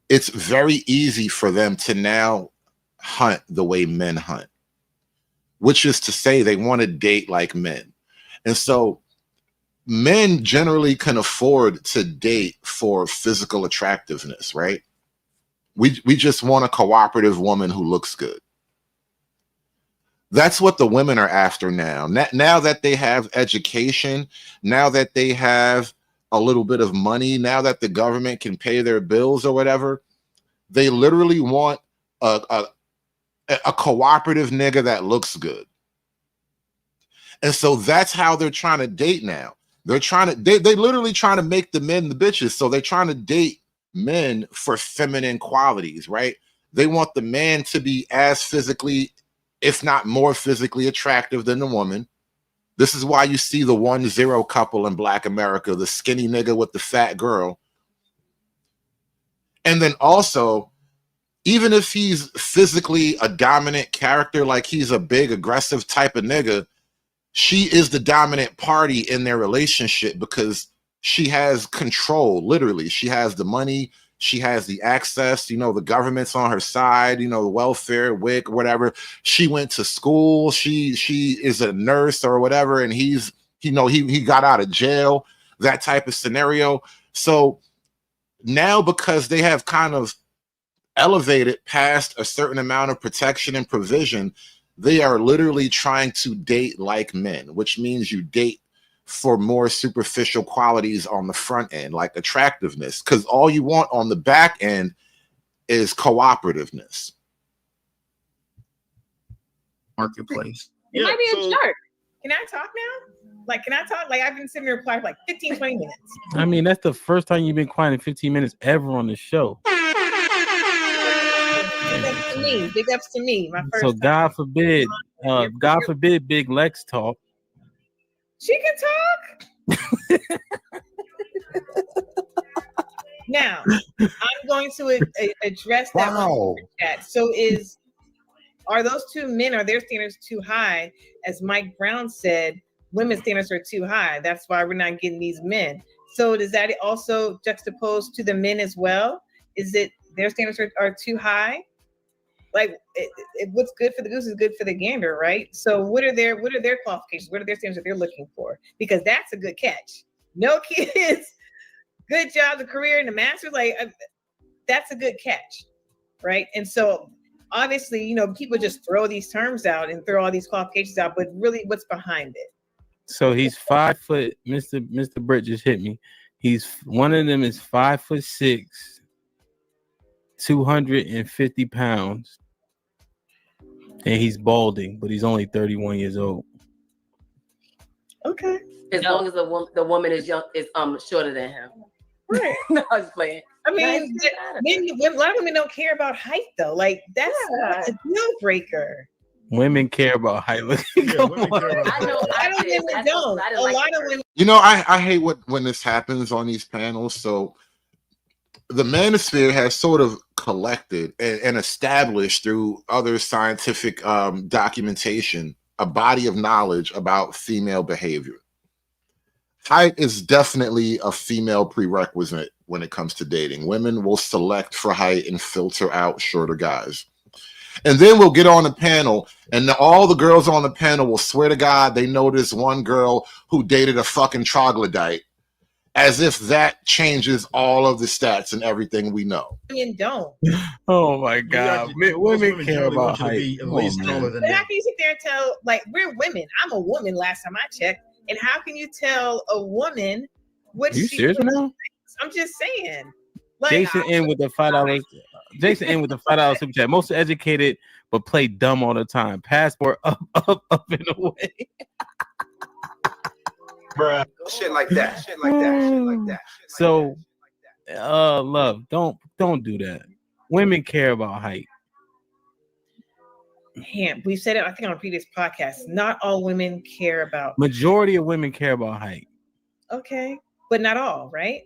it's very easy for them to now hunt the way men hunt, which is to say they want to date like men. And so men generally can afford to date for physical attractiveness, right? We just want a cooperative woman who looks good. That's what the women are after now. Now that they have education, now that they have a little bit of money, now that the government can pay their bills or whatever, they literally want a cooperative nigga that looks good. And so that's how they're trying to date now. They literally trying to make the men the bitches. So they're trying to date men for feminine qualities, right? They want the man to be as physically, if not more physically attractive than the woman. This is why you see the 1-0 couple in Black America, the skinny nigga with the fat girl. And then also, even if he's physically a dominant character, like he's a big aggressive type of nigga, she is the dominant party in their relationship because she has control, literally. She has the money, she has the access, you know, the government's on her side, you know, the welfare, WIC, whatever. She went to school, she is a nurse or whatever, and he's, you know, he got out of jail, that type of scenario. So now, because they have kind of elevated past a certain amount of protection and provision, they are literally trying to date like men, which means you date for more superficial qualities on the front end, like attractiveness, because all you want on the back end is cooperativeness. Marketplace. It might be a jerk. Can I talk now? Like, can I talk? Like, I've been sitting there quiet for like 15, 20 minutes. I mean, that's the first time you've been quiet in 15 minutes ever on the show. Big ups to me. Big ups to me. My first So time. God forbid Big Lex talk. She can talk. Now, I'm going to address that one in the chat. So are those two men, are their standards too high? As Mike Brown said, women's standards are too high. That's why we're not getting these men. So does that also juxtapose to the men as well? Is it their standards are too high? Like, what's good for the goose is good for the gander, right? So what are their qualifications? What are their standards that they're looking for? Because that's a good catch. No kids, good job, the career, and the master's, like, that's a good catch, right? And so obviously, you know, people just throw these terms out and throw all these qualifications out, but really what's behind it? So he's 5 foot. Mr. Britt just hit me. One of them is 5'6", 250 pounds, and he's balding, but he's only 31 years old. Okay. As long as the woman is young, is shorter than him. Right. No, I was playing. I mean, a lot of women don't care about height though. Like, that's a deal breaker. Women care about height. Come on. I don't think we don't. A lot of women. You know, I hate when this happens on these panels. So the manosphere has sort of collected and established through other scientific documentation a body of knowledge about female behavior. Height is definitely a female prerequisite when it comes to dating. Women will select for height and filter out shorter guys. And then we'll get on the panel, and all the girls on the panel will swear to God they know this one girl who dated a fucking troglodyte, as if that changes all of the stats and everything we know. Women don't. Oh my God. Women care about height. At least taller than But how that. can you sit there and tell, like, we're women? I'm a woman last time I checked. And how can you tell a woman what Are you she serious thinks? now? I'm just saying. Like, Jason in with the $5. Jason in with the $5 super chat. Most educated, but play dumb all the time. Passport up and away. Bruh. Shit like that. Shit like that. Shit like that. So, love, don't do that. Women care about height. Damn, we said it, I think, on a previous podcast. Not all women care about. Majority of women care about height. Okay, but not all, right?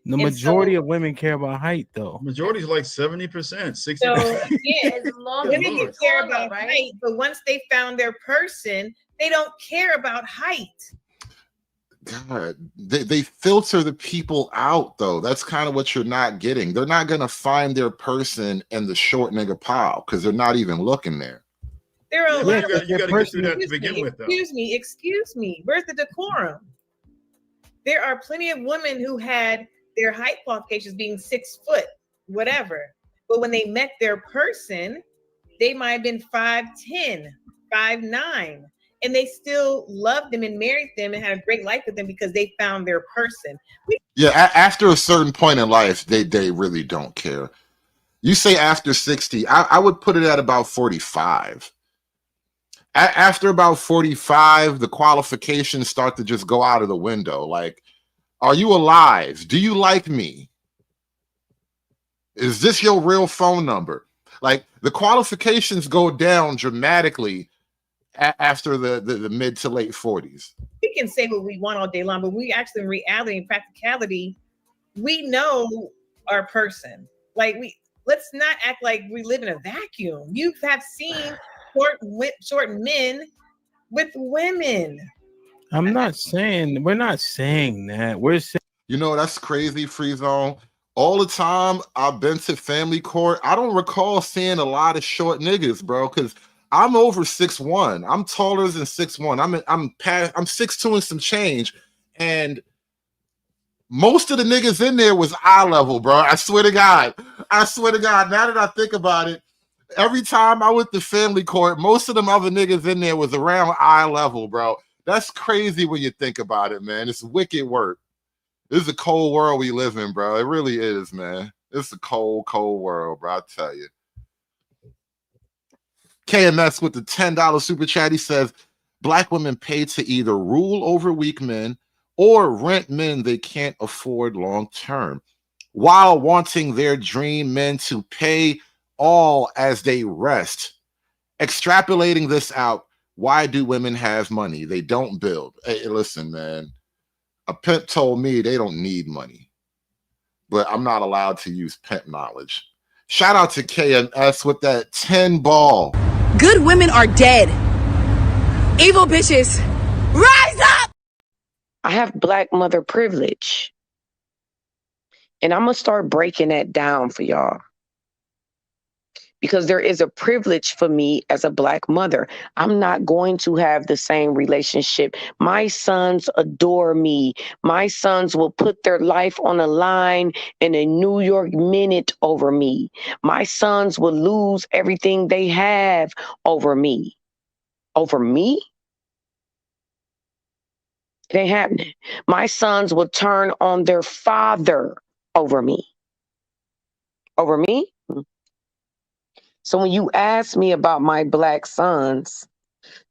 The majority of women care about height, though. Majority is like 70%, 60%. So yeah, As long as women you can care taller, about right? height, but once they found their person, they don't care about height. God, they filter the people out though. That's kind of what you're not getting. They're not gonna find their person in the short nigga pile because they're not even looking there. There are a lot of you got to get through that to begin with, though. Excuse me. Where's the decorum? There are plenty of women who had their height qualifications being 6 foot, whatever. But when they met their person, they might have been 5'10", 5'9", and they still loved them and married them and had a great life with them because they found their person. Yeah, after a certain point in life, they really don't care. You say after 60, I would put it at about 45. After about 45, the qualifications start to just go out of the window. Like, are you alive? Do you like me? Is this your real phone number? Like, the qualifications go down dramatically after the mid to late 40s. We can say what we want all day long, but we actually, in reality and practicality, we know our person. Like, let's not act like we live in a vacuum. You have seen short men with women. We're not saying that. We're saying, you know, that's crazy, Free Zone. All the time I've been to family court, I don't recall seeing a lot of short niggas, bro, because I'm over 6'1". I'm taller than 6'1". I'm 6'2" and some change, and most of the niggas in there was eye level, bro. I swear to God. Now that I think about it, every time I went to family court, most of them other niggas in there was around eye level, bro. That's crazy when you think about it, man. It's wicked work. This is a cold world we live in, bro. It really is, man. It's a cold, cold world, bro. I tell you. KMS with the $10 super chat. He says, Black women pay to either rule over weak men or rent men they can't afford long term, while wanting their dream men to pay all as they rest. Extrapolating this out, why do women have money? They don't build. Hey, listen, man. A pimp told me they don't need money, but I'm not allowed to use pimp knowledge. Shout out to KMS with that 10 ball. Good women are dead. Evil bitches, rise up! I have Black mother privilege. And I'm going to start breaking that down for y'all. Because there is a privilege for me as a Black mother. I'm not going to have the same relationship. My sons adore me. My sons will put their life on the line in a New York minute over me. My sons will lose everything they have over me. Over me? It ain't happening. My sons will turn on their father over me. Over me? So when you ask me about my Black sons,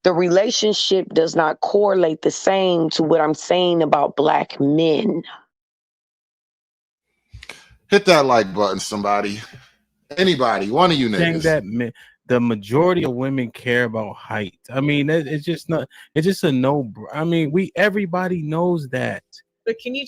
the relationship does not correlate the same to what I'm saying about Black men. Hit that like button, somebody. Anybody, one of you niggas. that the majority of women care about height. I mean, it's just a no. I mean, everybody knows that. But can you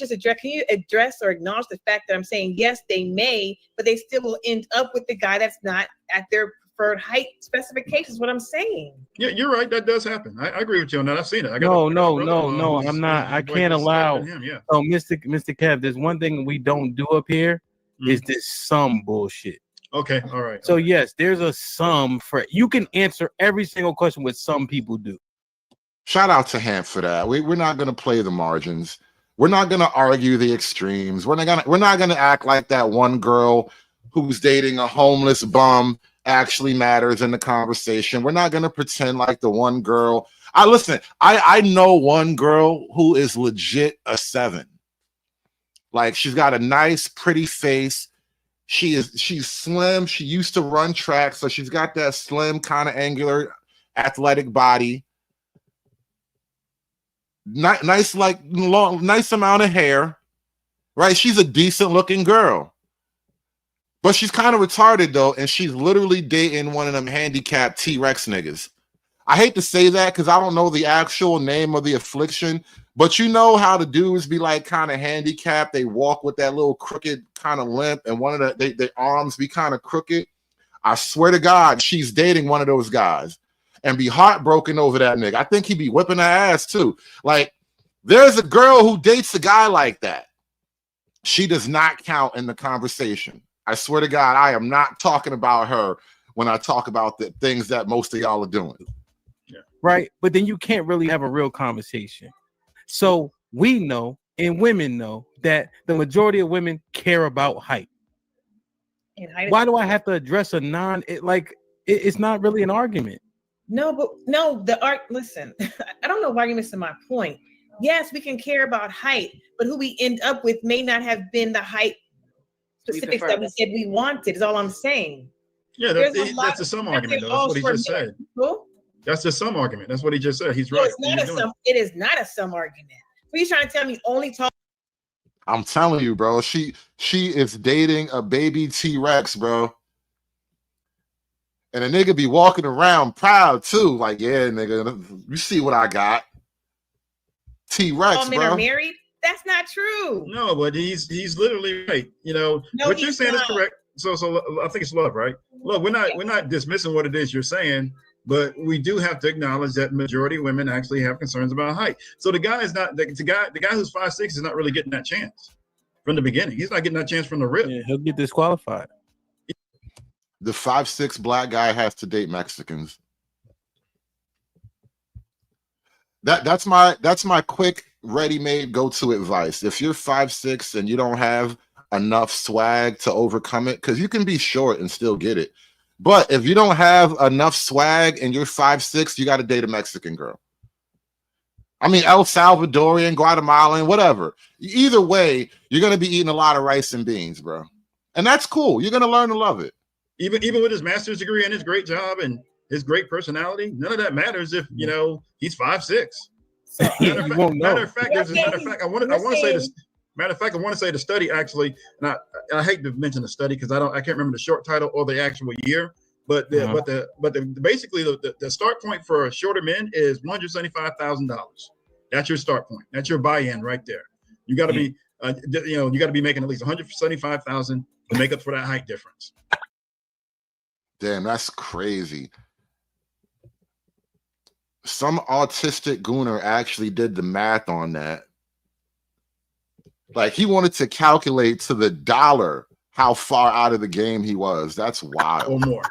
address or acknowledge the fact that I'm saying, yes, they may, but they still will end up with the guy that's not at their preferred height specifications, what I'm saying. Yeah, you're right. That does happen. I agree with you on that. I've seen it. No, I'm not. I can't allow. Oh, Mr. Kev, there's one thing we don't do up here is this sum bullshit. Okay, all right. So yes, there's a sum for you can answer every single question what some people do. Shout out to Hamp for that. We're not gonna play the margins. We're not gonna argue the extremes. We're not gonna act like that one girl who's dating a homeless bum actually matters in the conversation. We're not gonna pretend like the one girl. I know one girl who is legit a 7. Like, she's got a nice, pretty face. She's slim. She used to run track, so she's got that slim, kind of angular, athletic body. Nice, like nice amount of hair, right? She's a decent looking girl, but she's kind of retarded though, and she's literally dating one of them handicapped T-Rex niggas. I hate to say that because I don't know the actual name of the affliction, But you know how the dudes be like kind of handicapped. They walk with that little crooked kind of limp, and one of their arms be kind of crooked. I swear to God, she's dating one of those guys and be heartbroken over that nigga. I think he be whipping her ass too. Like, there's a girl who dates a guy like that. She does not count in the conversation. I swear to God, I am not talking about her when I talk about the things that most of y'all are doing. Right? But then you can't really have a real conversation. So we know, and women know, that the majority of women care about height. Why do I have to address it's not really an argument. No, but no, listen, I don't know why you're missing my point. Yes, we can care about height, but who we end up with may not have been the height specifics that we said we wanted, is all I'm saying. Yeah, that's a some argument, though. That's what he just said. That's just some argument. That's what he just said. He's right. It is not a some argument. So he's trying to tell me only talk. I'm telling you, bro. She is dating a baby T-Rex, bro. And a nigga be walking around proud too. Like, yeah, nigga, you see what I got. T-Rex, all men bro. are married? That's not true. No, but he's literally right. You know, what you're saying is correct. So I think it's love, right? Look, we're not dismissing what it is you're saying, but we do have to acknowledge that majority of women actually have concerns about height. So the guy who's 5'6" is not really getting that chance from the beginning. He's not getting that chance from the rip. Yeah, he'll get disqualified. The 5'6" black guy has to date Mexicans. That's my quick, ready-made go-to advice. If you're 5'6" and you don't have enough swag to overcome it, because you can be short and still get it. But if you don't have enough swag and you're 5'6", you got to date a Mexican girl. I mean, El Salvadorian, Guatemalan, whatever. Either way, you're going to be eating a lot of rice and beans, bro. And that's cool. You're going to learn to love it. Even with his master's degree and his great job and his great personality, none of that matters if, you know, he's 5'6". Matter of fact, I want to say this. Matter of fact, I want to say the study actually, and I hate to mention the study because I can't remember the short title or the actual year, but basically the start point for shorter men is $175,000. That's your start point. That's your buy-in right there. You got to be, you got to be making at least $175,000 to make up for that height difference. Damn, that's crazy. Some autistic gooner actually did the math on that. Like, he wanted to calculate to the dollar how far out of the game he was. That's wild. Or more.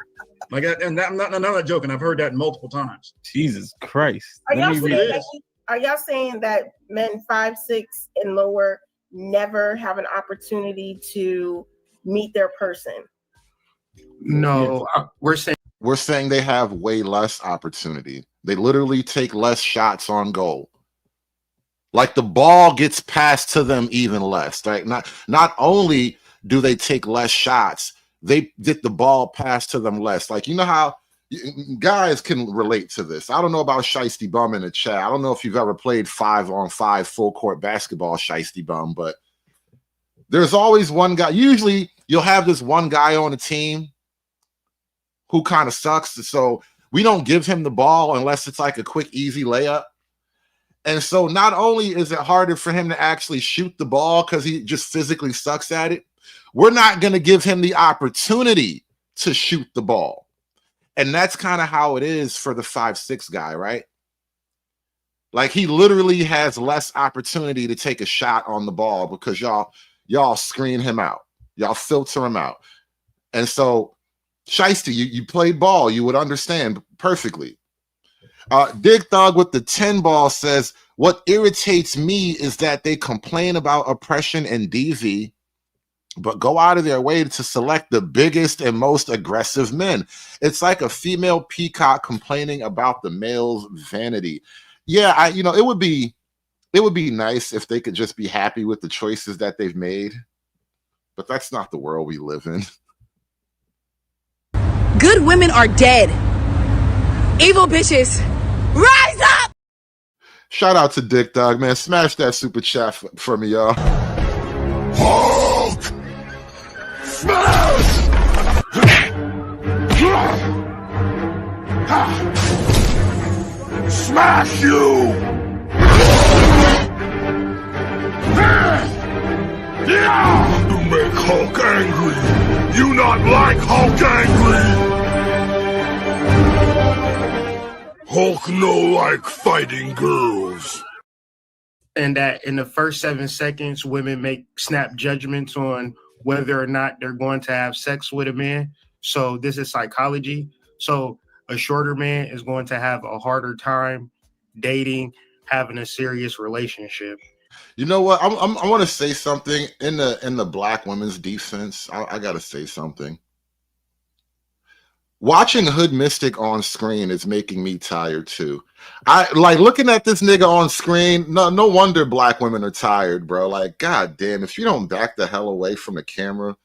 Like, and I'm not joking. I've heard that multiple times. Jesus Christ. Are y'all saying that men 5'6" and lower never have an opportunity to meet their person? No, we're saying they have way less opportunity. They literally take less shots on goal. Like, the ball gets passed to them even less. Right? Not only do they take less shots, they get the ball passed to them less. Like, you know how guys can relate to this. I don't know about Shiesty Bum in the chat. I don't know if you've ever played 5-on-5 full court basketball, Shiesty Bum, but there's always one guy. Usually you'll have this one guy on the team who kind of sucks. So we don't give him the ball unless it's like a quick, easy layup. And so not only is it harder for him to actually shoot the ball because he just physically sucks at it, we're not going to give him the opportunity to shoot the ball. And that's kind of how it is for the 5'6" guy, right? Like, he literally has less opportunity to take a shot on the ball because y'all screen him out. Y'all filter him out. And so, Shiesty, you played ball, you would understand perfectly. Dig Thug with the 10 ball says, what irritates me is that they complain about oppression and DV, but go out of their way to select the biggest and most aggressive men. It's like a female peacock complaining about the male's vanity. Yeah, it would be nice if they could just be happy with the choices that they've made, but that's not the world we live in. Good women are dead. Evil bitches, rise up! Shout out to Dick Dog, man. Smash that super chat for me, y'all. Hulk! Smash! Smash you! Yeah! You make Hulk angry. You not like Hulk angry. Hulk no like fighting girls. And that in the first 7 seconds, women make snap judgments on whether or not they're going to have sex with a man. So this is psychology. So a shorter man is going to have a harder time dating, having a serious relationship. You know what? I want to say something in the black women's defense. I got to say something. Watching Hood Mystic on screen is making me tired too. I like looking at this nigga on screen. No wonder black women are tired, bro. Like, god damn, if you don't back the hell away from the camera,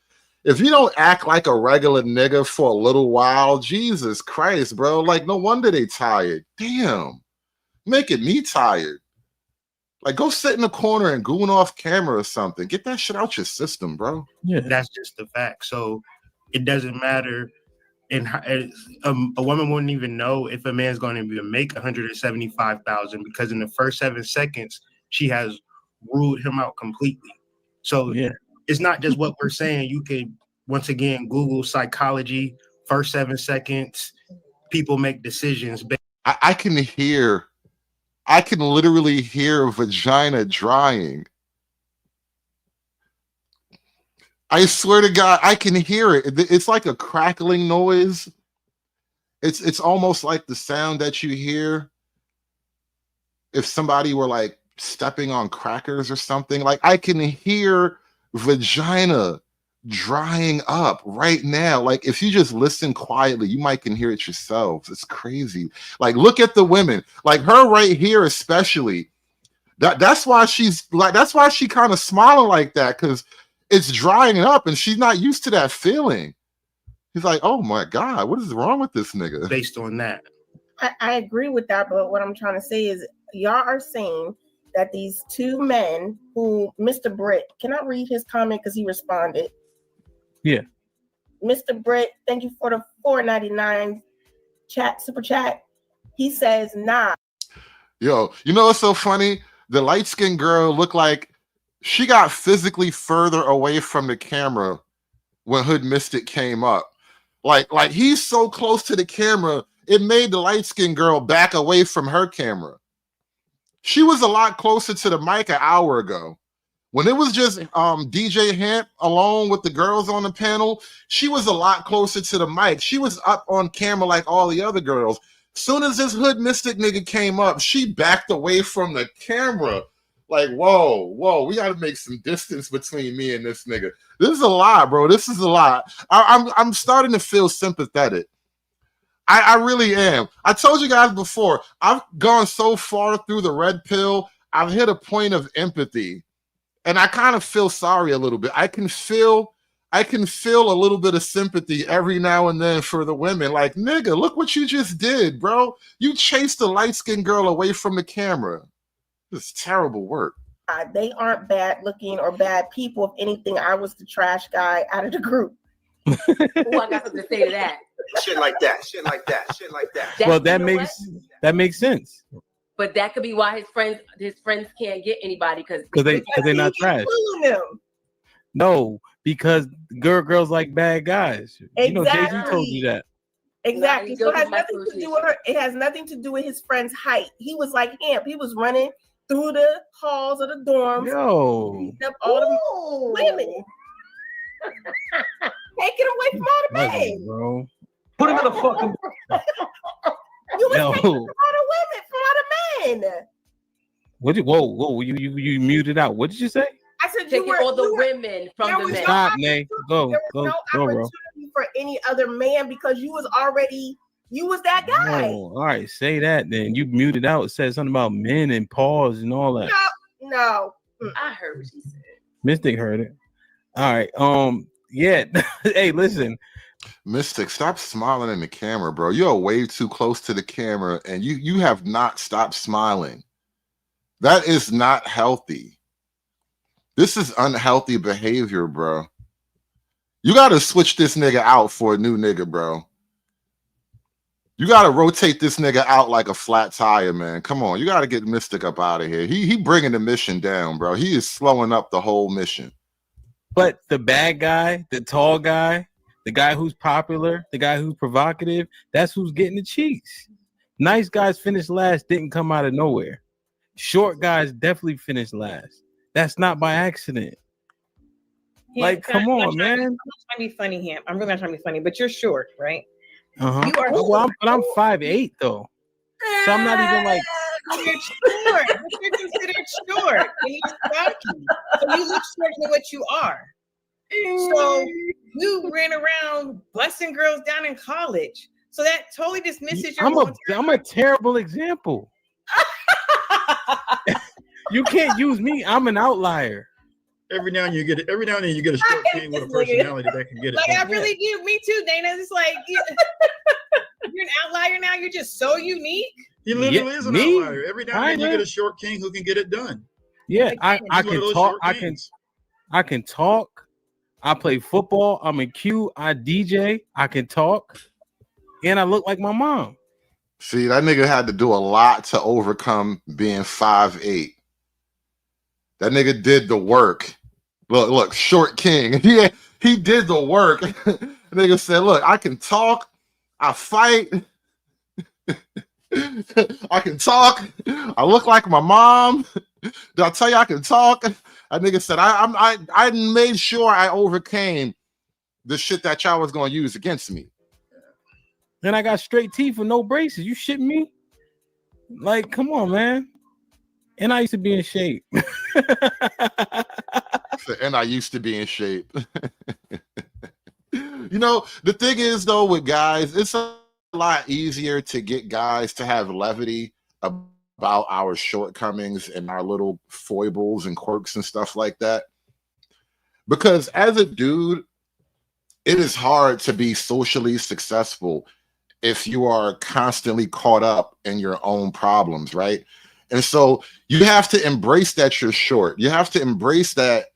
if you don't act like a regular nigga for a little while, Jesus Christ, bro. Like, no wonder they tired. Damn, making me tired. Like, go sit in the corner and goon off camera or something. Get that shit out your system, bro. Yeah, that's just the fact. So it doesn't matter. And a woman wouldn't even know if a man's going to make $175,000 because in the first 7 seconds she has ruled him out completely. So yeah, it's not just what we're saying. You could once again Google psychology. First 7 seconds, people make decisions. I can literally hear vagina drying. I swear to God, I can hear it. It's like a crackling noise. It's almost like the sound that you hear if somebody were like stepping on crackers or something. Like, I can hear vagina drying up right now. Like, if you just listen quietly, you might can hear it yourselves. It's crazy. Like, look at the women, like her right here, especially. That's why she's like, that's why she kind of smiling like that, because it's drying up and she's not used to that feeling. He's like, oh my God, what is wrong with this nigga? Based on that. I agree with that, but what I'm trying to say is y'all are saying that these two men who, Mr. Britt, can I read his comment because he responded? Yeah. Mr. Britt, thank you for the $4.99 super chat. He says, nah. Yo, you know what's so funny? The light-skinned girl looked like she got physically further away from the camera when Hood Mystic came up. Like he's so close to the camera, it made the light-skinned girl back away from her camera. She was a lot closer to the mic an hour ago. When it was just DJ Hamp alone with the girls on the panel, she was a lot closer to the mic. She was up on camera like all the other girls. Soon as this Hood Mystic nigga came up, she backed away from the camera. Like, whoa, we got to make some distance between me and this nigga. This is a lot, bro. This is a lot. I'm starting to feel sympathetic. I really am. I told you guys before, I've gone so far through the red pill, I've hit a point of empathy. And I kind of feel sorry a little bit. I can feel a little bit of sympathy every now and then for the women. Like, nigga, look what you just did, bro. You chased the light-skinned girl away from the camera. This is terrible work. They aren't bad looking or bad people. If anything, I was the trash guy out of the group. Oh, I got something to say to that. Shit like that. Shit like that. Shit like that. Well, that makes sense. But that could be why his friends can't get anybody because they're not trash. No, because girls like bad guys. Exactly. You know, Jay-Z told you that. Exactly. So it has nothing to do with her. It has nothing to do with his friend's height. He was like him. He was running through the halls of the dorms. Yo. Up all the women. Take it away from all the men. Bro. Put him in the fucking. You was taking all the women from all the men. What did whoa, you muted out. What did you say? I said taking all the women from the men. Stop, Nate. Go, bro. For any other man because you was that guy. Oh, all right, say that then. You muted out. It said something about men and paws and all that. No. I heard what she said. Mystic heard it. All right. Yeah. Hey, listen. Mystic, stop smiling in the camera, bro. You're way too close to the camera and you have not stopped smiling. That is not healthy. This is unhealthy behavior, bro. You got to switch this nigga out for a new nigga, bro. You got to rotate this nigga out like a flat tire, man. Come on. You got to get Mystic up out of here. He bringing the mission down, bro. He is slowing up the whole mission. But the bad guy, the tall guy, the guy who's popular, the guy who's provocative, that's who's getting the cheeks. Nice guys finish last didn't come out of nowhere. Short guys definitely finish last. That's not by accident. Like, come on, man. I'm not trying to be funny here. I'm really not trying to be funny, but you're short, right? Uh-huh. You are Well, I'm 5'8" though. So I'm not even like you're short. You're considered short. And you're stocky. So you look shorter than what you are. So you ran around busting girls down in college. So that totally dismisses your I'm a terrible example. You can't use me. I'm an outlier. Every now and then you get a short king with a personality that can get it. Like done. I really do. Me too, Dana. It's like you're an outlier now. You're just so unique. He literally is an outlier. Every now and then you get a short king who can get it done. Yeah, I He's one can of those talk. short I can talk. I play football. I'm in Q. I DJ. I can talk, and I look like my mom. See, that nigga had to do a lot to overcome being 5'8". That nigga did the work. Look, short king. Yeah, he did the work. Nigga said, look, I can talk, I fight, I can talk, I look like my mom. Did I tell you I can talk? That nigga said, I made sure I overcame the shit that y'all was gonna use against me. Then I got straight teeth with no braces. You shitting me? Like, come on, man. And I used to be in shape. And I used to be in shape. You know, the thing is, though, with guys, it's a lot easier to get guys to have levity about our shortcomings and our little foibles and quirks and stuff like that. Because as a dude, it is hard to be socially successful if you are constantly caught up in your own problems, right? And so you have to embrace that you're short. You have to embrace that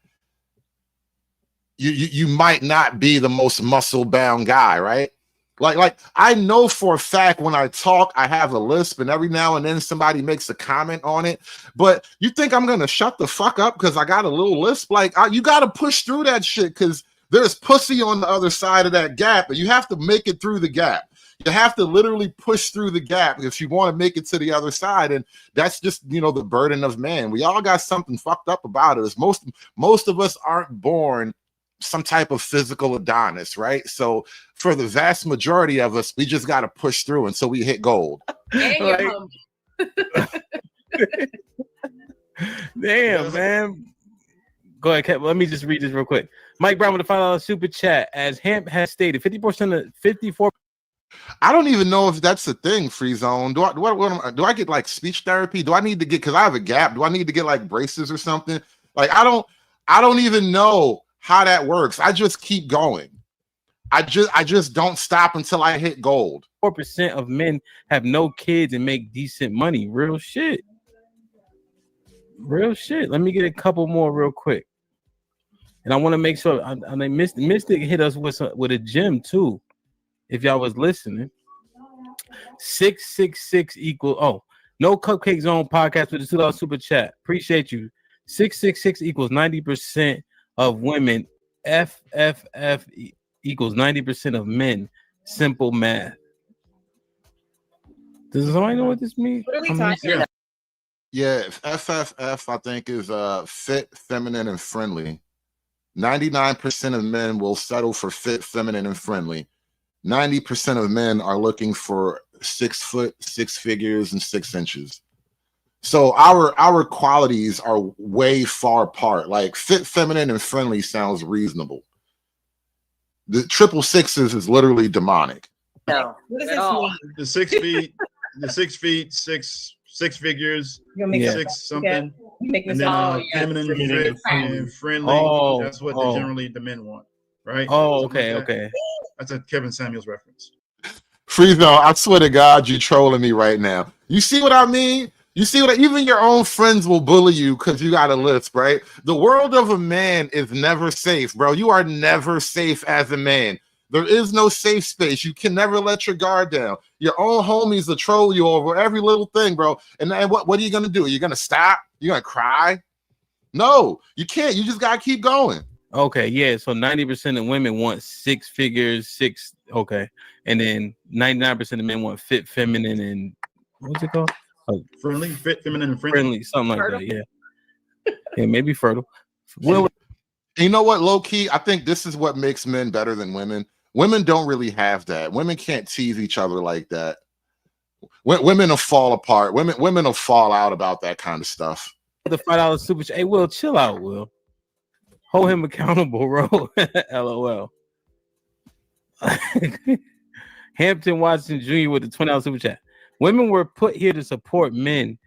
you might not be the most muscle-bound guy, right? Like I know for a fact when I talk, I have a lisp, and every now and then somebody makes a comment on it. But you think I'm gonna shut the fuck up because I got a little lisp? Like you got to push through that shit because there's pussy on the other side of that gap, and you have to make it through the gap. You have to literally push through the gap if you want to make it to the other side. And that's just, you know, the burden of man. We all got something fucked up about us. Most of us aren't born some type of physical Adonis, right? So for the vast majority of us, we just got to push through until we hit gold. Damn, man. Go ahead, Kev. Let me just read this real quick. Mike Brown with a $5 super chat. As Hemp has stated, 54%. I don't even know if that's a thing, Free Zone. Do I get like speech therapy? Do I need to get, because I have a gap, do I need to get like braces or something? Like I don't even know how that works. I just keep going. I just don't stop until I hit gold. 4% of men have no kids and make decent money. Real shit. Real shit. Let me get a couple more real quick. And I want to make sure I mean Mystic hit us with a gem too. If y'all was listening, 666 equal. Oh, no Cupcake Zone podcast with the $2 super chat. Appreciate you. 666 equals 90% of women. FFF equals 90% of men. Simple math. Does somebody know what this means? What are we talking about? Yeah, FFF I think is fit, feminine, and friendly. 99% of men will settle for fit, feminine, and friendly. 90% of men are looking for 6 foot, 6 figures, and 6 inches. So our qualities are way far apart. Like fit, feminine, and friendly sounds reasonable. The 666 is literally demonic. No. What does this mean? The 6 feet, the 6 feet, six figures, Yeah. 6 something, Make and this then feminine, fit, and friendly. That's what generally the men want, right? Oh, Something okay, like that. okay. That's a Kevin Samuels reference. Freeze, I swear to God, you're trolling me right now. You see what I mean? You see what even your own friends will bully you because you got a lisp, right? The world of a man is never safe, bro. You are never safe as a man. There is no safe space. You can never let your guard down. Your own homies will troll you over every little thing, bro. And then what are you gonna do? You're gonna stop? You're gonna cry? No, you can't. You just gotta keep going. Okay, yeah. So 90% of women want 6 figures, okay, and then 99% of men want fit, feminine, and what's it called? Friendly, fit, feminine, and friendly. Friendly, something like Fertile. that. Yeah, yeah, maybe fertile. You know what, low key, I think this is what makes men better than women. Women don't really have that. Women can't tease each other like that. Women will fall apart. Women will fall out about that kind of stuff. The $5 super chat. Hey, Will, chill out, Will. Hold him accountable, bro. LOL. Hampton Watson Jr. with the $20 super chat. Women were put here to support men.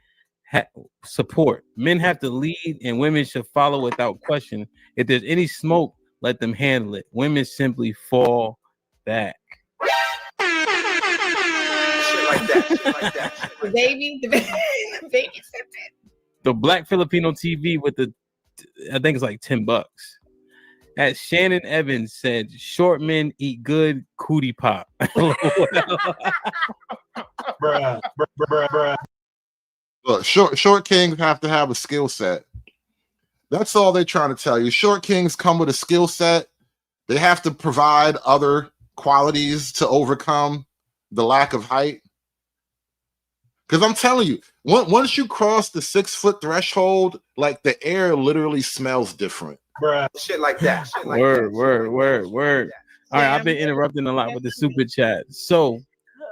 Support. Men have to lead, and women should follow without question. If there's any smoke, let them handle it. Women simply fall back. The baby said that. The Black Filipino TV with the, I think it's like $10. As Shannon Evans said, short men eat good cootie pop. Bruh. Look, short kings have to have a skill set. That's all they're trying to tell you. Short kings come with a skill set. They have to provide other qualities to overcome the lack of height. Because I'm telling you, once you cross the 6 foot threshold, like the air literally smells different. Bruh. Shit like that. Shit like Word. All right, I've been interrupting a lot with the super chat. So,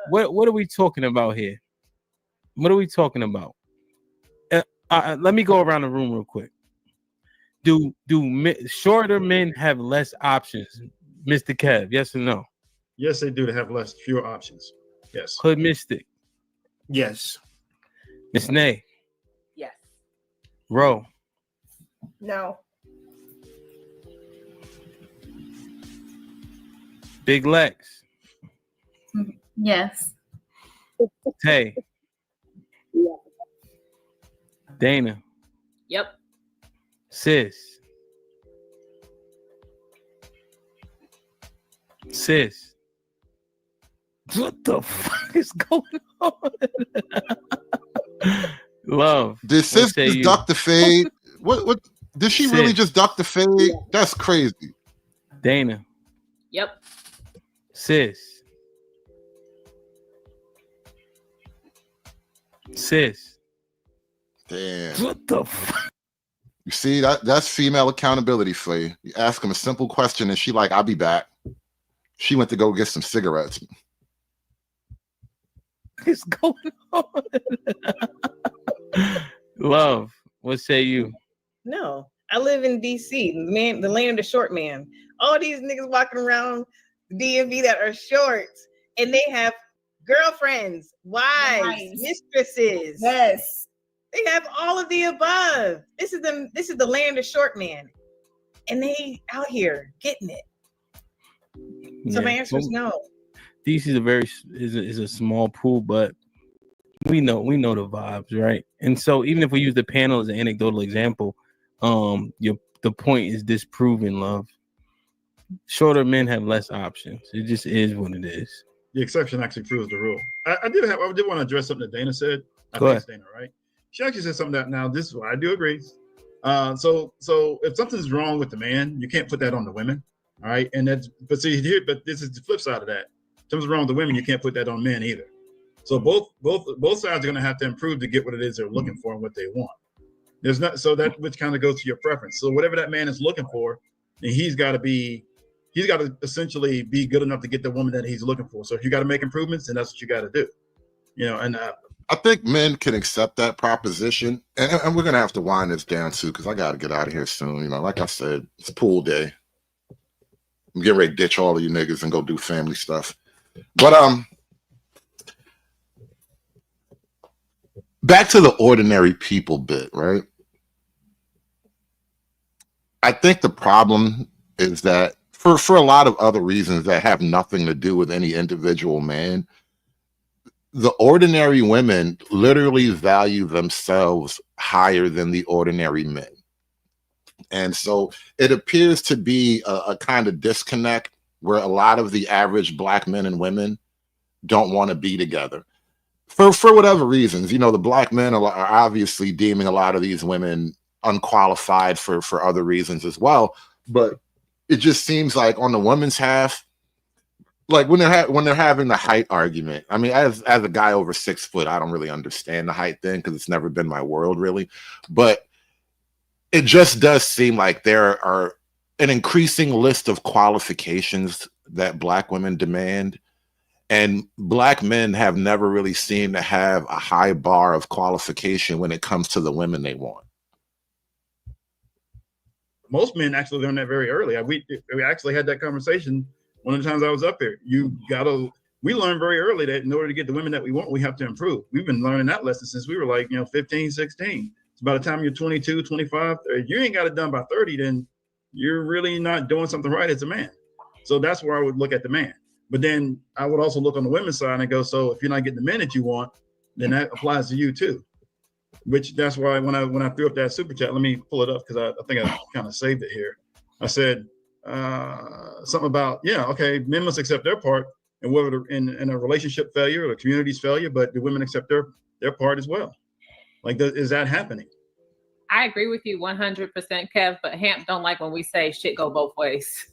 what are we talking about here? What are we talking about? Let me go around the room real quick. Do shorter men have less options, Mr. Kev? Yes or no? Yes, they do. They have fewer options. Yes. Hood Mystic. Yes. Miss Nay. Yes. Ro. No. Big Lex. Yes. Tay. Dana. Yep. Sis. What the fuck is going on? Love. Did sis just duck the fade? What did she really just duck the fade? That's crazy. Dana. Yep. Sis. Damn. What the fuck? You see, that's female accountability for you. You ask them a simple question and she like, I'll be back. She went to go get some cigarettes. What's going on? Love, what say you? No, I live in DC, the land of the short man. All these niggas walking around DMV that are shorts, and they have girlfriends, wives, mistresses. Yes, they have all of the above. This is the land of short man, and they out here getting it. So my answer is no. DC is a small pool, but we know the vibes, right? And so even if we use the panel as an anecdotal example, the point is disproven, Love. Shorter men have less options. It just is what it is. The exception actually proves the rule. I did want to address something that Dana said. Go ahead. It's Dana, right? She actually said something that now this is what I do agree. So if something's wrong with the man, you can't put that on the women. All right. And but this is the flip side of that. If something's wrong with the women, you can't put that on men either. So both sides are going to have to improve to get what it is they're looking for and what they want. There's not, so that which kind of goes to your preference. So whatever that man is looking for, then he's got to essentially be good enough to get the woman that he's looking for. So if you got to make improvements, then that's what you got to do. And I think men can accept that proposition, and we're gonna have to wind this down too, because I got to get out of here soon. Like I said, it's pool day. I'm getting ready to ditch all of you niggas and go do family stuff. But back to the ordinary people bit, right? I think the problem is that for a lot of other reasons that have nothing to do with any individual man, the ordinary women literally value themselves higher than the ordinary men. And so it appears to be a kind of disconnect where a lot of the average Black men and women don't want to be together. For whatever reasons, the Black men are obviously deeming a lot of these women unqualified for other reasons as well. but it just seems like on the women's half, like when they're having the height argument. I mean, as a guy over 6 foot, I don't really understand the height thing because it's never been my world really. But it just does seem like there are an increasing list of qualifications that Black women demand, and Black men have never really seemed to have a high bar of qualification when it comes to the women they want. Most men actually learn that very early. We actually had that conversation one of the times I was up here. We learned very early that in order to get the women that we want, we have to improve. We've been learning that lesson since we were like, 15, 16. So by the time you're 22, 25, if you ain't got it done by 30, then you're really not doing something right as a man. So that's where I would look at the man. But then I would also look on the women's side and go, so if you're not getting the men that you want, then that applies to you too. Which that's why when I threw up that super chat, let me pull it up because I think I kind of saved it here. I said something about, men must accept their part, and whether in a relationship failure or a community's failure, but the women accept their part as well. Like, is that happening? I agree with you 100%, Kev, but Hamp don't like when we say shit go both ways.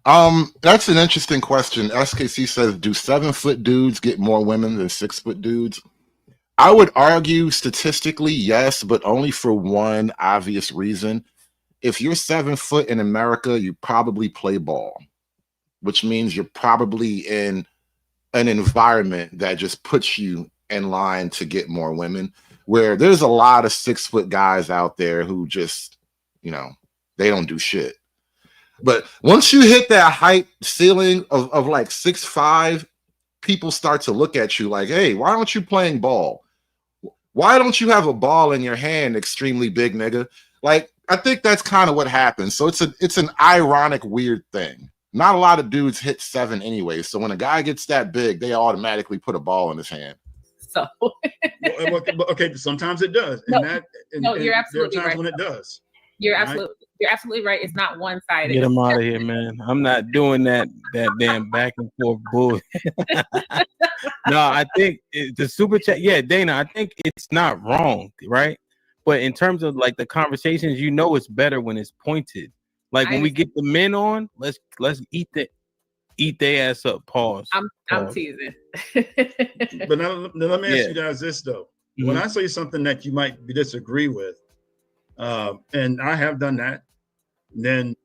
That's an interesting question. SKC says, do 7 foot dudes get more women than 6 foot dudes? I would argue statistically, yes, but only for one obvious reason. If you're 7 foot in America, you probably play ball, which means you're probably in an environment that just puts you in line to get more women, where there's a lot of 6 foot guys out there who just, they don't do shit. But once you hit that height ceiling of like 6'5", people start to look at you like, hey, why aren't you playing ball? Why don't you have a ball in your hand, extremely big nigga? Like, I think that's kind of what happens. So it's an ironic, weird thing. Not a lot of dudes hit 7 anyway. So when a guy gets that big, they automatically put a ball in his hand. So okay, sometimes it does. You're absolutely there are times right. when it does. You're absolutely right. It's not one-sided. Get him out of here, man. I'm not doing that damn back and forth bull. No, I think the super chat. Yeah, Dana, I think it's not wrong, right? But in terms of like the conversations, it's better when it's pointed. Like when we get the men on, let's eat their ass up. Pause. I'm teasing. But now let me ask you guys this though. Mm-hmm. When I say something that you might disagree with, and I have done that, then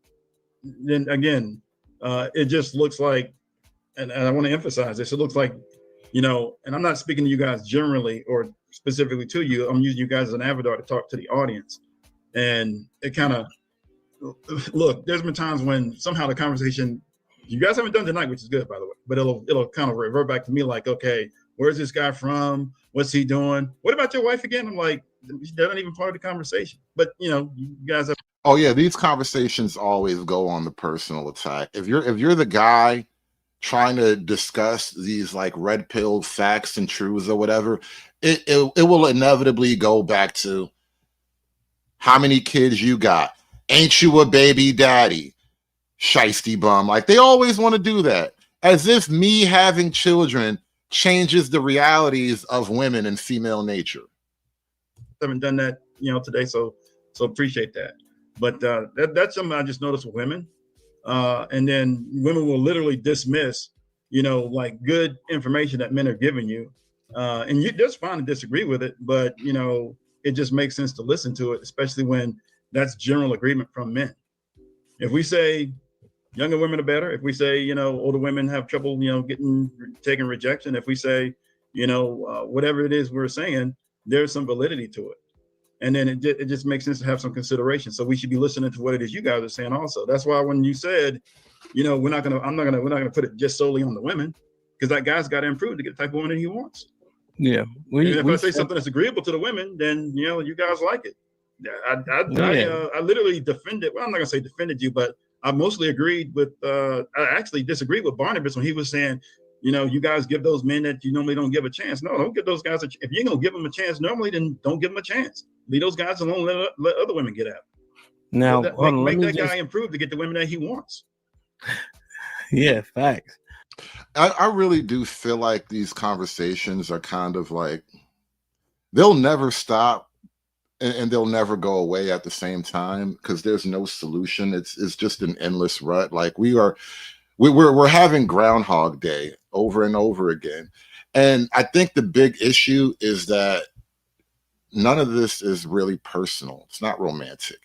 again, it just looks like, and I want to emphasize this, it looks like, and I'm not speaking to you guys generally or specifically to you, I'm using you guys as an avatar to talk to the audience. And it kind of, look, there's been times when somehow the conversation, you guys haven't done tonight, which is good, by the way, but it'll kind of revert back to me like, okay, where's this guy from? What's he doing? What about your wife again? I'm like, they're not even part of the conversation. But you guys have. Oh yeah, these conversations always go on the personal attack. If you're the guy trying to discuss these like red pill facts and truths or whatever, it will inevitably go back to how many kids you got. Ain't you a baby daddy? Shiesty bum. Like they always want to do that. As if me having children changes the realities of women and female nature. Haven't done that, today, so appreciate that. But that's something I just noticed with women. And then women will literally dismiss, like good information that men are giving you. And that's fine to disagree with it, but it just makes sense to listen to it, especially when that's general agreement from men. If we say younger women are better, if we say, older women have trouble, taking rejection, if we say, whatever it is we're saying, there's some validity to it. And then it just makes sense to have some consideration. So we should be listening to what it is you guys are saying also. That's why when you said, we're not gonna put it just solely on the women, because that guy's got to improve to get the type of woman he wants. Yeah. If I say something that's agreeable to the women, then you guys like it. I literally defended. Well, I'm not gonna say defended you, but I mostly agreed with. I actually disagreed with Barnabas when he was saying, you guys give those men that you normally don't give a chance. No, don't give those guys a chance. If you're gonna give them a chance normally, then don't give them a chance. Leave those guys alone. Let other women get out. Now, make that guy improve to get the women that he wants. Yeah, facts. I really do feel like these conversations are kind of like, they'll never stop and they'll never go away at the same time because there's no solution. It's just an endless rut. Like we're having Groundhog Day over and over again. And I think the big issue is that none of this is really personal. It's not romantic.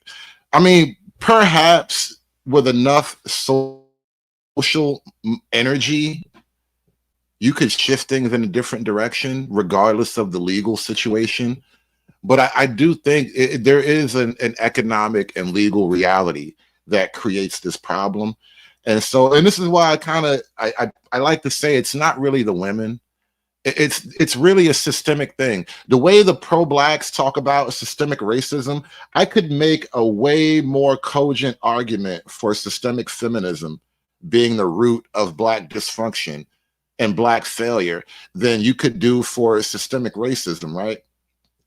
I mean, perhaps with enough social energy, you could shift things in a different direction, regardless of the legal situation. But I do think there is an economic and legal reality that creates this problem. And this is why I like to say it's not really the women. It's really a systemic thing. The way the pro-blacks talk about systemic racism, I could make a way more cogent argument for systemic feminism being the root of Black dysfunction and Black failure than you could do for systemic racism, right?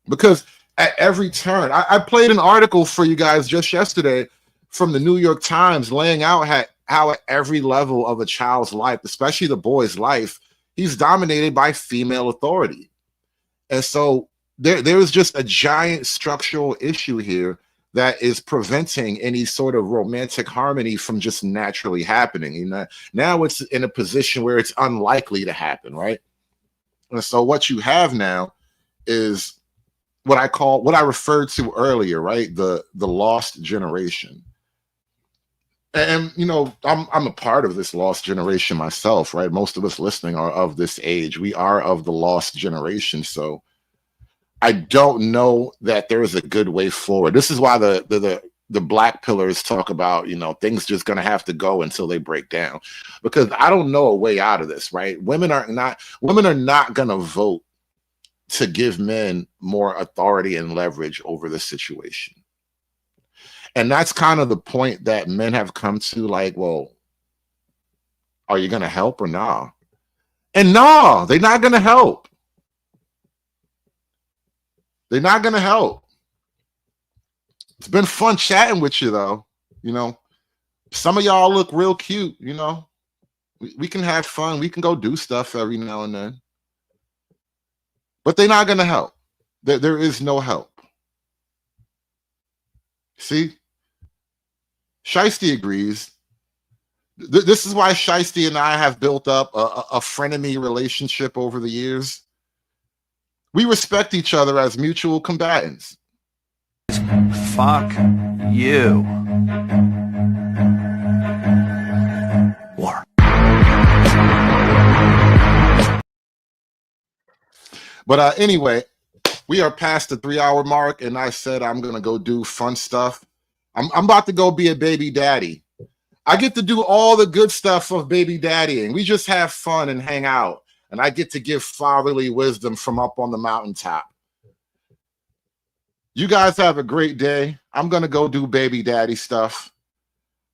Because at every turn, I played an article for you guys just yesterday from the New York Times laying out how at every level of a child's life, especially the boy's life, he's dominated by female authority. And so there is just a giant structural issue here that is preventing any sort of romantic harmony from just naturally happening. You know, now it's in a position where it's unlikely to happen, right? And so what you have now is what I referred to earlier, right? The lost generation. And you know, I'm a part of this lost generation myself, right? Most of us listening are of this age. We are of the lost generation. So I don't know that there is a good way forward. This is why the Black pillars talk about, you know, things just gonna have to go until they break down, because I don't know a way out of this, right? Women are not gonna vote to give men more authority and leverage over the situation. And that's kind of the point that men have come to, like, well, are you going to help or nah? And no, they're not going to help. They're not going to help. It's been fun chatting with you, though. You know, some of y'all look real cute, you know. We can have fun. We can go do stuff every now and then. But they're not going to help. There is no help. See? Shiesty agrees. This is why Shiesty and I have built up a frenemy relationship over the years. We respect each other as mutual combatants. Fuck you. War. But anyway, we are past the 3-hour mark, and I said I'm going to go do fun stuff. I'm about to go be a baby daddy. I get to do all the good stuff of baby daddying. We just have fun and hang out. And I get to give fatherly wisdom from up on the mountaintop. You guys have a great day. I'm going to go do baby daddy stuff.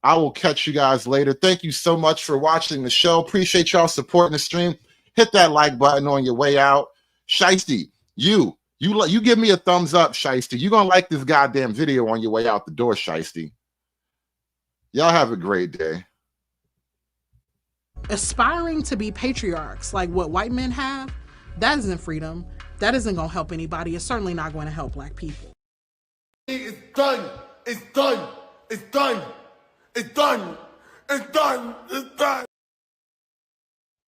I will catch you guys later. Thank you so much for watching the show. Appreciate y'all supporting the stream. Hit that like button on your way out. Shiesty, you give me a thumbs up, Shiesty. You're going to like this goddamn video on your way out the door, Shiesty. Y'all have a great day. Aspiring to be patriarchs like what white men have, that isn't freedom. That isn't going to help anybody. It's certainly not going to help Black people. It's done. It's done. It's done. It's done. It's done. It's